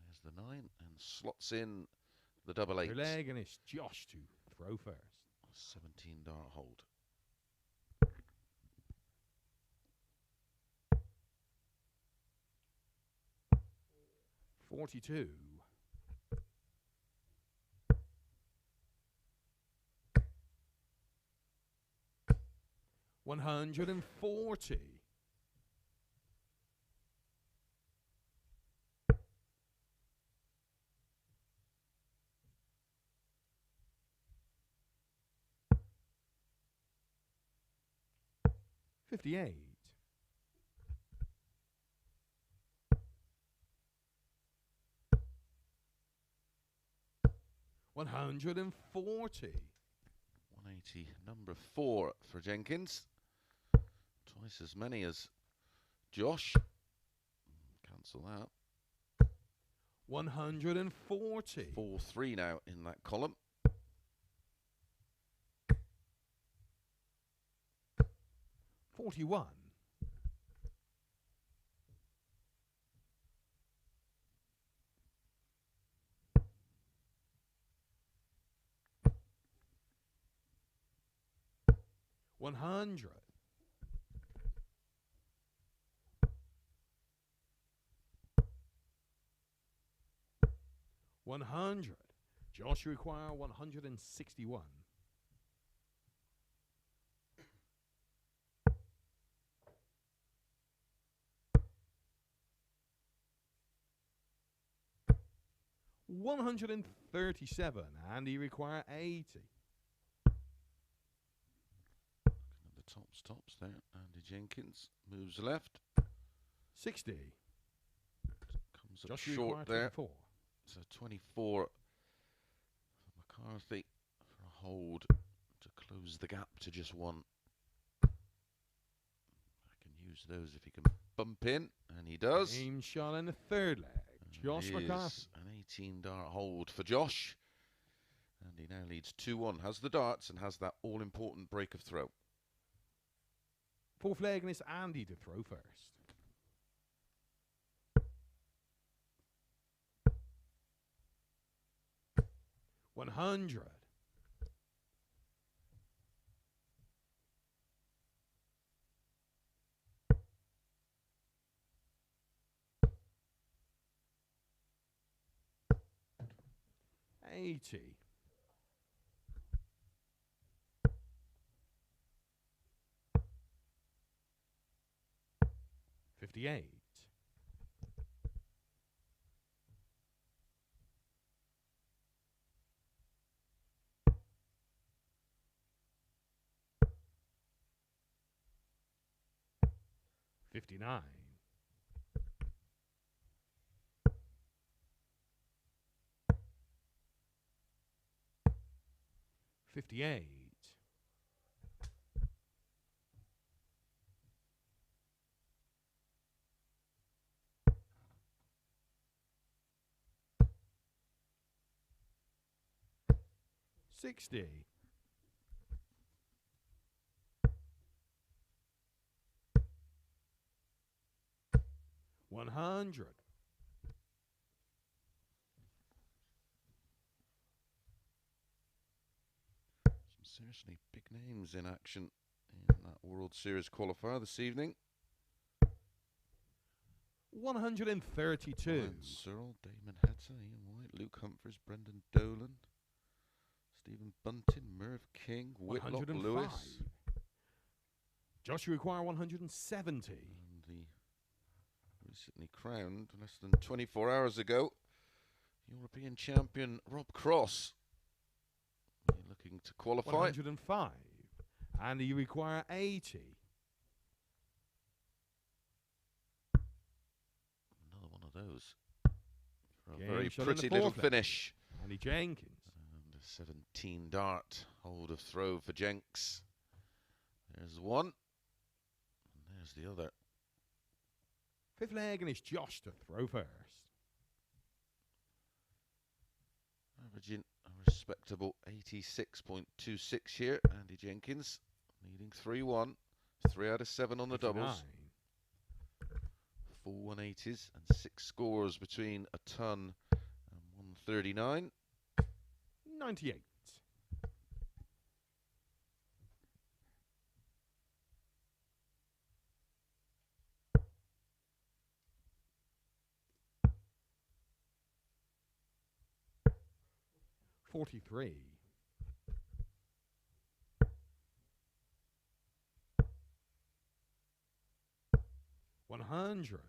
There's the 9 and slots in the double 8. Third leg, and it's Josh to throw first. 17 dart hold. $42. 140. 58. 140. 180, number 4 for Jenkins. Twice as many as Josh. Cancel that. 140. 4-3 now in that column. 41. 100. 100. Josh, you require 161. 137, and you require 80. The tops there. Andy Jenkins moves left. 60. Comes up Josh, you short require there. 24. So 24 for McCarthy for a hold to close the gap to just 1. I can use those if he can bump in, and he does. Game shot in the third leg. Josh McCarthy. An 18 dart hold for Josh. And he now leads 2-1. Has the darts and has that all-important break of throw. Fourth leg, and it's Andy to throw first. 100. 80. 58. 59. 58. 60. 100. Seriously big names in action in that World Series qualifier this evening. 132. Ryan Searle, Damon Hatter, Ian White, Luke Humphries, Brendan Dolan, Stephen Bunting, Merv King, Whitlock 105. Lewis. Josh, you require 170. And the recently crowned, less than 24 hours ago, European champion Rob Cross. Looking to qualify. 105. And you require 80. Another one of those. For a Game very shot in pretty the little fourth leg. finish. Andy Jenkins. And a 17 dart hold of throw for Jenks. There's one. And there's the other. Fifth leg, and it's Josh to throw first. Averaging a respectable 86.26 here. Andy Jenkins leading 3-1. 3 out of 7 on the 59. doubles. 4 180s and 6 scores between a ton and 139. 98. 43. 100.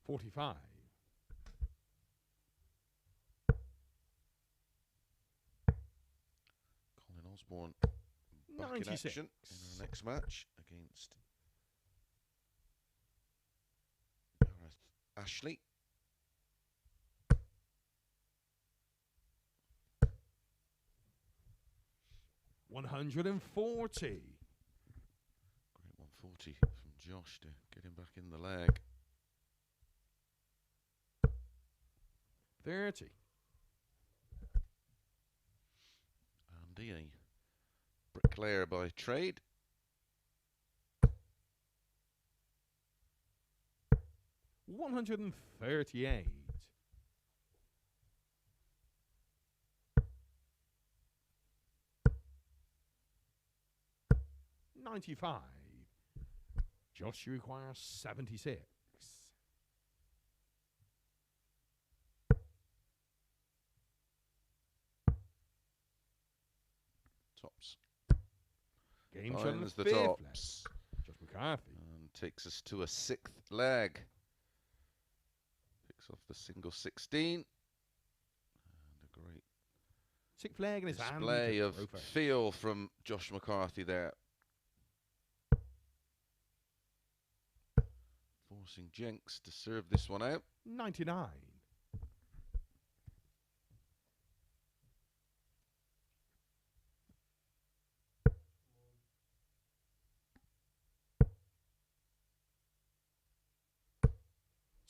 45. Colin Osborne back 96. in action in our next match against Gareth Ashley. $140. Great 140 from Josh to get him back in the leg. 30. Andy, a bricklayer by trade. 138. 95. Josh, you require 76. Tops. Game shot in the Finds the fifth leg. tops. Josh McCarthy. And takes us to a 6th leg. Picks off the single 16. And a great Sixth leg, and it's Andy display to of throw first. feel from Josh McCarthy there. Forcing Jenks to serve this one out. 99.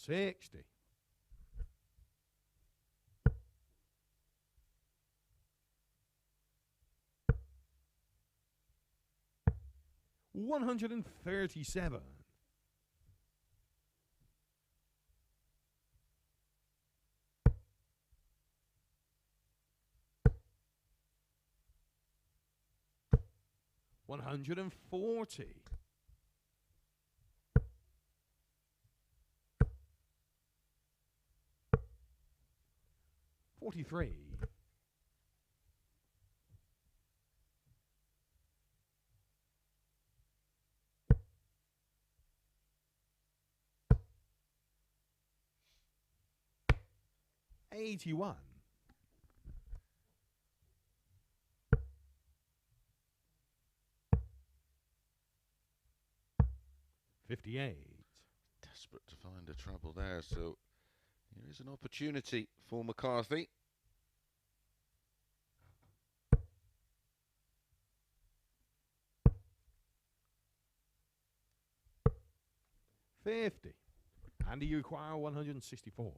60. 137. 140. 43. 81. 58. Desperate to find a treble there, so here is an opportunity for McCarthy. $50. Andy, you require 164.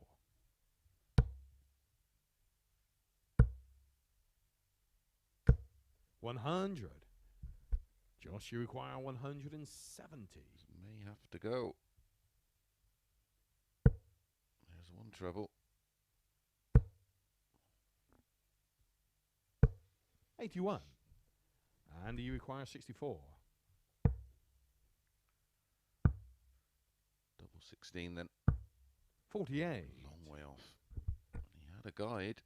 $100. Josh, you require 170. May have to go. There's one treble. 81. Andy, you require 64. Double 16 then. 48. Long way off. And he had a guide.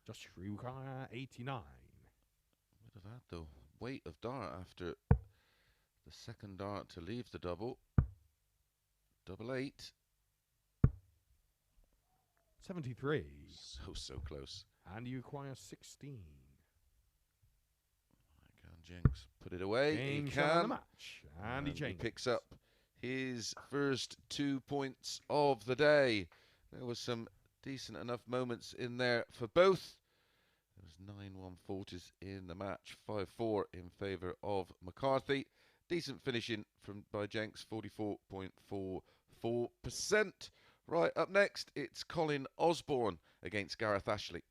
Josh, you require 89. Bit of that though. Weight of dart after the second dart to leave the double. Double 8. 73. So close. Andy, you require 16. Can Jenks put it away? Game He shot of can. the match. Andy And he Jenkins picks up his first 2 points of the day. There was some decent enough moments in there for both. There was 9 140s in the match, 5-4 in favour of McCarthy. Decent finishing by Jenks, 44.44%. Right, up next, it's Colin Osborne against Gareth Ashley.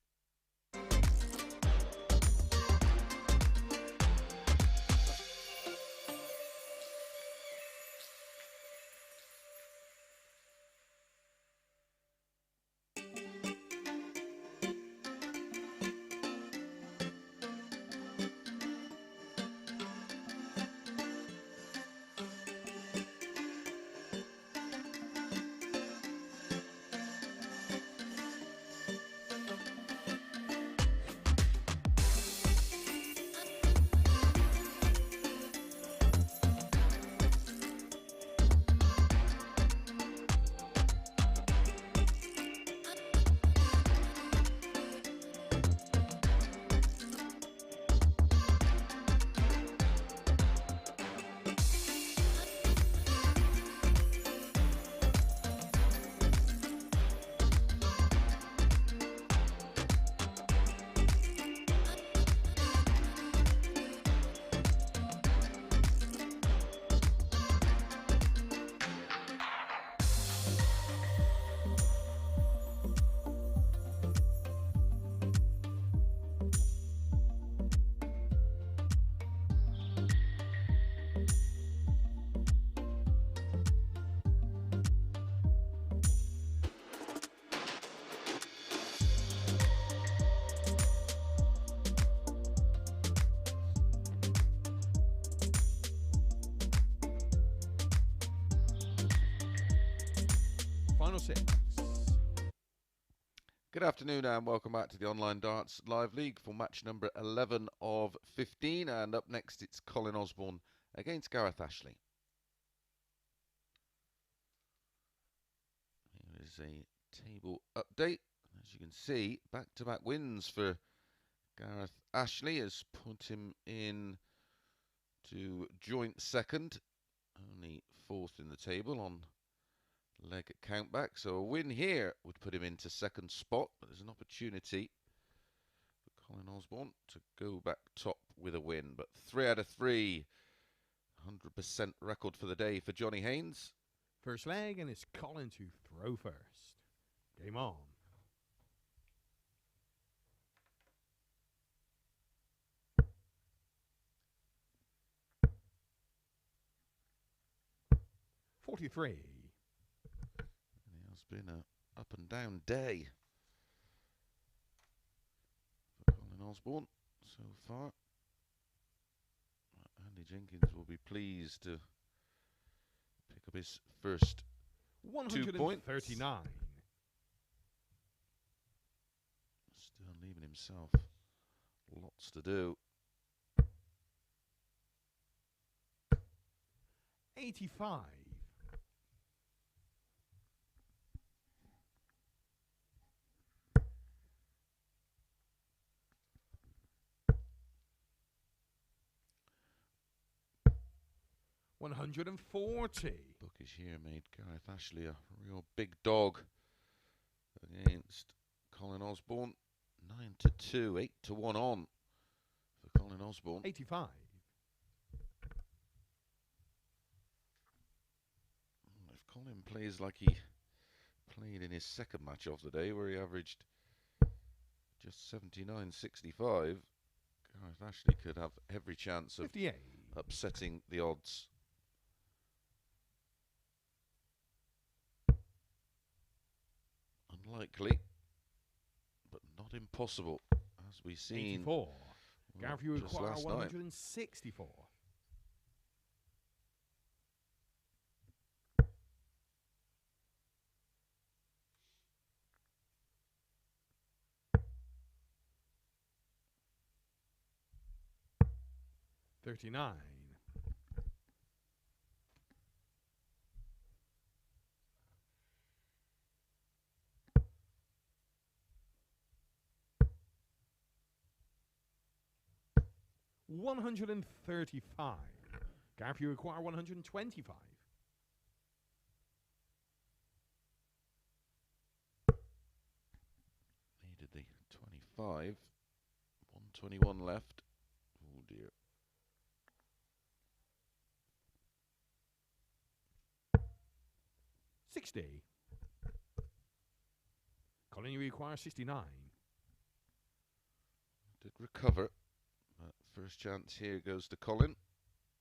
Final 6. Good afternoon and welcome back to the Online Darts Live League for match number 11 of 15. And up next it's Colin Osborne against Gareth Ashley. Here is a table update. As you can see, back-to-back wins for Gareth Ashley has put him in to joint second, only fourth in the table on leg countback. So a win here would put him into second spot, but there's an opportunity for Colin Osborne to go back top with a win. But 3 out of 3, 100% record for the day for Johnny Haynes. First leg, and it's Colin to throw first. Game on. $43. It has been a up and down day for Colin Osborne so far. Andy Jenkins will be pleased to pick up his first 2 points. 139. Still leaving himself lots to do. 85. 140. Bookish here made Gareth Ashley a real big dog against Colin Osborne. 9-2, 8-1 on for Colin Osborne. 85. If Colin plays like he played in his second match of the day, where he averaged just 79.65, Gareth Ashley could have every chance of 58. upsetting the odds. Unlikely, but not impossible, as we've seen 84. Gareth, you just require last night. 164. $39. 135. Gareth, you require 125. Needed the 25. 121 left. Oh dear. $60. Colin, you require 69. Did recover. First chance here goes to Colin.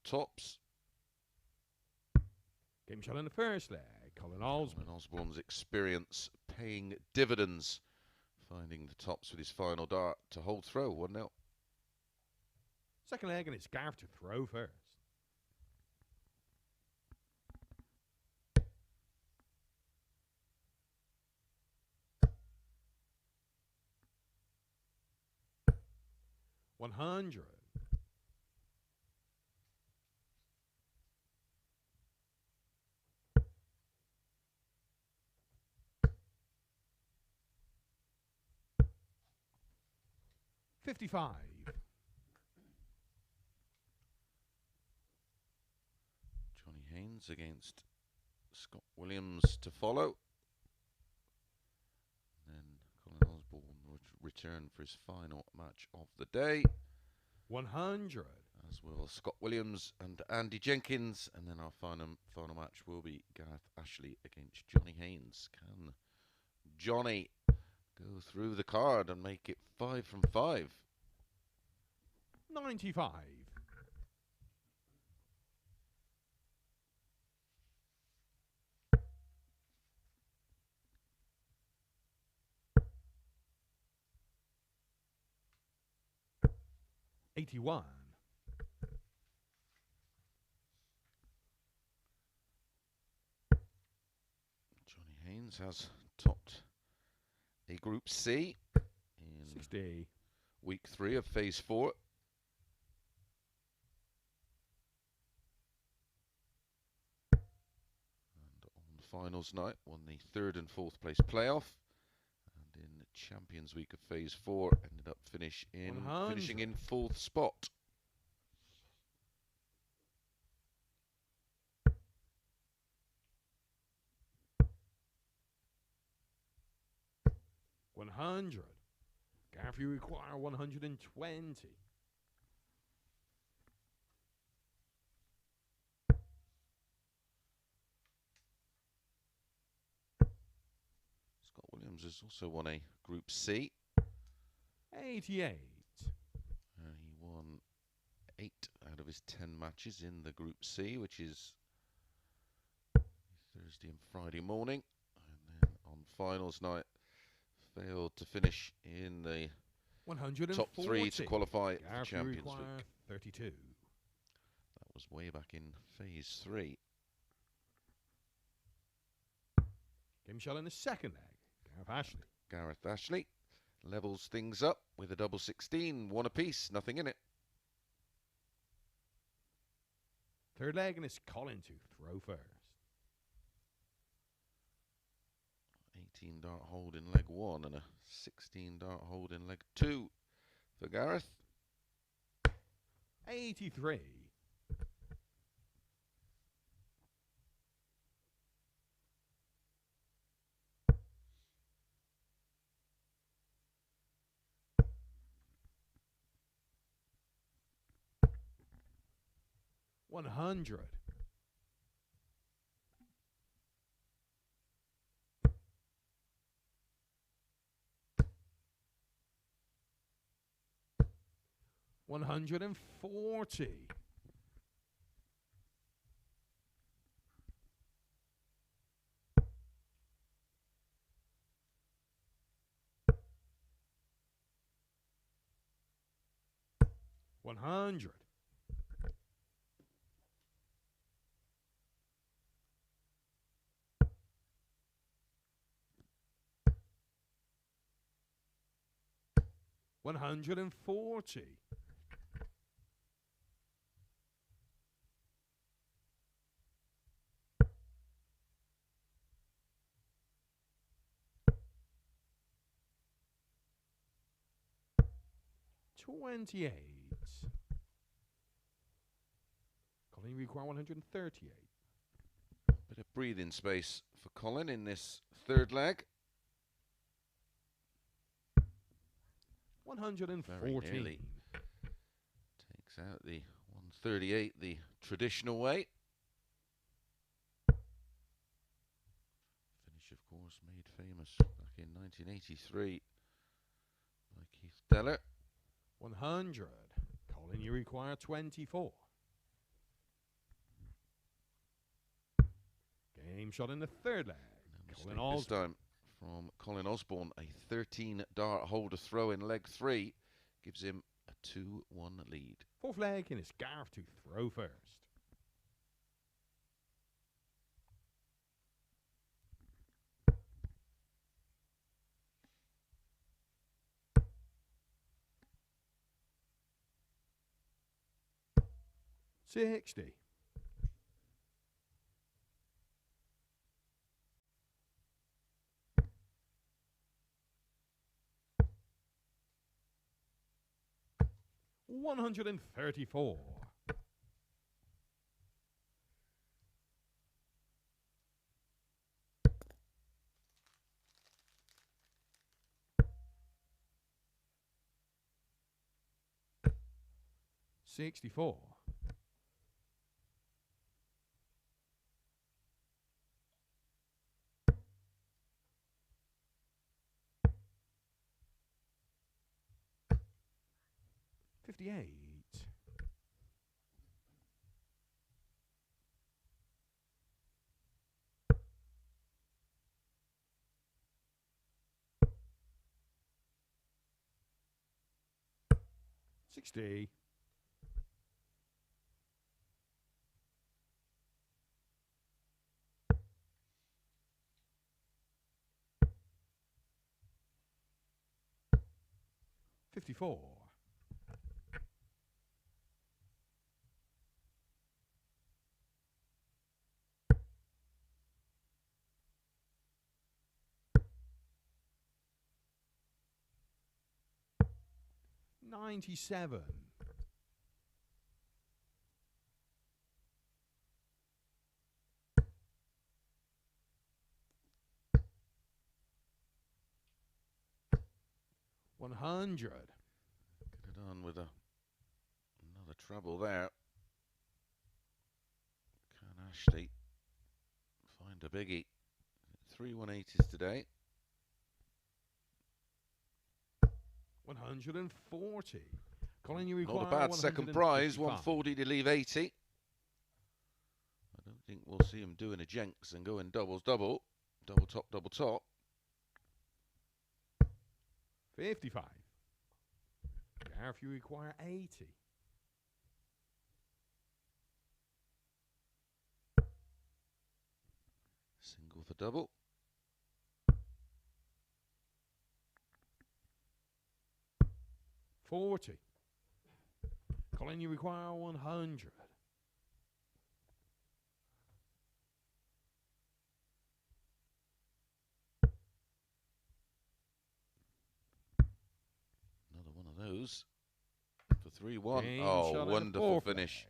Tops. Game shot in the first leg. Colin Osborne. Colin Osborne's experience paying dividends. Finding the tops with his final dart to hold throw. 1-0. Second leg, and it's Gareth to throw first. $100. $55. Johnny Haynes against Scott Williams to follow. And then Colin Osborne would return for his final match of the day. 100. As will Scott Williams and Andy Jenkins. And then our final match will be Gareth Ashley against Johnny Haynes. Can Johnny go through the card and make it 5 from 5? 95. $81. Johnny Haynes has topped a Group C in 60. week 3 of Phase 4. And on finals night, won the 3rd and 4th place playoff. And in Champions Week of Phase 4, ended up finishing in 4th spot. $100. Gareth, you require 120. Scott Williams has also won a Group C. 88. He won 8 out of his 10 matches in the Group C, which is Thursday and Friday morning. And then on finals night, failed to finish in the 140. top 3 to qualify for Gareth, you Champions require Week. 32. That was way back in Phase 3. Game shot in the second leg. Gareth Ashley. Gareth Ashley levels things up with a double 16, 1 apiece, nothing in it. Third leg, and it's Colin to throw first. 18 dart hold in leg 1 and a 16 dart hold in leg 2 for Gareth. 83. 100. 140. 100. 140. 28. Colin, you require 138. Bit of breathing space for Colin in this third leg. 114. Very nearly takes out the 138 the traditional way. Finish, of course, made famous back in 1983 by Keith Deller. 100. Colin, you require 24. Game shot in the third leg. Colin This time from Colin Osborne, a 13 dart hole to throw in leg 3 gives him a 2-1 lead. Fourth leg, and it's Gareth to throw first. $60. 134. 64. 58. 60. 54. 97. 100. Could have done with another treble there. Can Ashley find a biggie? 3 180s today. 140. Colin, you require Not a bad second prize, 140 to leave 80. I don't think we'll see him doing a Jenkins and going doubles, double top, double top. 55. Gareth, you require 80. Single for double. 40. Colin, you require 100. Another one of those for 3-1. Oh, wonderful finish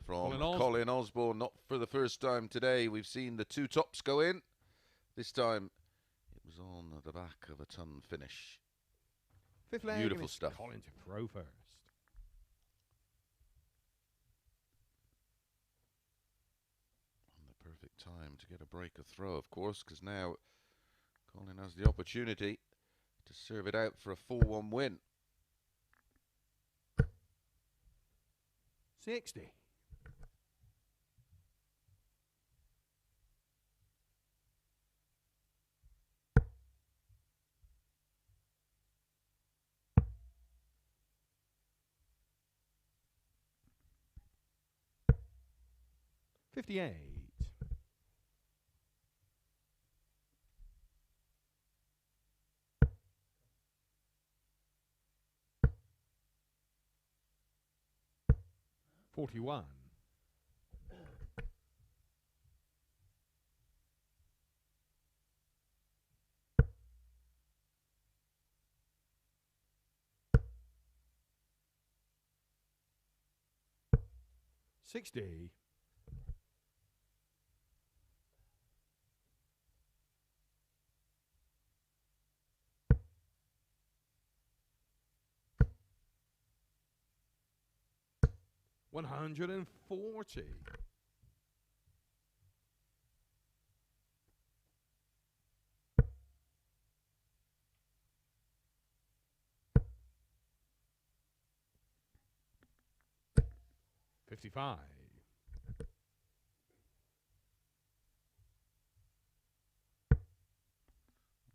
from Colin Osborne. Not for the first time today. We've seen the two tops go in. This time it was on the back of a ton finish. Fifth leg, beautiful stuff. Colin to throw first. time to get a break of throw, of course, because now Colin has the opportunity to serve it out for a 4-1 win. 60. $58. 41. 60. 140. 55.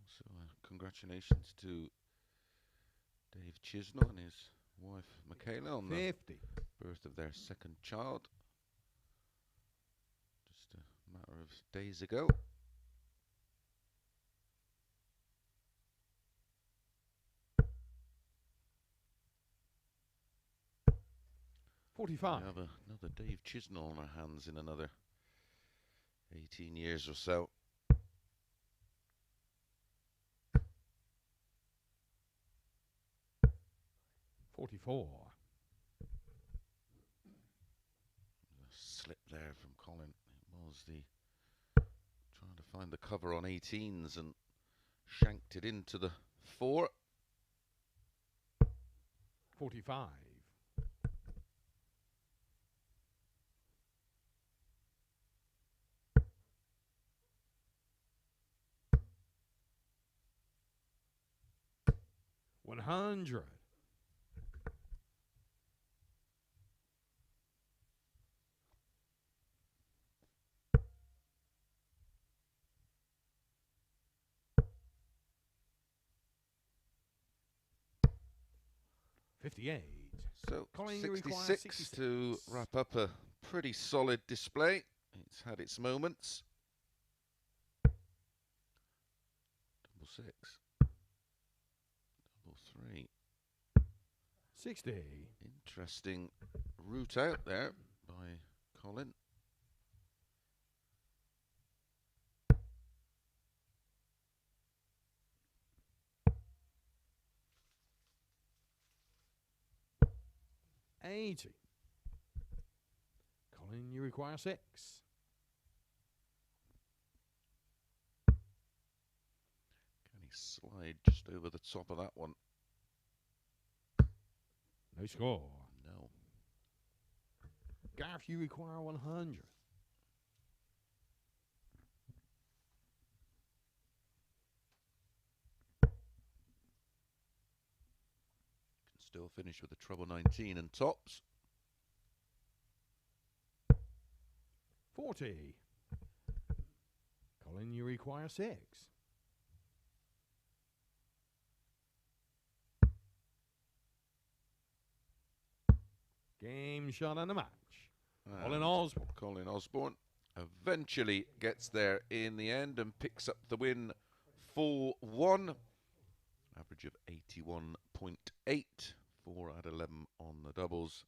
So congratulations to Dave Chisnall and his wife Michaela on 50. the birth of their second child. Just a matter of days ago. We 45. have another Dave Chisnall on our hands in another 18 years or so. 44. A slip there from Colin. It was the trying to find the cover on 18s and shanked it into the 4. 45. 100. 58. So Colin, you require 66 to 66. wrap up a pretty solid display. It's had its moments. Double 6. Double 3. 60. Interesting route out there by Colin. $80. Colin, you require 6. Can he slide just over the top of that one? No score. No. Gareth, you require 100. Still finish with a treble 19 and tops. 40. Colin, you require 6. Game shot and a match. Colin Osborne. Colin Osborne eventually gets there in the end and picks up the win 4-1. Average of 81.8. 4 out of 11 on the doubles.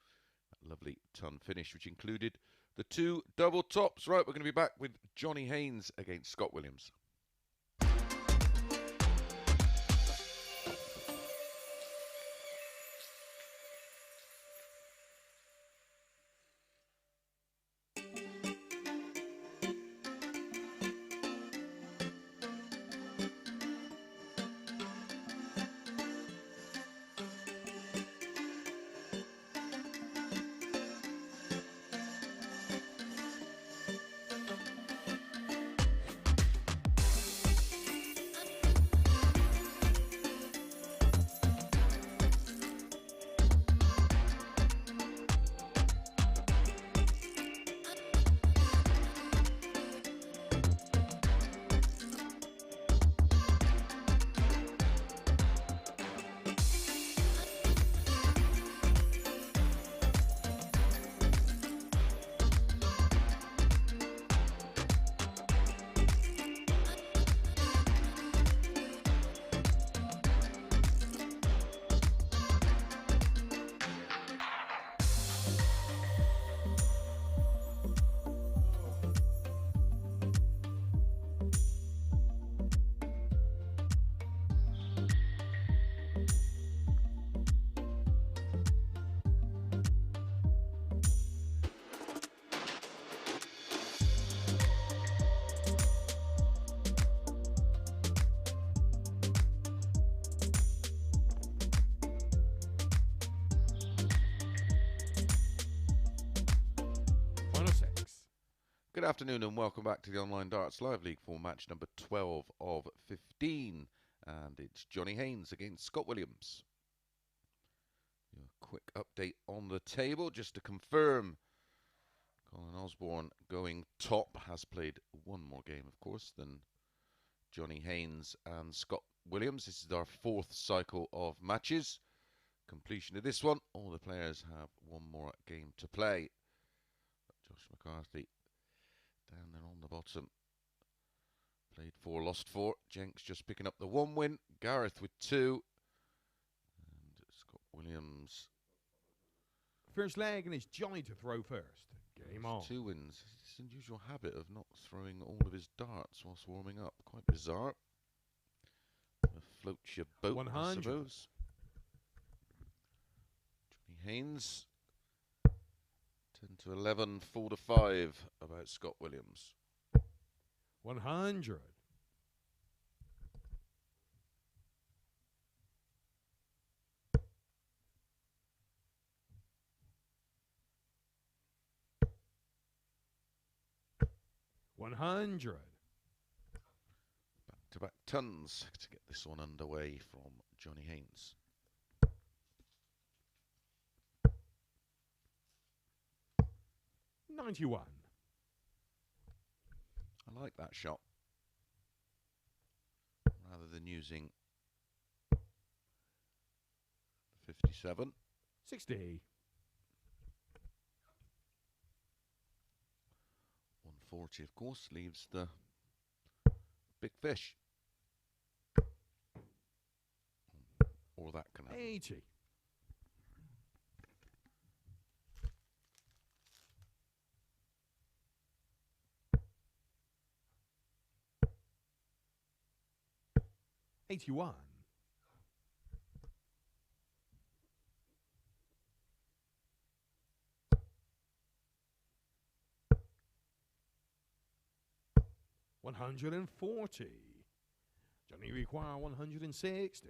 That lovely ton finish, which included the 2 double tops. Right, we're going to be back with Johnny Haynes against Scott Williams. Good afternoon and welcome back to the Online Darts Live League for match number 12 of 15. And it's Johnny Haynes against Scott Williams. A quick update on the table just to confirm. Colin Osborne going top, has played one more game, of course, than Johnny Haynes and Scott Williams. This is our fourth cycle of matches. Completion of this one, all the players have one more game to play. Josh McCarthy down there on the bottom. Played 4, lost 4. Jenkins just picking up the 1 win. Gareth with 2. And Scott Williams. First leg, and it's Johnny to throw first. Game on. 2 wins. It's an unusual habit of not throwing all of his darts whilst warming up. Quite bizarre. Floats your boat, 100. I suppose. Johnny Haynes. 10 to 11, 4 to 5 about Scott Williams. 100. 100. Back-to-back tons to get this one underway from Johnny Haynes. 91. I like that shot. Rather than using 57. 60. 140, of course, leaves the big fish. Or that can happen. 80. 81. 140. Johnny require 160.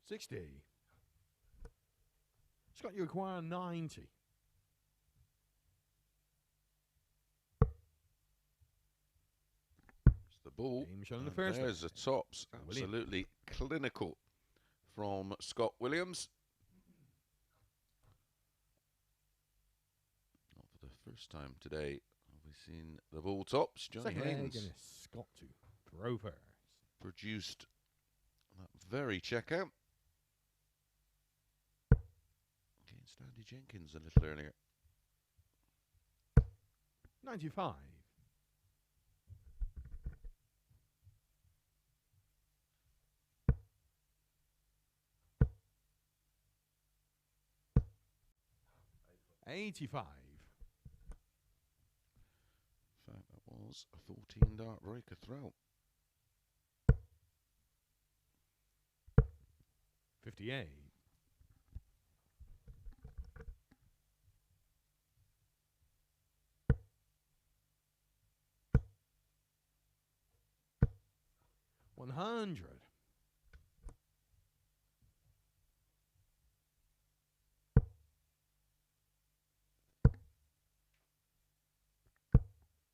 60. Scott, you require 90. The ball. The first there's the tops. Absolutely clinical from Scott Williams. Not for the first time today have we seen the ball tops. Johnny Haynes Scott to throw first. Produced that very checkout against Andy Jenkins a little earlier. 95. 85. In fact, that was a 14 dart breaker throw. 58. 100.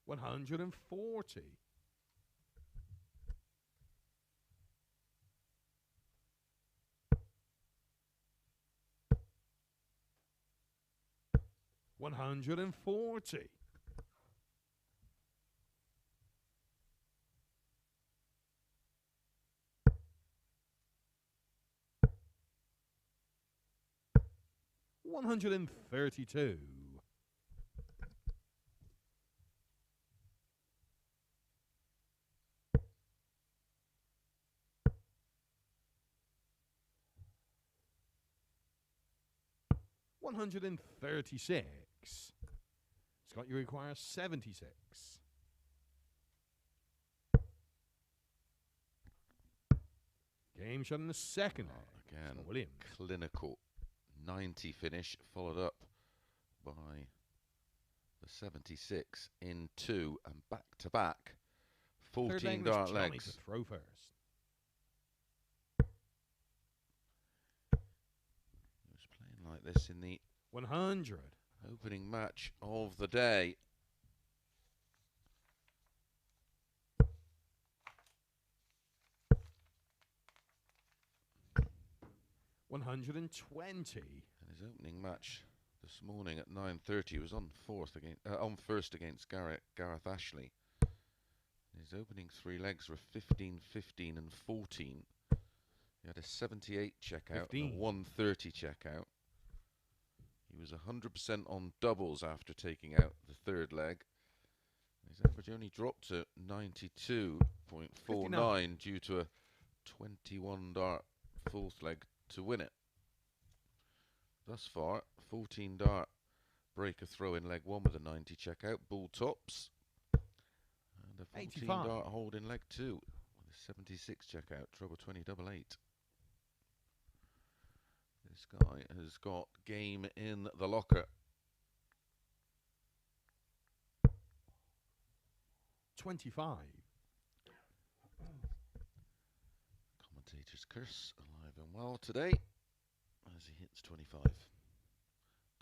140. 140. 132. 136. Scott, you require 76. Game shot in the second. Again, Williams. Clinical 90 finish, followed up by the 76 in 2 and back-to-back 14 dart legs. To throw first. get this in the 100. opening match of the day. $120. And his opening match this morning at 9:30 was on first against Gareth Ashley. His opening 3 legs were 15, 15 and 14. He had a 78 checkout and a 130 checkout. He was 100% on doubles after taking out the 3rd leg. His average only dropped to 92.49 due to a 21 dart 4th leg to win it. Thus far, 14 dart breaker throw in leg 1 with a 90 checkout, bull tops, and a 14 85. dart hold in leg 2 with a 76 checkout, treble 20 double 8. This guy has got game in the locker. 25. Commentator's curse alive and well today as he hits 25.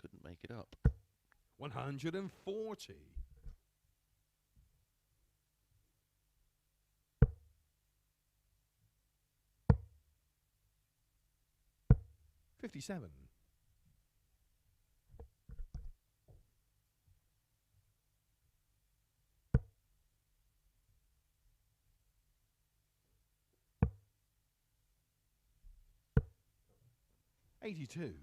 Couldn't make it up. 140. 57. 82.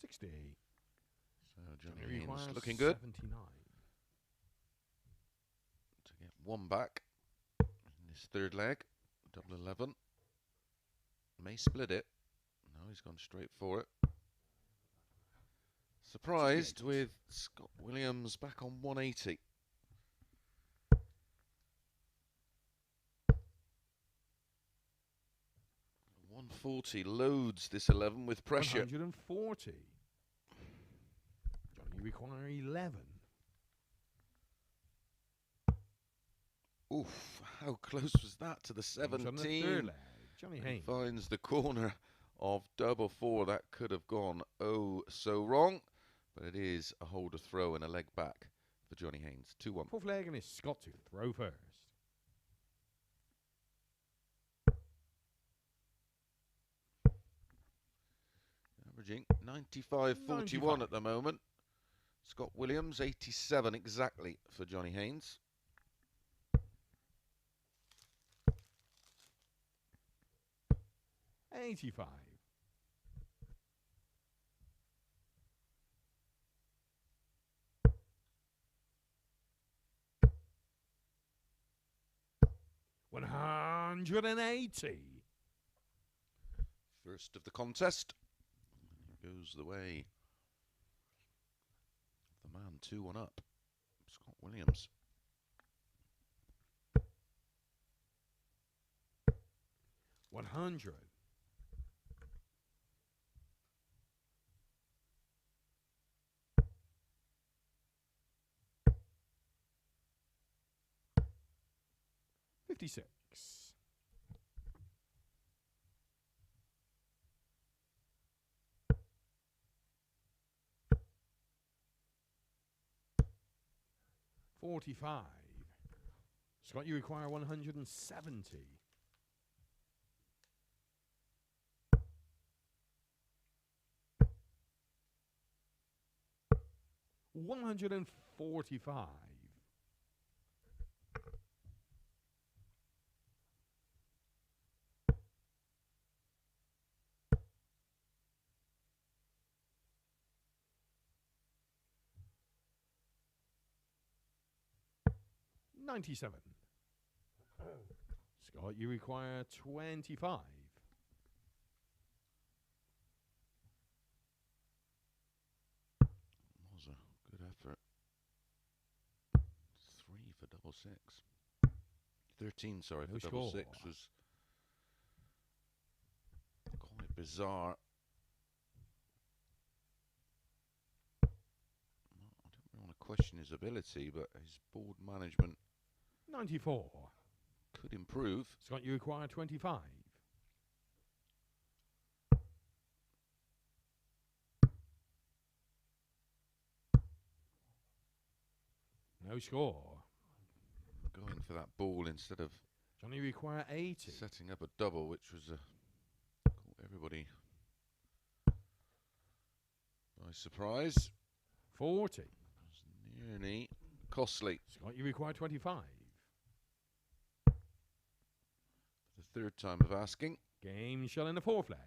60. So Johnny Haynes looking good 79. to get 1 back in his 3rd leg. Double 11. May split it. No, he's gone straight for it. Surprised with Scott Williams back on 180. $140 loads this 11 with pressure. 140. Johnny, you require 11. Oof, how close was that to the 17? On the 3rd leg. Johnny Haynes finds the corner of double 4. That could have gone oh so wrong, but it is a holder throw and a leg back for Johnny Haynes. 2-1. 4th leg, and it's Scott to throw first. Averaging 95.41 at the moment. Scott Williams 87 exactly for Johnny Haynes. 85. 180. First of the contest. Here goes the way. The man 2-1 up. Scott Williams. 100. 56. 45. Scott, you require 170. 145. 97. Scott, you require 25. Was a good effort. 3 for double 6. 13, sorry, No for double score. 6 was quite bizarre. I don't really want to question his ability, but his board management 94. could improve. Scott, you require 25. No score. Going for that ball instead of Johnny, you require 80. setting up a double, which was caught everybody by surprise. 40. It was nearly costly. Scott, you require 25. The third time of asking. Game shell in the 4 flag.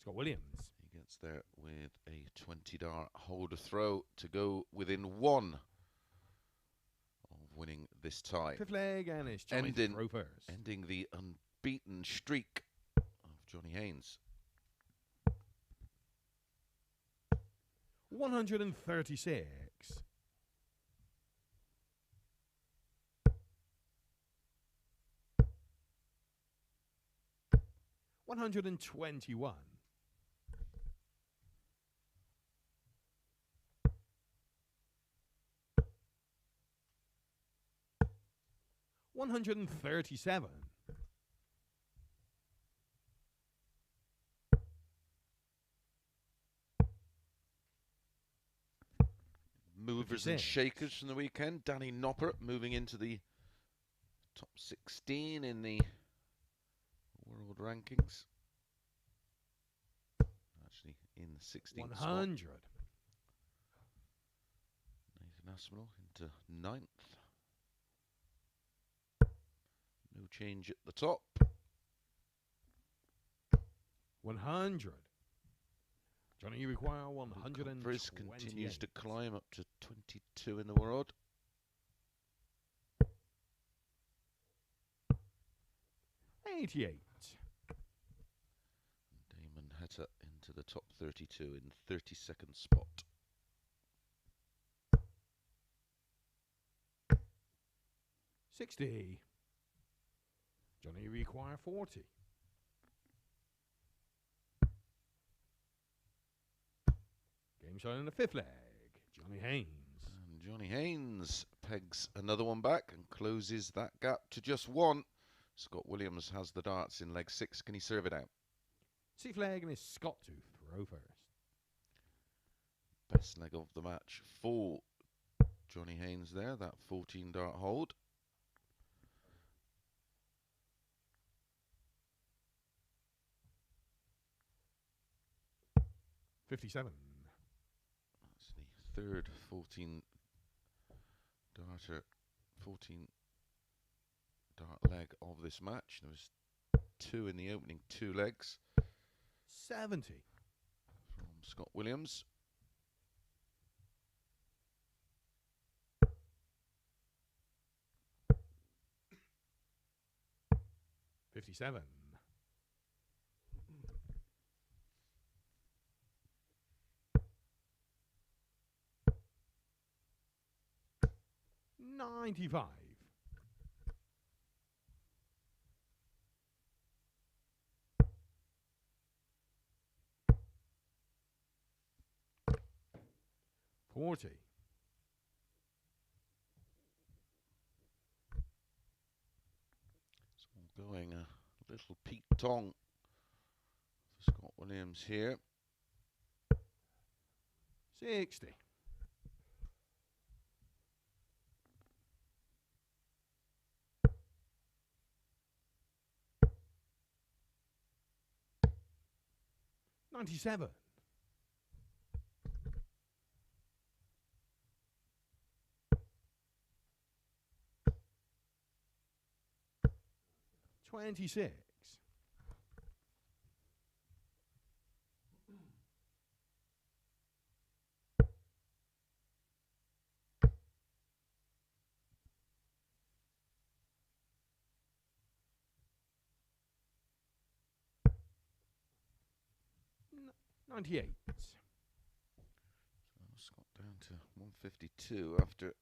Scott Williams. He gets there with a 20 dart hold a throw to go within 1 of winning this tie. 5th leg, and it's Johnny to throw first. Ending the unbeaten streak of Johnny Haynes. 136. 121. 137. Movers and shakers from the weekend. Danny Noppert moving into the top 16 in the world rankings. Actually, in the 16th 100. spot. Nathan Aspinall into 9th. No change at the top. 100. Johnny, you require 128. Briz continues to climb up to 22 in the world. 88. Damon Hetta into the top 32 in 32nd spot. 60. Johnny, you require 40. Game shot in the 5th leg. Johnny Haynes. And Johnny Haynes pegs another one back and closes that gap to just 1. Scott Williams has the darts in leg 6. Can he serve it out? 6th leg, and it's Scott to throw first. Best leg of the match for Johnny Haynes there, that 14 dart hold. $57. That's the third 14 dart leg of this match. There was 2 in the opening 2 legs. 70. From Scott Williams. 57. 95. 40. It's all going a little Pete Tong for Scott Williams here. 60. 97. 26. 98. So Scott down to 152 after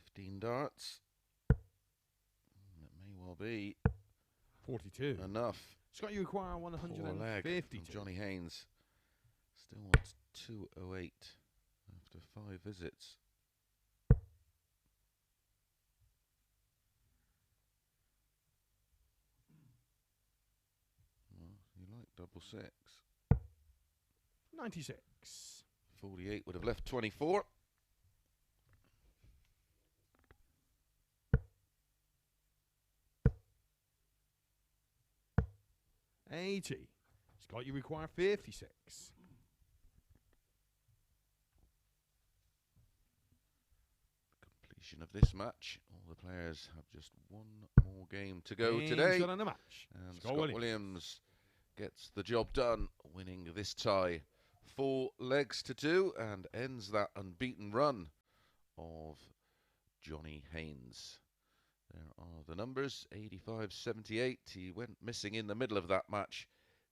15 darts. That may well be 42. enough. Scott, you require Poor leg 152. from Johnny Haynes. Still wants 208 after 5 visits. double six. 96. 48 would have left 24. $80. Scott, you require 56. Completion of this match. All the players have just one more game to go today. Got on the match. And Scott Williams gets the job done, winning this tie 4 legs to 2, and ends that unbeaten run of Johnny Haynes. There are the numbers, 85-78. He went missing in the middle of that match,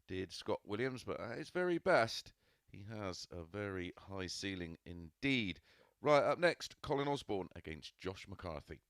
did Scott Williams, but at his very best, he has a very high ceiling indeed. Right, up next, Colin Osborne against Josh McCarthy.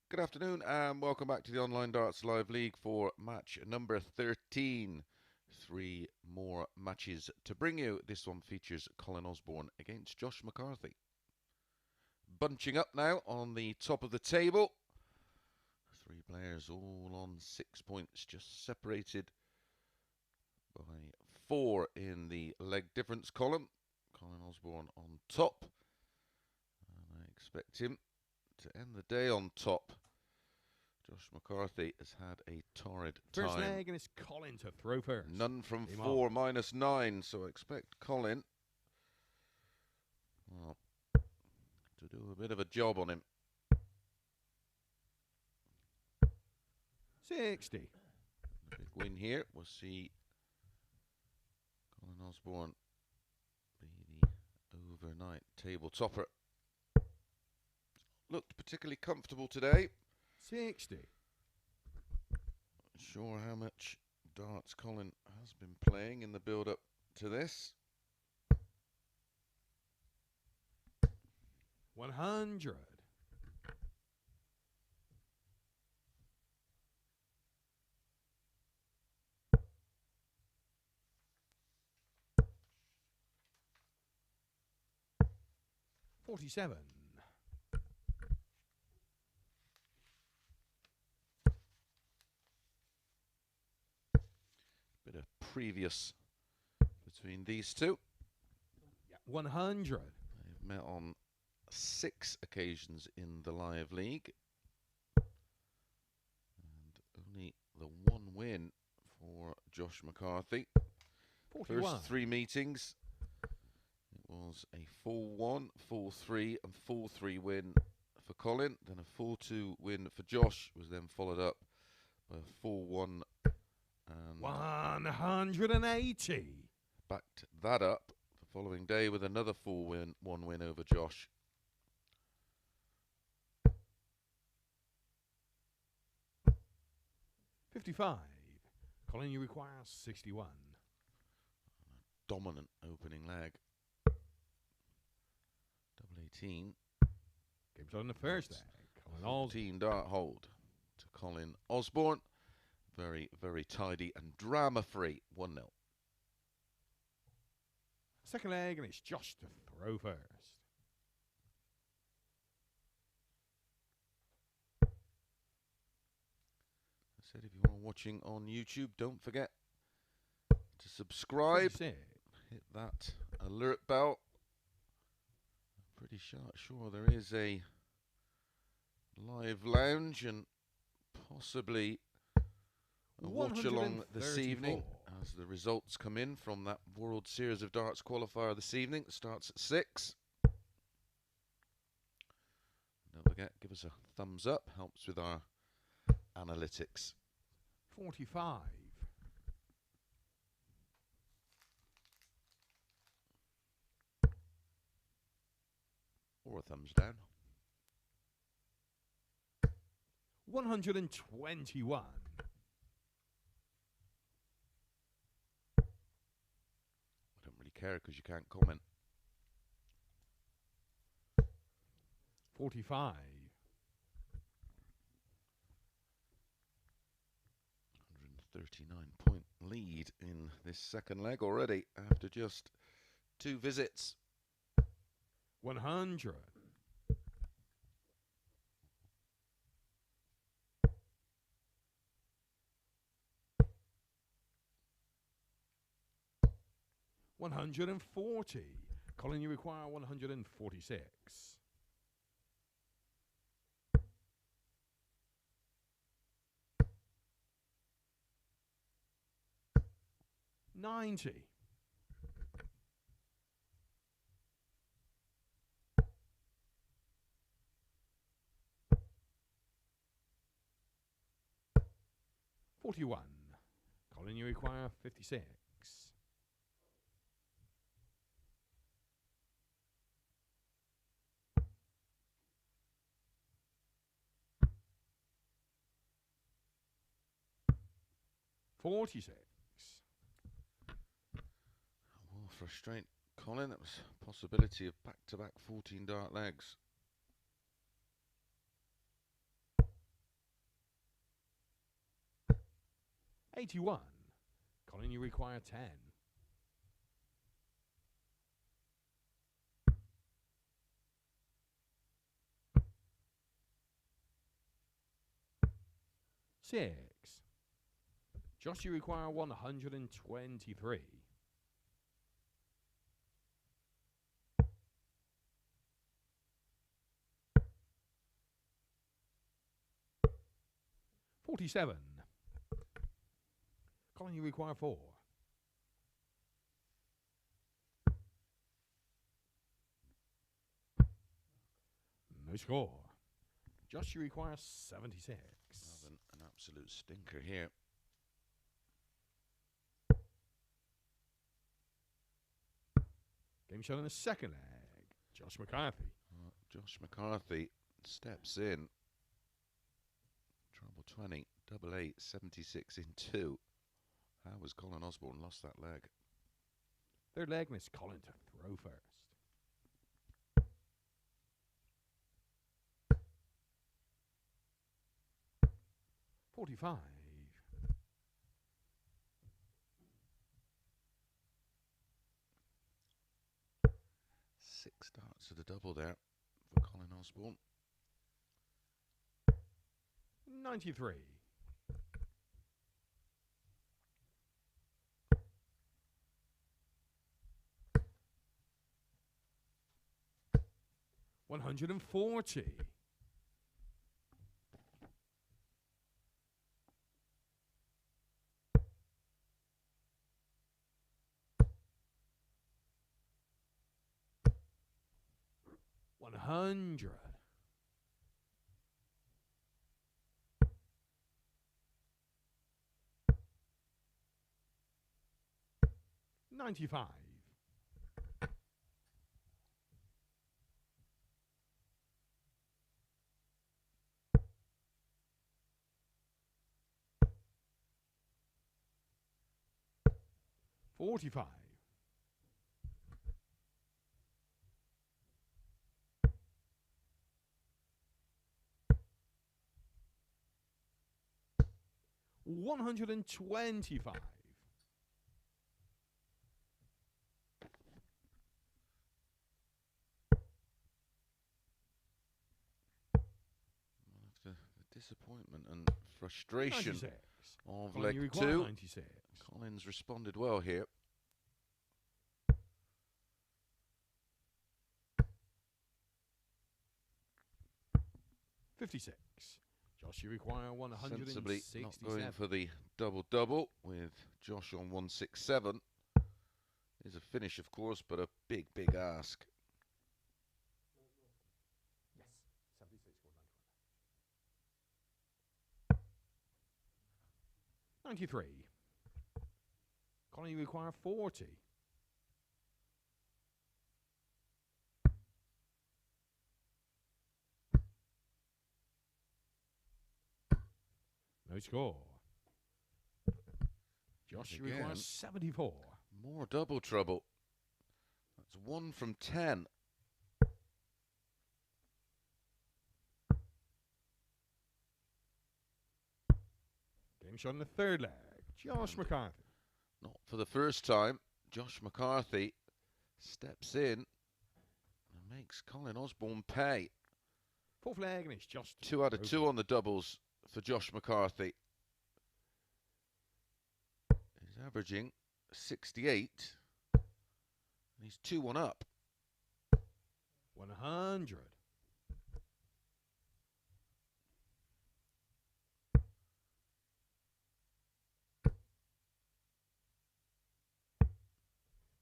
Good afternoon and welcome back to the Online Darts Live League for match number 13. 3 more matches to bring you. This one features Colin Osborne against Josh McCarthy. Bunching up now on the top of the table. 3 players all on 6 points, just separated by 4 in the leg difference column. Colin Osborne on top. And I expect him to end the day on top. Josh McCarthy has had a torrid time. First leg, and it's Colin to throw first. None from 4, -9, so I expect Colin, well, to do a bit of a job on him. 60. The big win here. We'll see Colin Osborne be the overnight table topper. Looked particularly comfortable today. 60. Not sure how much darts Colin has been playing in the build-up to this. 100. $47. Bit of previous between these two. Yeah, 100. They've met on 6 occasions in the live league. And only the 1 win for Josh McCarthy. 41. First 3 meetings, it was a 4-1, 4-3 and 4-3 win for Colin. Then a 4-2 win for Josh was then followed up by a 4-1 and 180. backed that up the following day with another 4-1 win over Josh. $55. Colin, you require 61. Dominant opening leg. Double 18. Game's on the first leg. Colin Osborne. 14 dart hold to Colin Osborne. Very, very tidy and drama-free. 1-0. Second leg, and it's Josh to throw first. I said if you are watching on YouTube, don't forget to subscribe. 36. Hit that alert bell. I'm pretty sure there is a live lounge and possibly watch along this evening 134. as the results come in from that World Series of Darts qualifier this evening. It starts at 6. Don't forget, give us a thumbs up, helps with our analytics. 45. Or a thumbs down. 121. I don't really care because you can't comment. 45. 139-point lead in this second leg already after just 2 visits. 100. 140. Colin, you require 146. 90. 41. Colin, you require 56. 46. Will frustrate Colin. That was a possibility of back-to-back 14 dart legs. 81. Colin, you require 10. 6. Josh, you require 123. 47. Colin, you require 4. No score. Josh, you require 76. An absolute stinker here. Game shot in the second leg. Josh McCarthy. Josh McCarthy steps in. Treble 20, double 8, 76 in 2. How has Colin Osborne lost that leg? Third leg, Miss Colin to throw first. 45. 6 darts to the double there for Colin Osborne. 93. 140. 100. 95. 45. 125. After the disappointment and frustration 96. of Colin, you leg require 2, 96. Colin's responded well here. 56. Josh, you require Sensibly 167. not going for the double-double with Josh on 167. Is a finish, of course, but a big, big ask. Yes. 76 93. Colin, you require 40. No score. Josh, you require 74. More double trouble. That's 1 from 10. Game shot in the third leg. Josh McCarthy. Not for the first time. Josh McCarthy steps in and makes Colin Osborne pay. Fourth leg, and it's just 2 out of 2 on the doubles for Josh McCarthy. He's averaging 68. And he's 2-1 up. 100.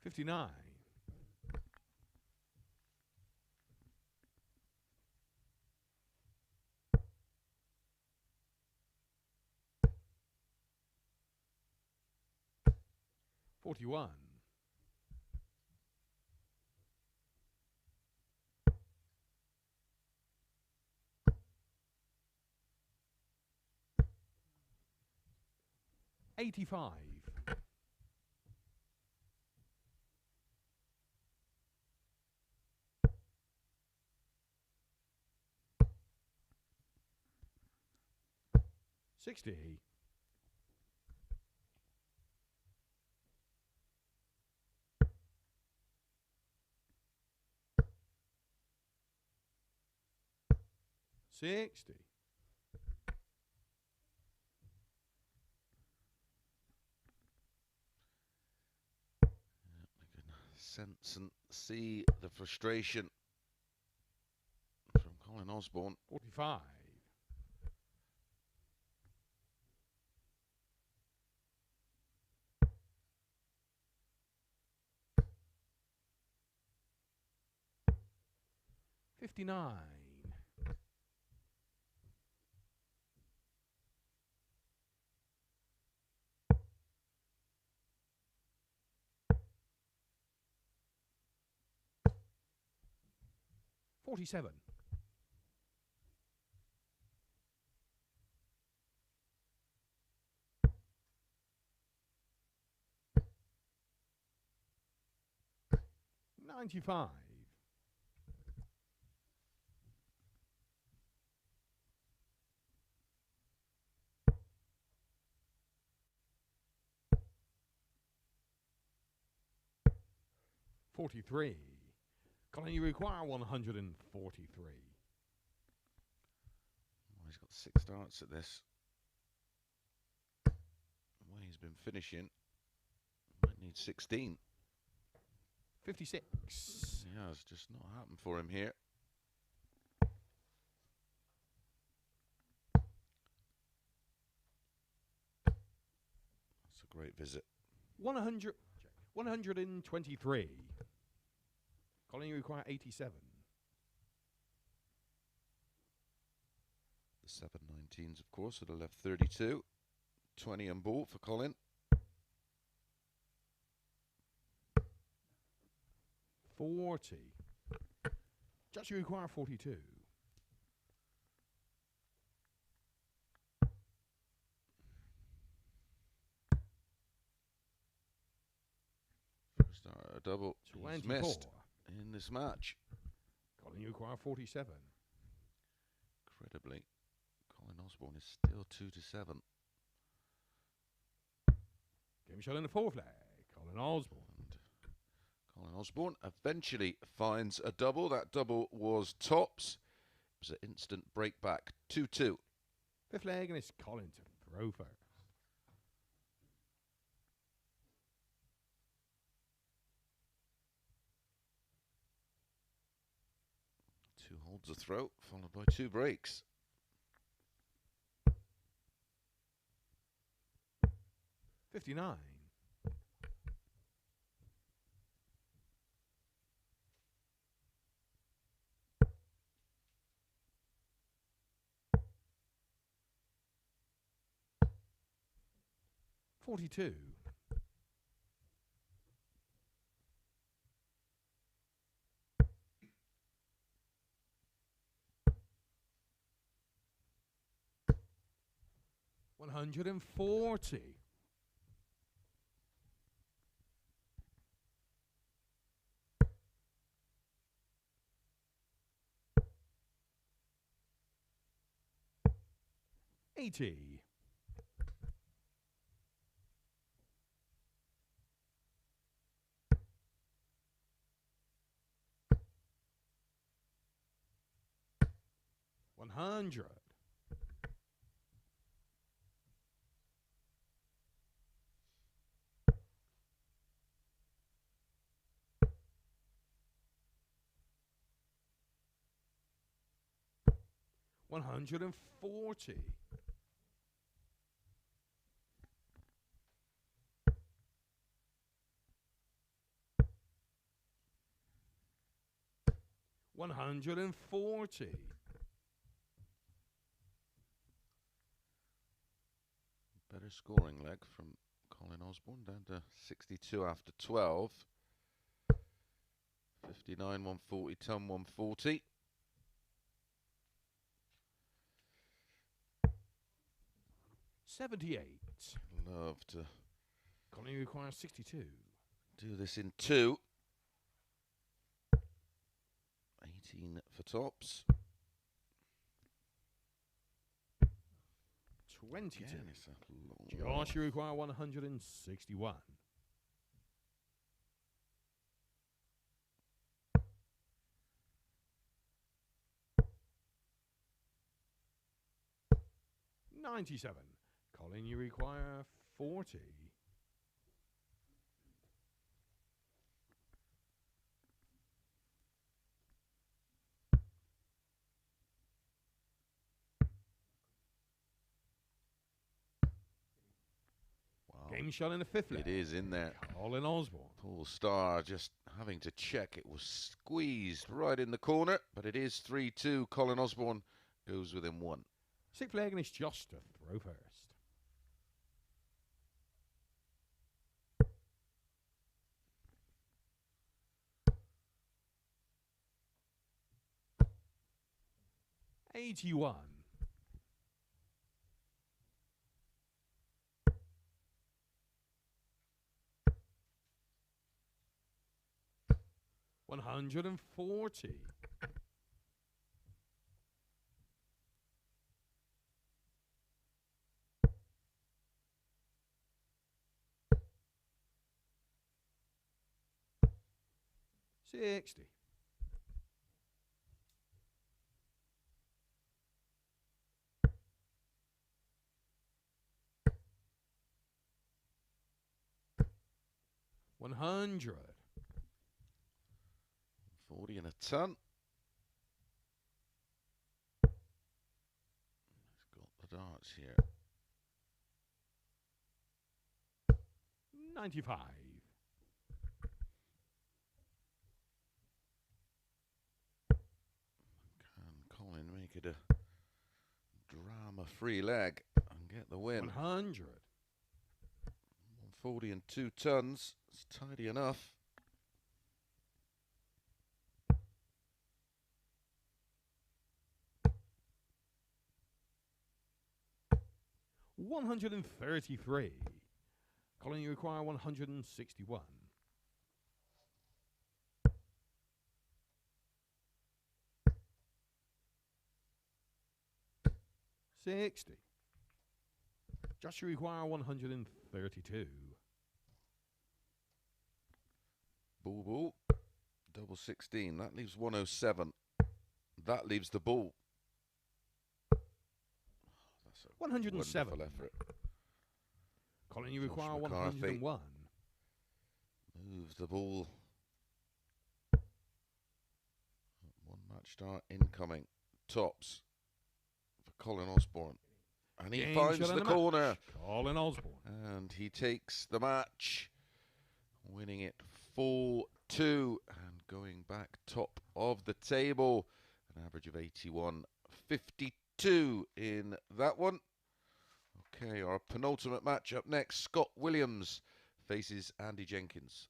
$59. 41. 85. 60. 60. Sense and see the frustration from Colin Osborne. 45. 59. 47. 95. 43. Colin, you require 143. Well, he's got 6 darts at this. The way he's been finishing, might need 16. 56. Yeah, it's just not happened for him here. That's a great visit. 123. Colin, you require 87. The 719s, of course, would have left 32. 20 and ball for Colin. 40. Just you require 42. First dart, a double. He's 24. missed in this match. Colin, you require 47. Incredibly, Colin Osborne is still 2-7. Game shot in the fourth leg. Colin Osborne. And Colin Osborne eventually finds a double. That double was tops. It was an instant break back. 2-2. Fifth leg, and it's Colin to throw first. Two holds a throw, followed by 2 breaks. 59. 42. 140. 80. 100. 140. 140. Better scoring leg from Colin Osborne, down to 62 after 12. 59, 140, ton 140. $78. Love to Colin requires 62. do this in two. 18 for tops. 22. Again, it's a long Josh, you require 161. $97. Colin, you require 40. Wow. Game shot in the fifth leg. It is in there. Colin Osborne. Paul Starr just having to check. It was squeezed right in the corner, but it is 3-2. Colin Osborne goes within one. Sixth leg, and it's Josh to throw first. $81. 140. 60. 100. 40 and a ton. He's got the darts here. 95. Can Colin make it a drama-free leg and get the win? 100. 140 and 2 tons. It's tidy enough. $133. Colin, you require 161. 60. Josh, you require 132. Ball, ball. Double 16. That leaves 107. That leaves the ball. That's a 107. wonderful effort. Colin, you Josh require McCarthy 101. moves the ball. One match start incoming. Tops for Colin Osborne. And he Game finds shot in the match. corner. Colin Osborne. And he takes the match, winning it 4-2 and going back top of the table. An average of 81.52 in that one. Okay, our penultimate match up next. Scott Williams faces Andy Jenkins.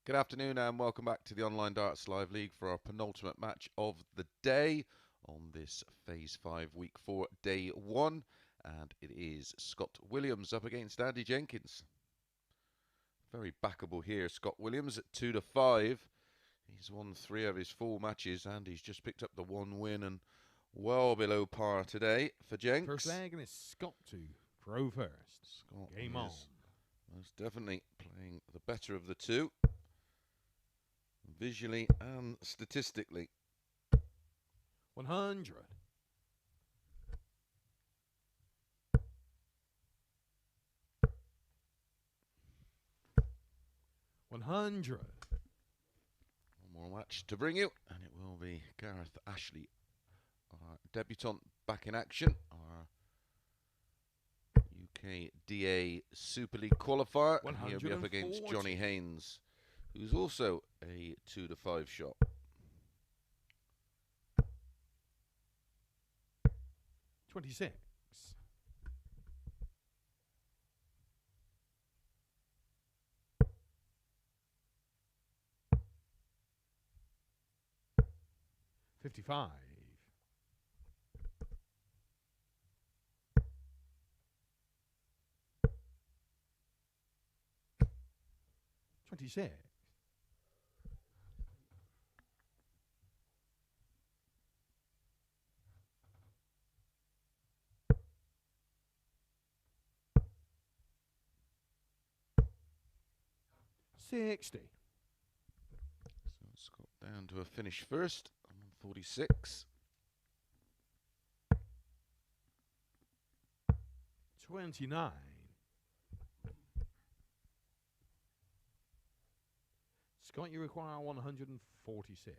Good afternoon and welcome back to the Online Darts Live League for our penultimate match of the day on this Phase 5 Week 4 Day 1. And it is Scott Williams up against Andy Jenkins. Very backable here, Scott Williams at 2-5. He's won 3 of his 4 matches and he's just picked up the 1 win and well below par today for Jenks. First leg and it's Scott to pro first. Scott Game on. Most definitely playing the better of the two, visually and statistically. 100. 100. One more match to bring you, and it will be Gareth Ashley, our debutant, back in action. Our UK DA Super League qualifier. And he'll be up against Johnny Haynes, who's also a 2-5 shot. $26. $55. $26. $60. So it's got down to a finish first. I'm on 46. 29. Scott, you require 146.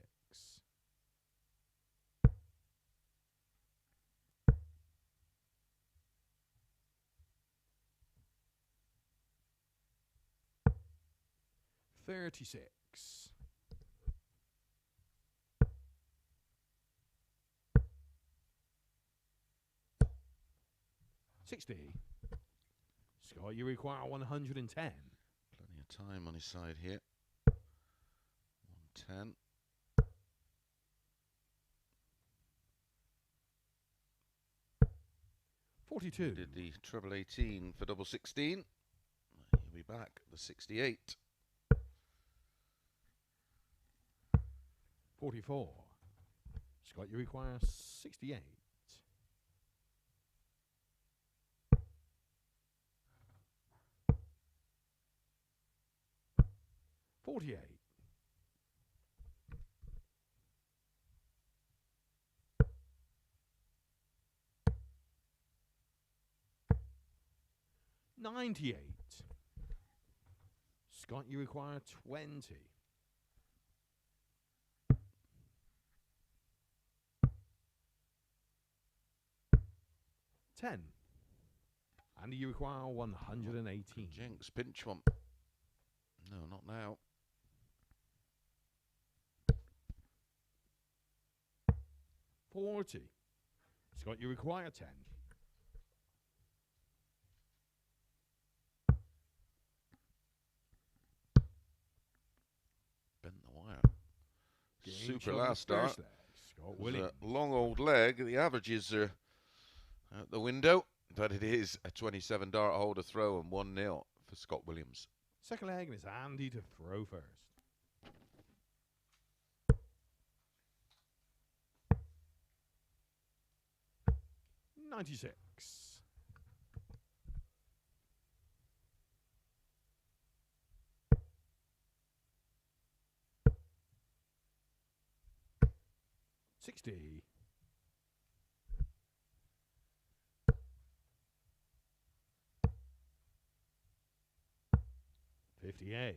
$36. 60. Scott, you require 110. Plenty of time on his side here. 110. 42. Did the treble 18 for double 16. He'll be back at the 68. 44. Scott, you require 68. 48. 98. Scott, you require 20. 10. Andy, you require 118. Jenks, pinch one. No, not now. 40. Scott, you require 10. Bent the wire. Game Super shot last start. first leg. Scott It was Williams. a long old leg. The averages are out the window, but it is a 27 dart hole to throw and 1-0 for Scott Williams. Second leg, and it's Andy to throw first. $96. 60. 58.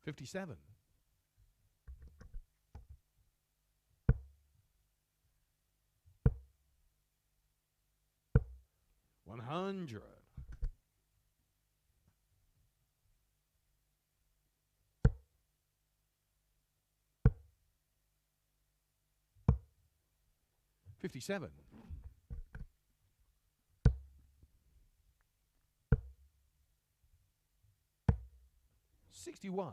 57. 100. 57. 61.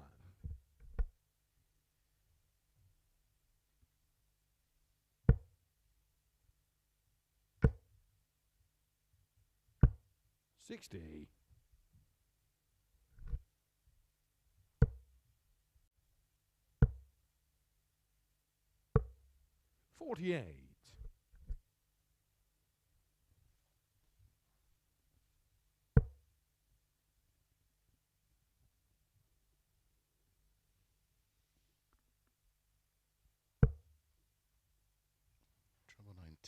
60. 48.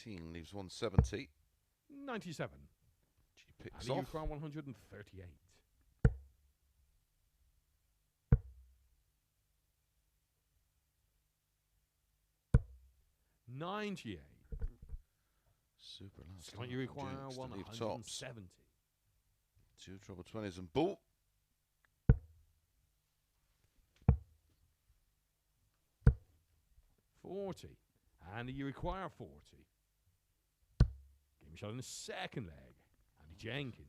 19 leaves 170. 97. She picks And you off. require 138. 98. Super last Scott, start you for require Jenks to leave tops. 170. 2 treble 20s and bull. 40. And you require 40. Game shot in the second leg. Andy Jenkins.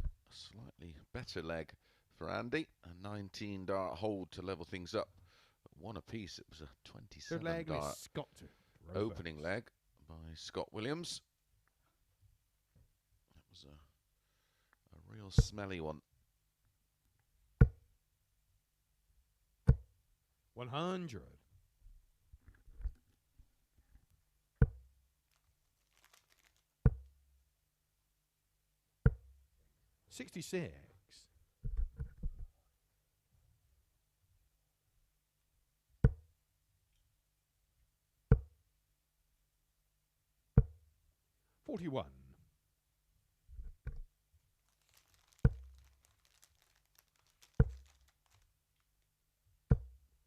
A slightly better leg for Andy. A 19 dart hold to level things up. But one apiece. It was a 27 Third leg dart is Scott to throw opening first. leg by Scott Williams. That was a real smelly one. 100. 66. 41.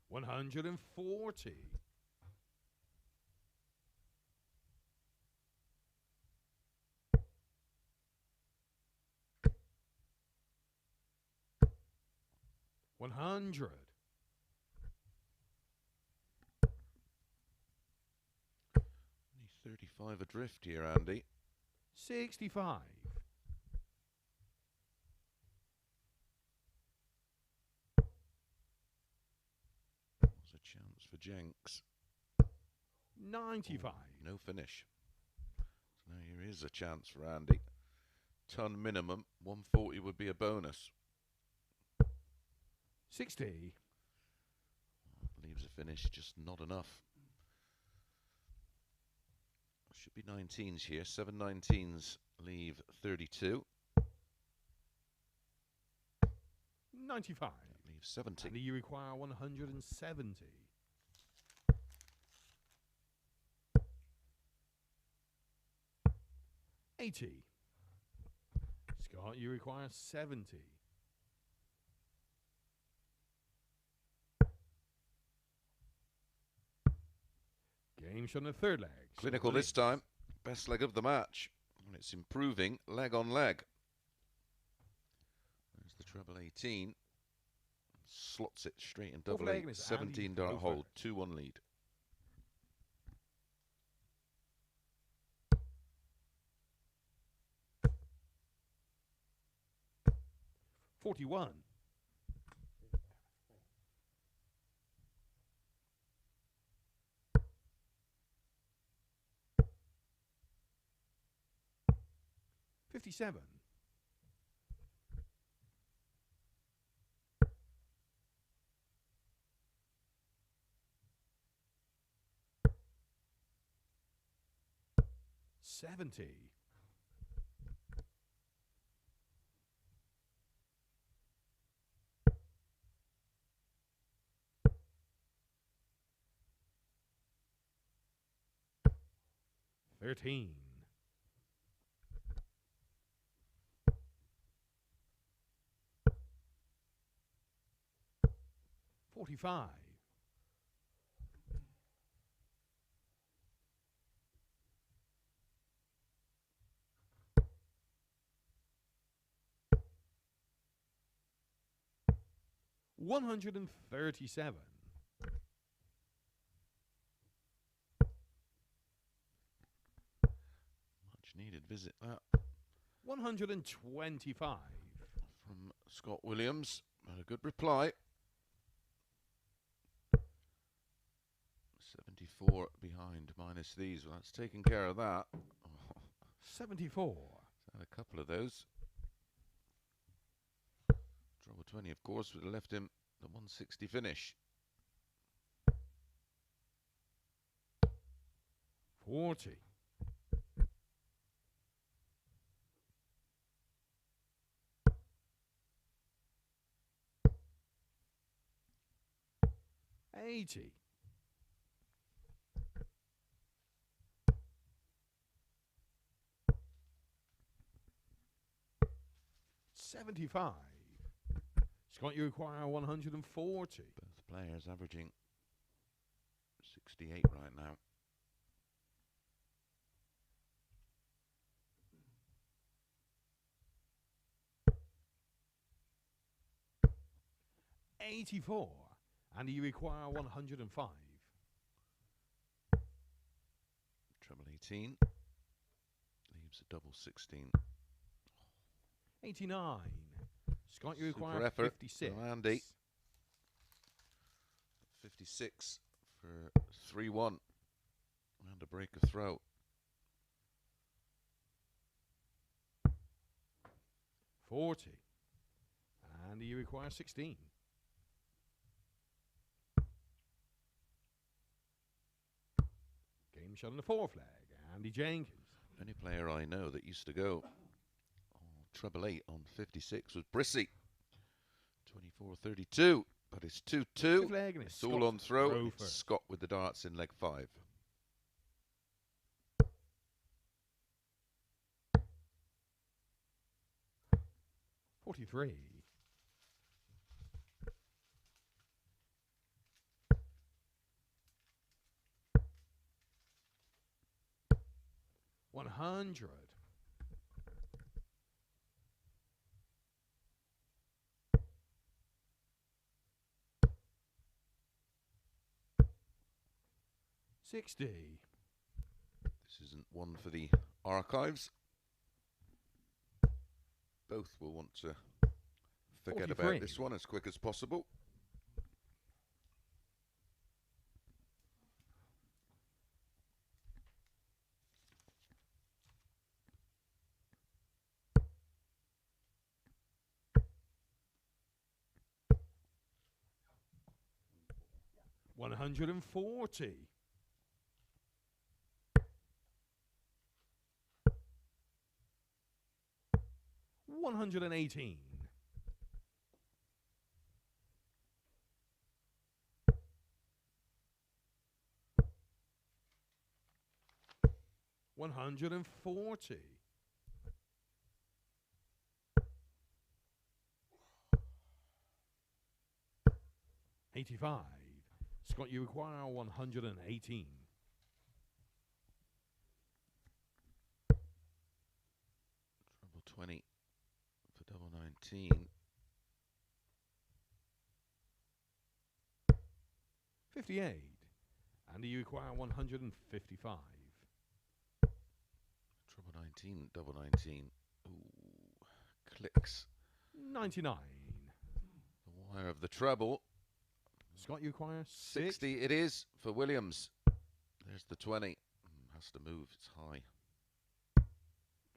140. 50. 100. 35 adrift here, Andy. 65. There's a chance for Jenks. 95. No finish. So now here is a chance for Andy. Ton minimum. 140 would be a bonus. 60. Leaves a finish, just not enough. Should be 19s here. 7 19s leave 32. 95. That leaves 70. And you require 170. 80. Scott, you require 70. Game shot on the third leg. Clinical this time. Best leg of the match. And it's improving leg on leg. There's the treble 18. Slots it straight in double eight. 17 dart hold. 2-1 lead. 41. 57. 70. 13. 45. 137. Much needed visit that. 125. From Scott Williams. But a good reply. 74 behind minus these. Well, that's taking care of that. Oh, 74. had a couple of those. Trouble 20, of course, would have left him the 160 finish. 40. 80. 75. Scott, you require 140. Both players averaging 68 right now. $84. And you require 105. Treble 18. Leaves a double 16. 89. Scott, you Super require effort 56. from Andy. 56 for 3-1. And a break of throw. 40. And you require 16. Game shot on the four flag. Andy Jenkins. Only player I know that used to go treble 8 on 56 was Brissy. 24-32. But it's 2-2. It's all on throw. It's Scott with the darts in leg 5. $43. 100. 60. This isn't one for the archives. Both will want to forget 43. about this one as quick as possible. $140. 118. 140. 85. Scott, you require 118. Treble 20 for double 19. 58. And you require 155. Treble 19, double 19. Ooh, clicks. 99. The wire of the treble. Scott, you require 60 it is for Williams. There's the 20. Has to move, it's high.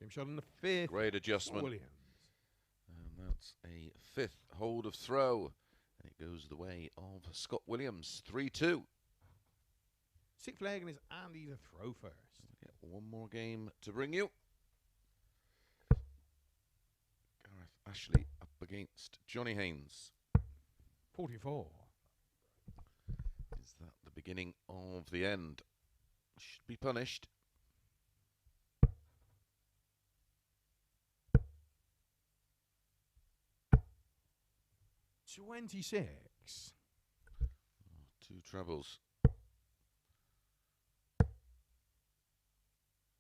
Game shot in the 5th. Great adjustment. Williams. And that's a 5th hold of throw. And it goes the way of Scott Williams. 3-2. 6th leg, and it's Andy to throw first. Get one more game to bring you. Gareth Ashley up against Johnny Haynes. 44. Is that the beginning of the end? Should be punished. $26. Two trebles.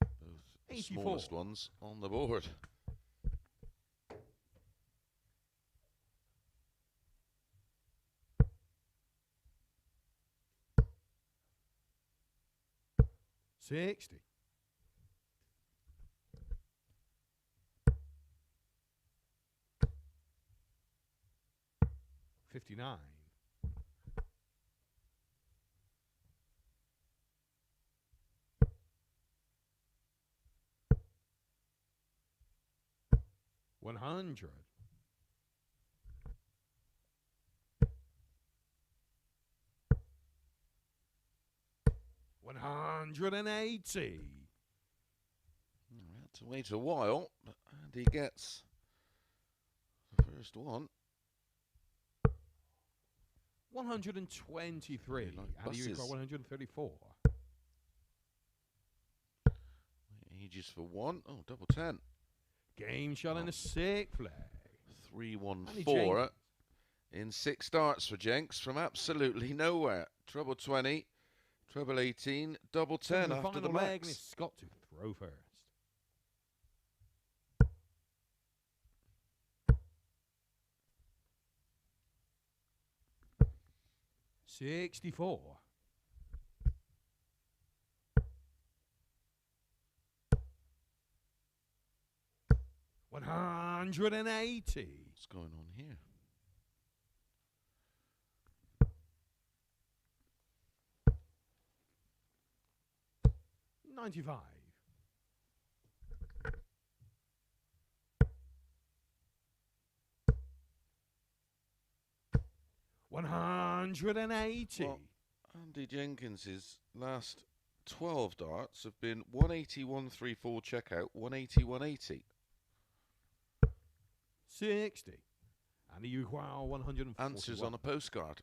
Both the 84. smallest ones on the board. $60. 59. 100. 180. We had to wait a while, and he gets the first one. 123. Like And you got buses. 134. Ages for one. Oh, double 10. Game shot in the 6th leg. 3-1-4 Jenkins. in 6 starts for Jenks from absolutely nowhere. Treble 20, treble 18, double 10 the after the final leg, and max. it's Scott to throw first. $64. 180. What's going on here? $95. 180. Well, Andy Jenkins's last 12 darts have been 180, 134 checkout, 180, 180. 60. And you require 141. Answers on a postcard.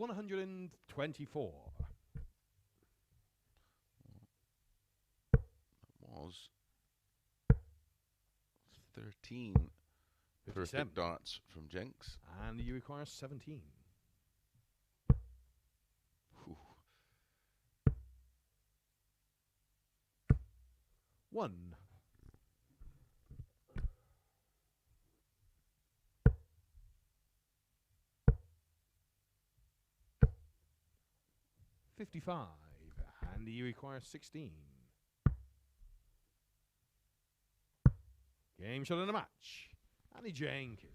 $124. Was 13 57. perfect darts from Jenks. And you require 17. Whew. 1. 55. Andy, you require 16. Game shot in a match. Andy Jenkins.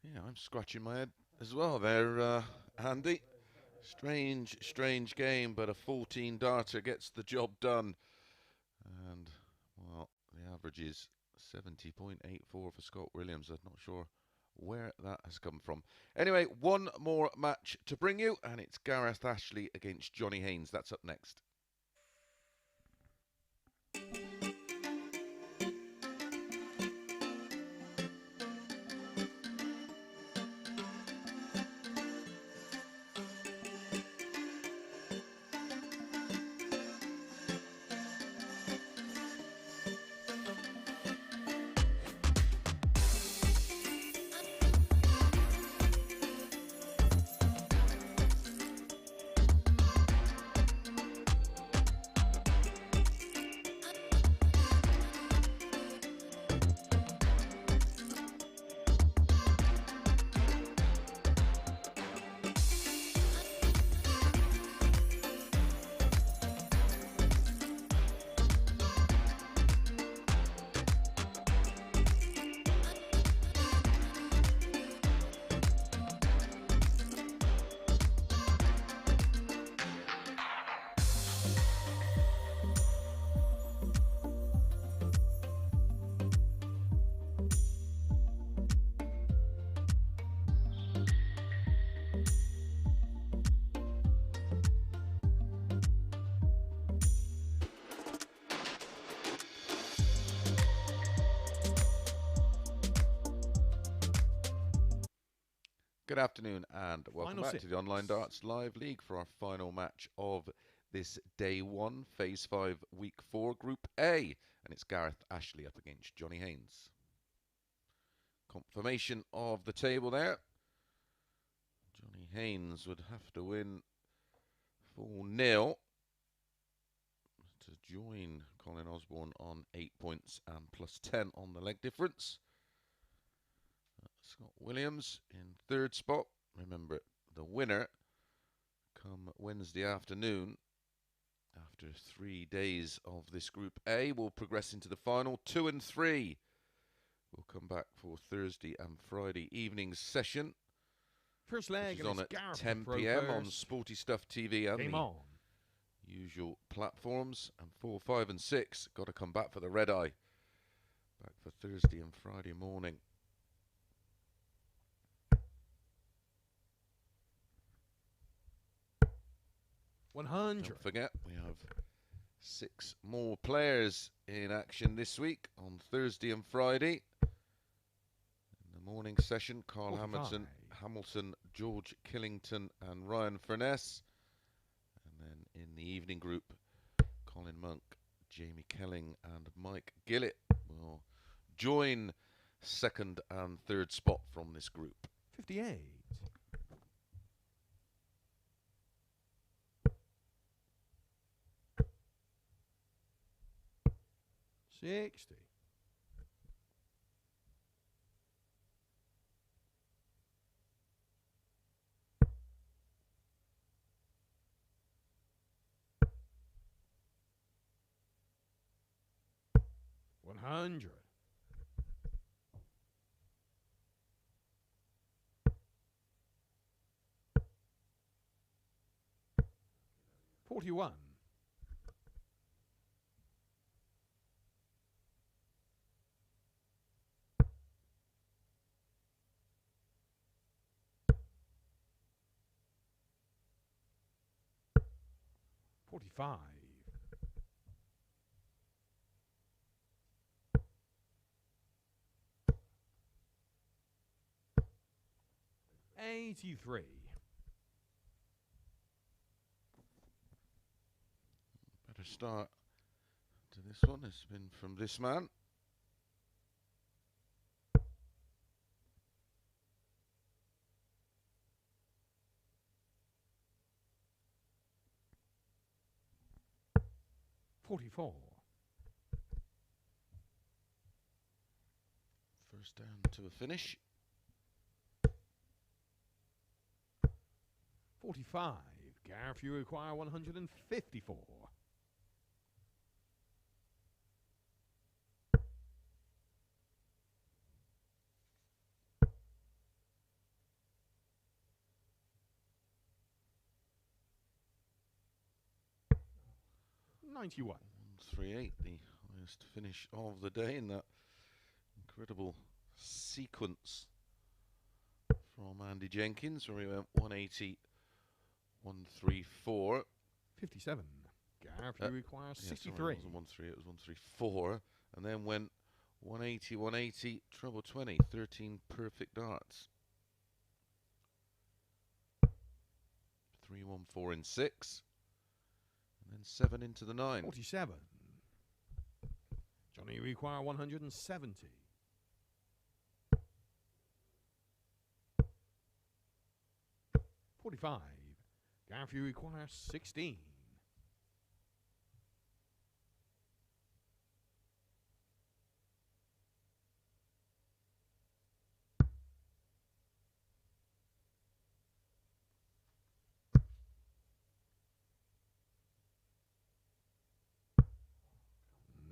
Yeah, I'm scratching my head as well there, Andy. Strange game, but a 14 darter gets the job done. And, well, the average is 70.84 for Scott Williams. I'm not sure where that has come from. Anyway, one more match to bring you, and it's Gareth Ashley against Johnny Haynes. That's up next. Good afternoon and welcome back to the Online Darts Live League for our final match of this Day 1, Phase 5, Week 4, Group A. And it's Gareth Ashley up against Johnny Haynes. Confirmation of the table there. Johnny Haynes would have to win 4-0 to join Colin Osborne on 8 points and plus 10 on the leg difference. Scott Williams in third spot. Remember, the winner come Wednesday afternoon, after 3 days of this Group A, will progress into the final. 2 and 3 will come back for Thursday and Friday evening's session. First leg is on at 10 p.m. on Sporty Stuff TV and the usual platforms. And 4, 5 and 6 got to come back for the red eye. Back for Thursday and Friday morning. 100. Don't forget, we have 6 more players in action this week on Thursday and Friday. In the morning session, Carl Hamilton, George Killington and Ryan Furness. And then in the evening group, Colin Monk, Jamie Kelling and Mike Gillett will join second and third spot from this group. 58. 60. 100. 41. 45. 83. Better start to this one. It's been from this man. $44. First down to a finish. 45. Gareth, you require 154. $91. 138, the highest finish of the day in that incredible sequence from Andy Jenkins, where he went 180, 134. 57. Gareth, you require 63. Sorry, it wasn't 138, it was 134. And then went 180, 180, treble 20, 13 perfect darts. 3, 1, 4, and 6. And then 7 into the 9. 47. Johnny, you require 170. 45. Gareth, you require 16.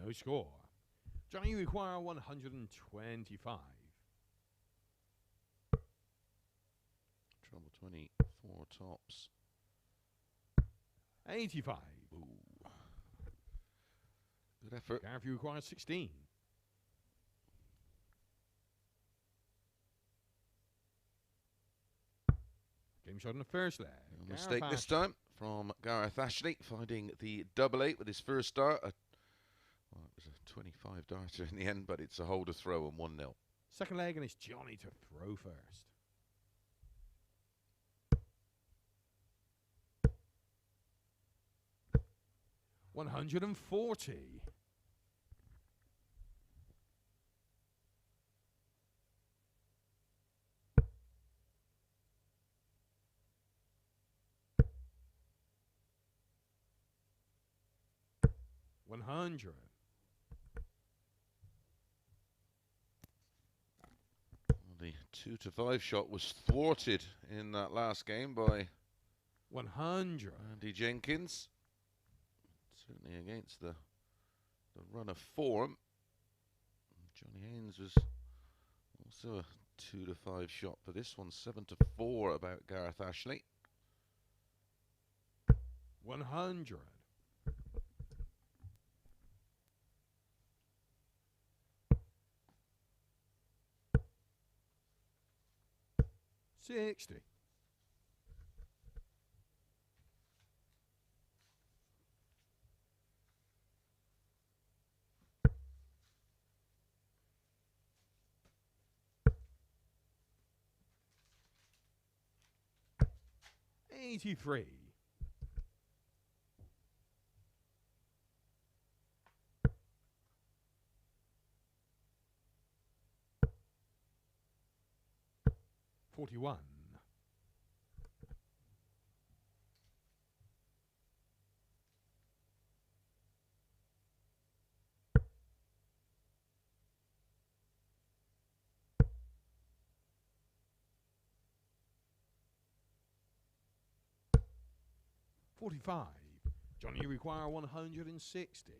No score. Johnny, you require 125. Treble 20, 4 tops. 85. Ooh. Good effort. Gareth, you require 16. Game shot in the first leg. No mistake this time from Gareth Ashley, finding the double 8 with his first dart. Well, it was a 25 darter in the end, but it's a hole to throw and 1-0. Second leg, and it's Johnny to throw first. $140. $100. The 2 to 5 shot was thwarted in that last game by 100. Andy Jenkins. Certainly against the run of form. Johnny Haynes was also a 2 to 5 shot, but this one's 7 to 4 about Gareth Ashley. 100. 60. $83. $41. $45. Johnny, you require 160.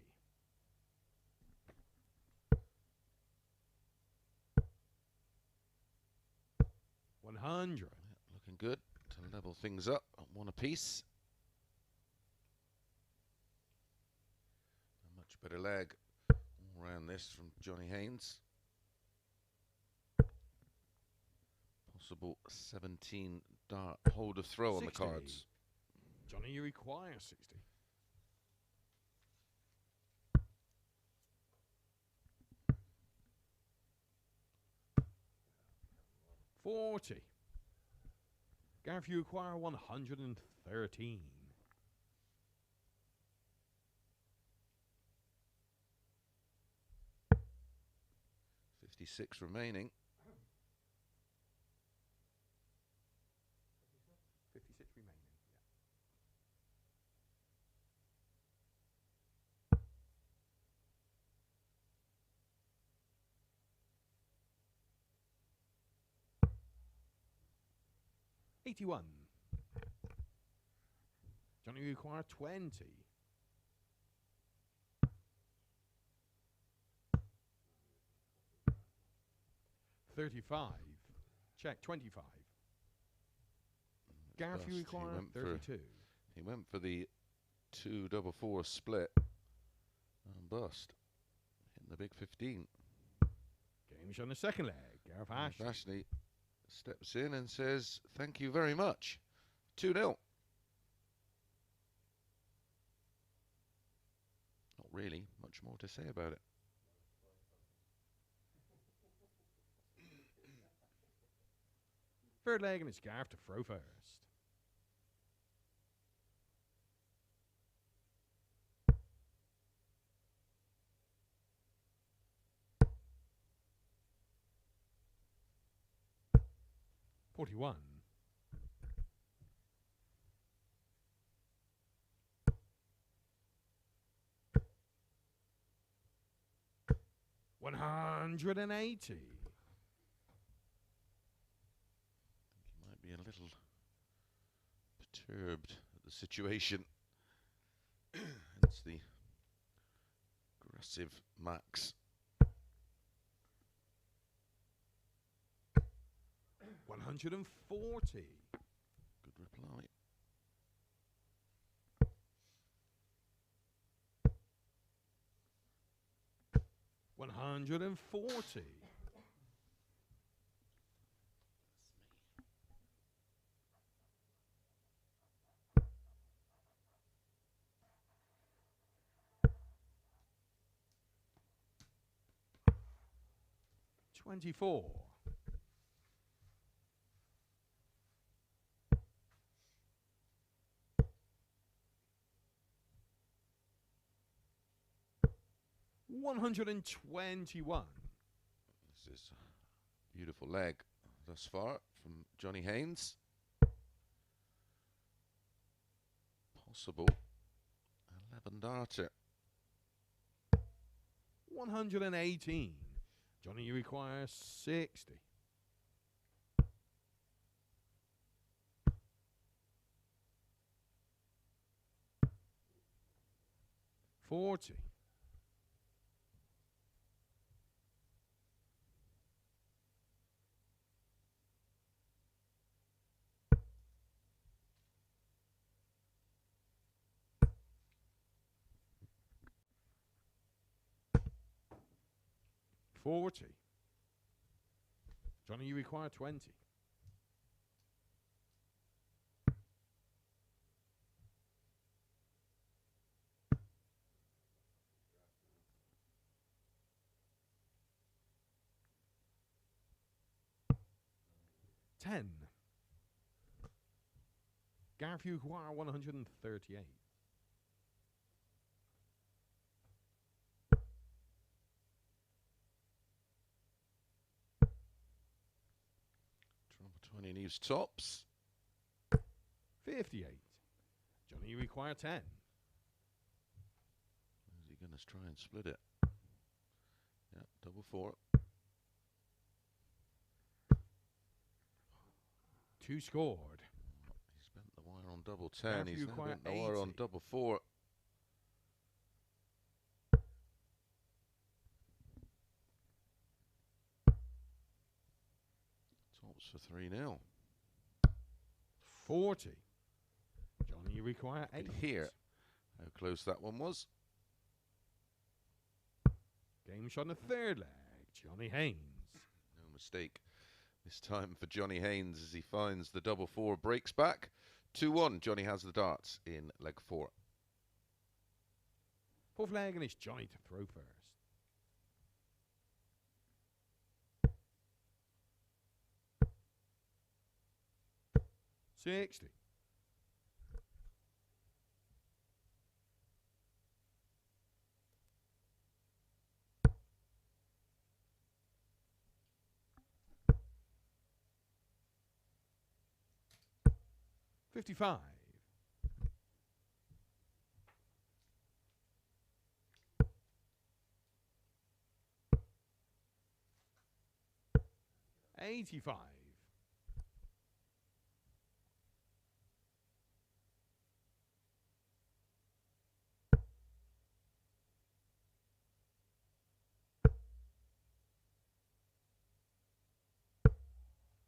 $100. Looking good to level things up. 1 apiece. A much better leg all around this from Johnny Haynes. Possible 17 dart hold of throw 60. on the cards. Johnny, you require 60. $40. Gareth, you require 113. $56 remaining. 56 remaining. Yeah. $81. Johnny, you require 20. $35. Check, 25. Gareth, you require 32. He went for the 2-4-4 split and bust. Hitting the big 15. Game's on the second leg. Gareth Ashley. Ashley steps in and says, "Thank you very much." 2-0. Not really much more to say about it. Third leg, and it's Gareth to throw first. $41. $180. He might be a little perturbed at the situation. It's the aggressive Max. 140. Good reply. $140. $24. $121. This is a beautiful leg thus far from Johnny Haynes. Possible 11 darter. 118. Johnny, you require 60. $40. $40. Johnny, you require 20. $10. Gareth, you require 138. Trouble 20 leaves tops. 58. Johnny, you require 10. Is he going to try and split it? Yeah, 4-4. 2 scored. He's bent the wire on double 10. Gareth, He's you now require bent the wire on 80. double 4. Tops for 3-0. 40. Johnny, you require 8. Could hear how close that one was. Game shot in the third leg. Johnny Haynes. No mistake this time for Johnny Haynes as he finds the 4-4, breaks back. 2-1. Johnny has the darts in leg 4. Fourth leg, and it's Johnny to throw first. $60. $55. $85.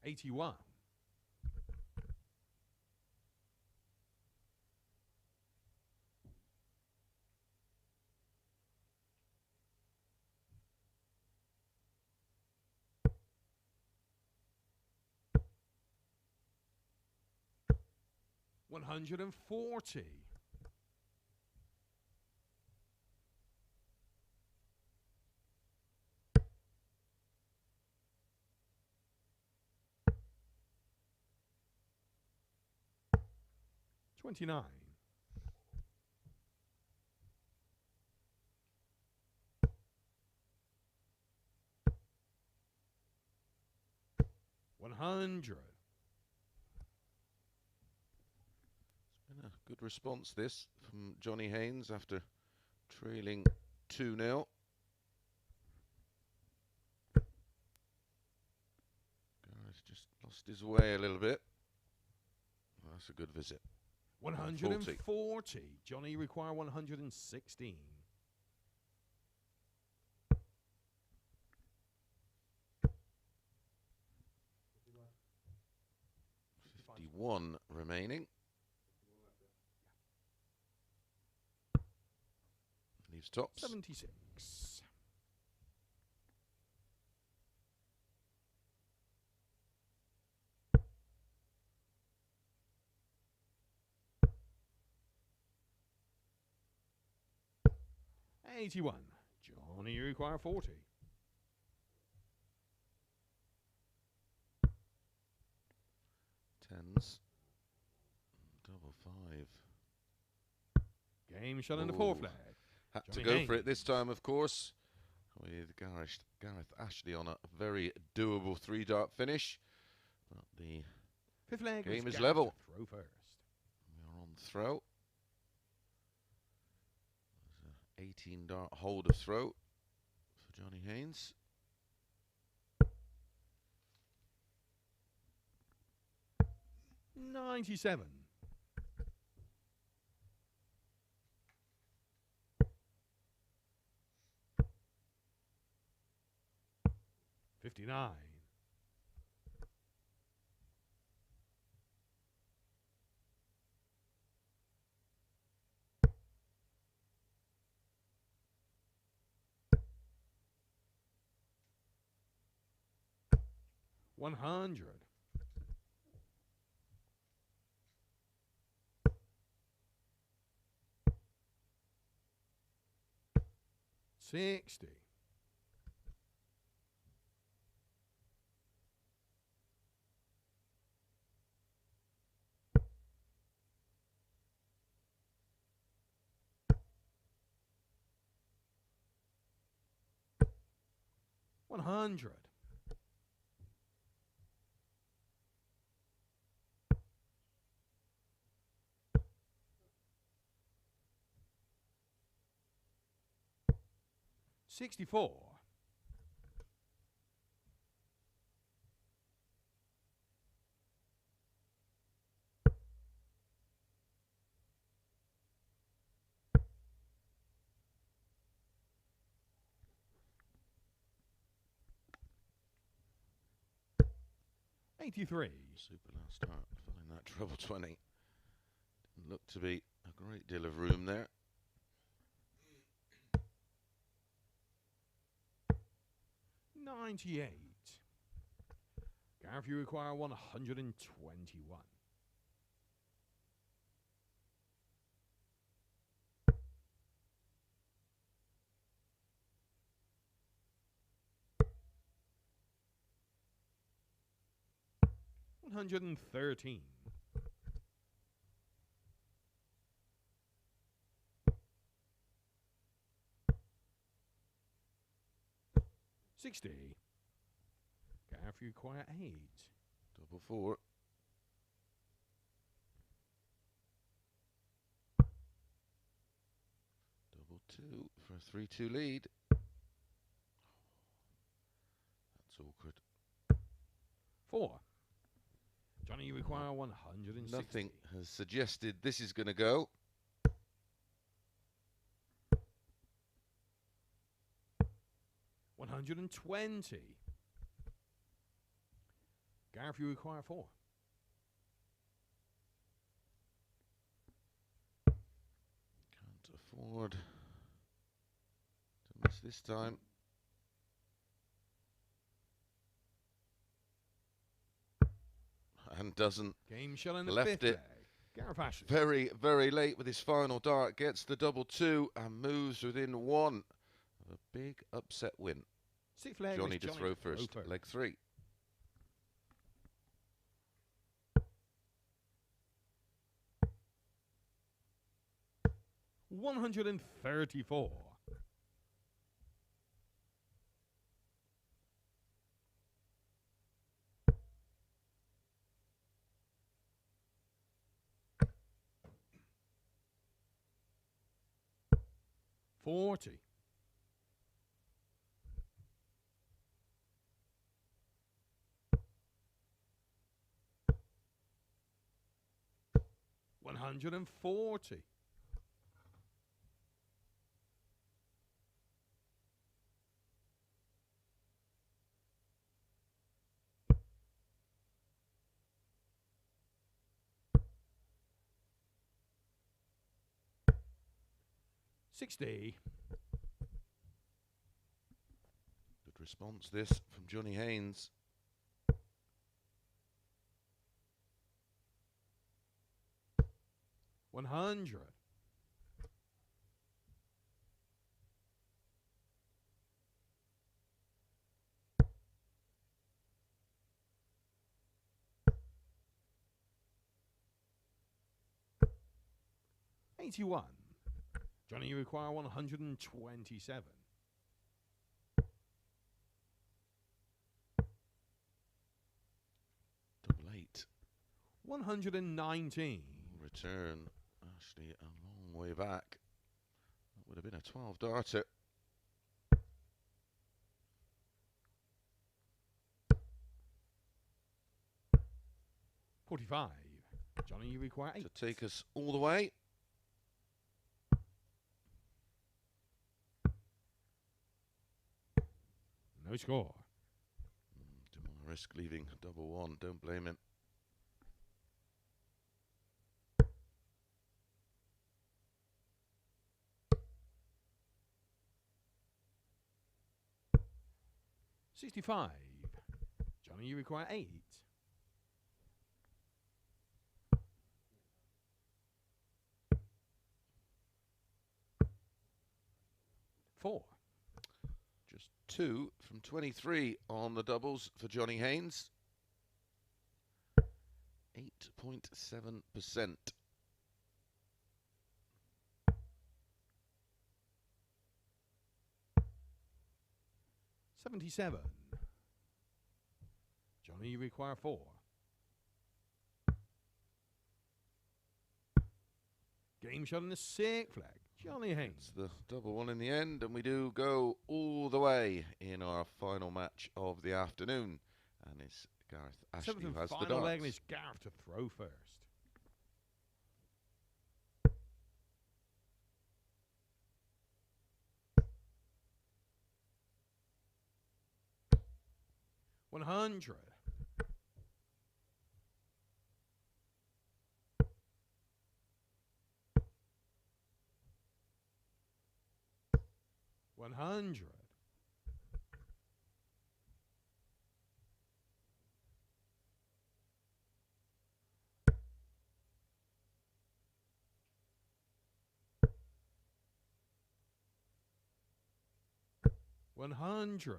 81. 140. 29. 100. It's been a good response, this, from Johnny Haynes after trailing 2-0. Gareth just lost his way a little bit. Well, that's a good visit. 140. Johnny require 116. 51 remaining. Leaves tops. 76. 81. Johnny, you require 40. 10s. Double 5. Game shot in the fourth leg. Had Johnny to go Haynes. for it this time, of course, with Gareth Ashley on a very doable 3-dart finish. But the Fifth leg. game is Gareth level. to throw first. We are on throw. There's a 18-dart hold of throw for Johnny Haynes. 97. 59. 100. 60. 100. 64. 83. Super last start, filling that treble 20. Didn't look to be a great deal of room there. 98. Gareth, you require 121. 113. 60. Gareth, you require 8. Double 4. Double 2 for a 3-2 lead. That's awkward. 4. Johnny, you require 160. Nothing has suggested this is going to go. 120. Gareth, you require 4. Can't afford to miss this time. And doesn't. Game shot in the Left 5th it. leg. Gareth Ashley. Very, very late with his final dart. Gets the double 2 and moves within 1 of a big upset win. 6th leg. Johnny to throw first. Leg 3. $134. $40. $140. $60. Good response this from Johnny Haynes. $100. $81. Johnny, you require 127. Double 8. 119. Return. Ashley a long way back. That would have been a 12 darter. $45. Johnny, you require 8. To take us all the way. No score. Don't want to risk leaving double 1. Don't blame him. $65. Johnny, you require 8. $4. Just 2 from 23 on the doubles for Johnny Haynes. 8.7%. $77. Johnny, you require 4. Game shot in the 6th flag. Johnny Haynes. It's the double 1 in the end, and we do go all the way in our final match of the afternoon. And it's Gareth Ashley 7th who and has the final leg, and darts. it's Gareth to throw first. $100. $100. $100.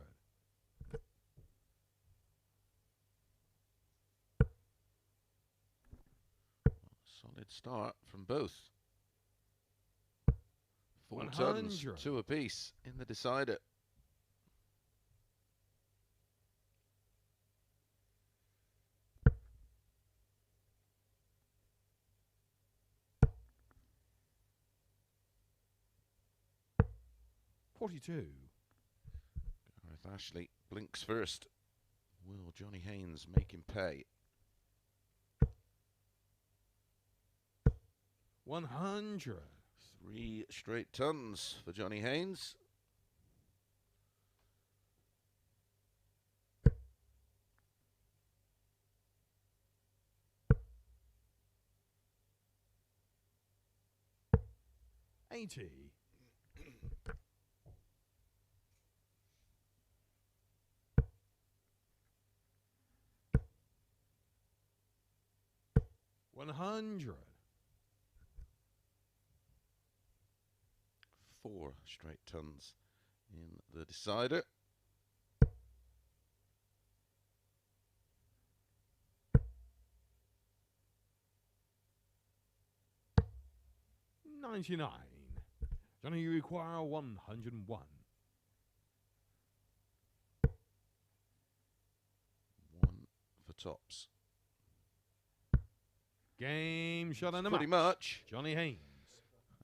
Solid start from both. 4 tons, 100. 2 apiece in the decider. $42. Gareth Ashley blinks first. Will Johnny Haynes make him pay? 100. 3 straight tons for Johnny Haynes. 80. $100. 4 straight tons in the decider. $99. Johnny, you require 101. 1 for tops. Game shot and a Pretty match. much. Johnny Haynes.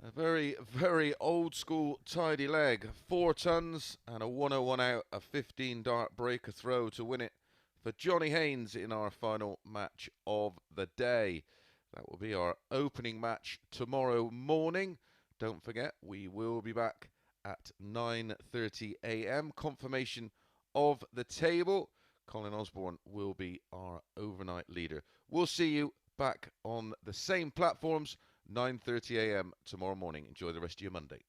A very, very old school tidy leg. 4 tons and a 101 out, a 15 dart breaker throw to win it for Johnny Haynes in our final match of the day. That will be our opening match tomorrow morning. Don't forget, we will be back at 9:30 a.m. Confirmation of the table. Colin Osborne will be our overnight leader. We'll see you back on the same platforms 9:30 a.m. tomorrow morning. Enjoy the rest of your Monday.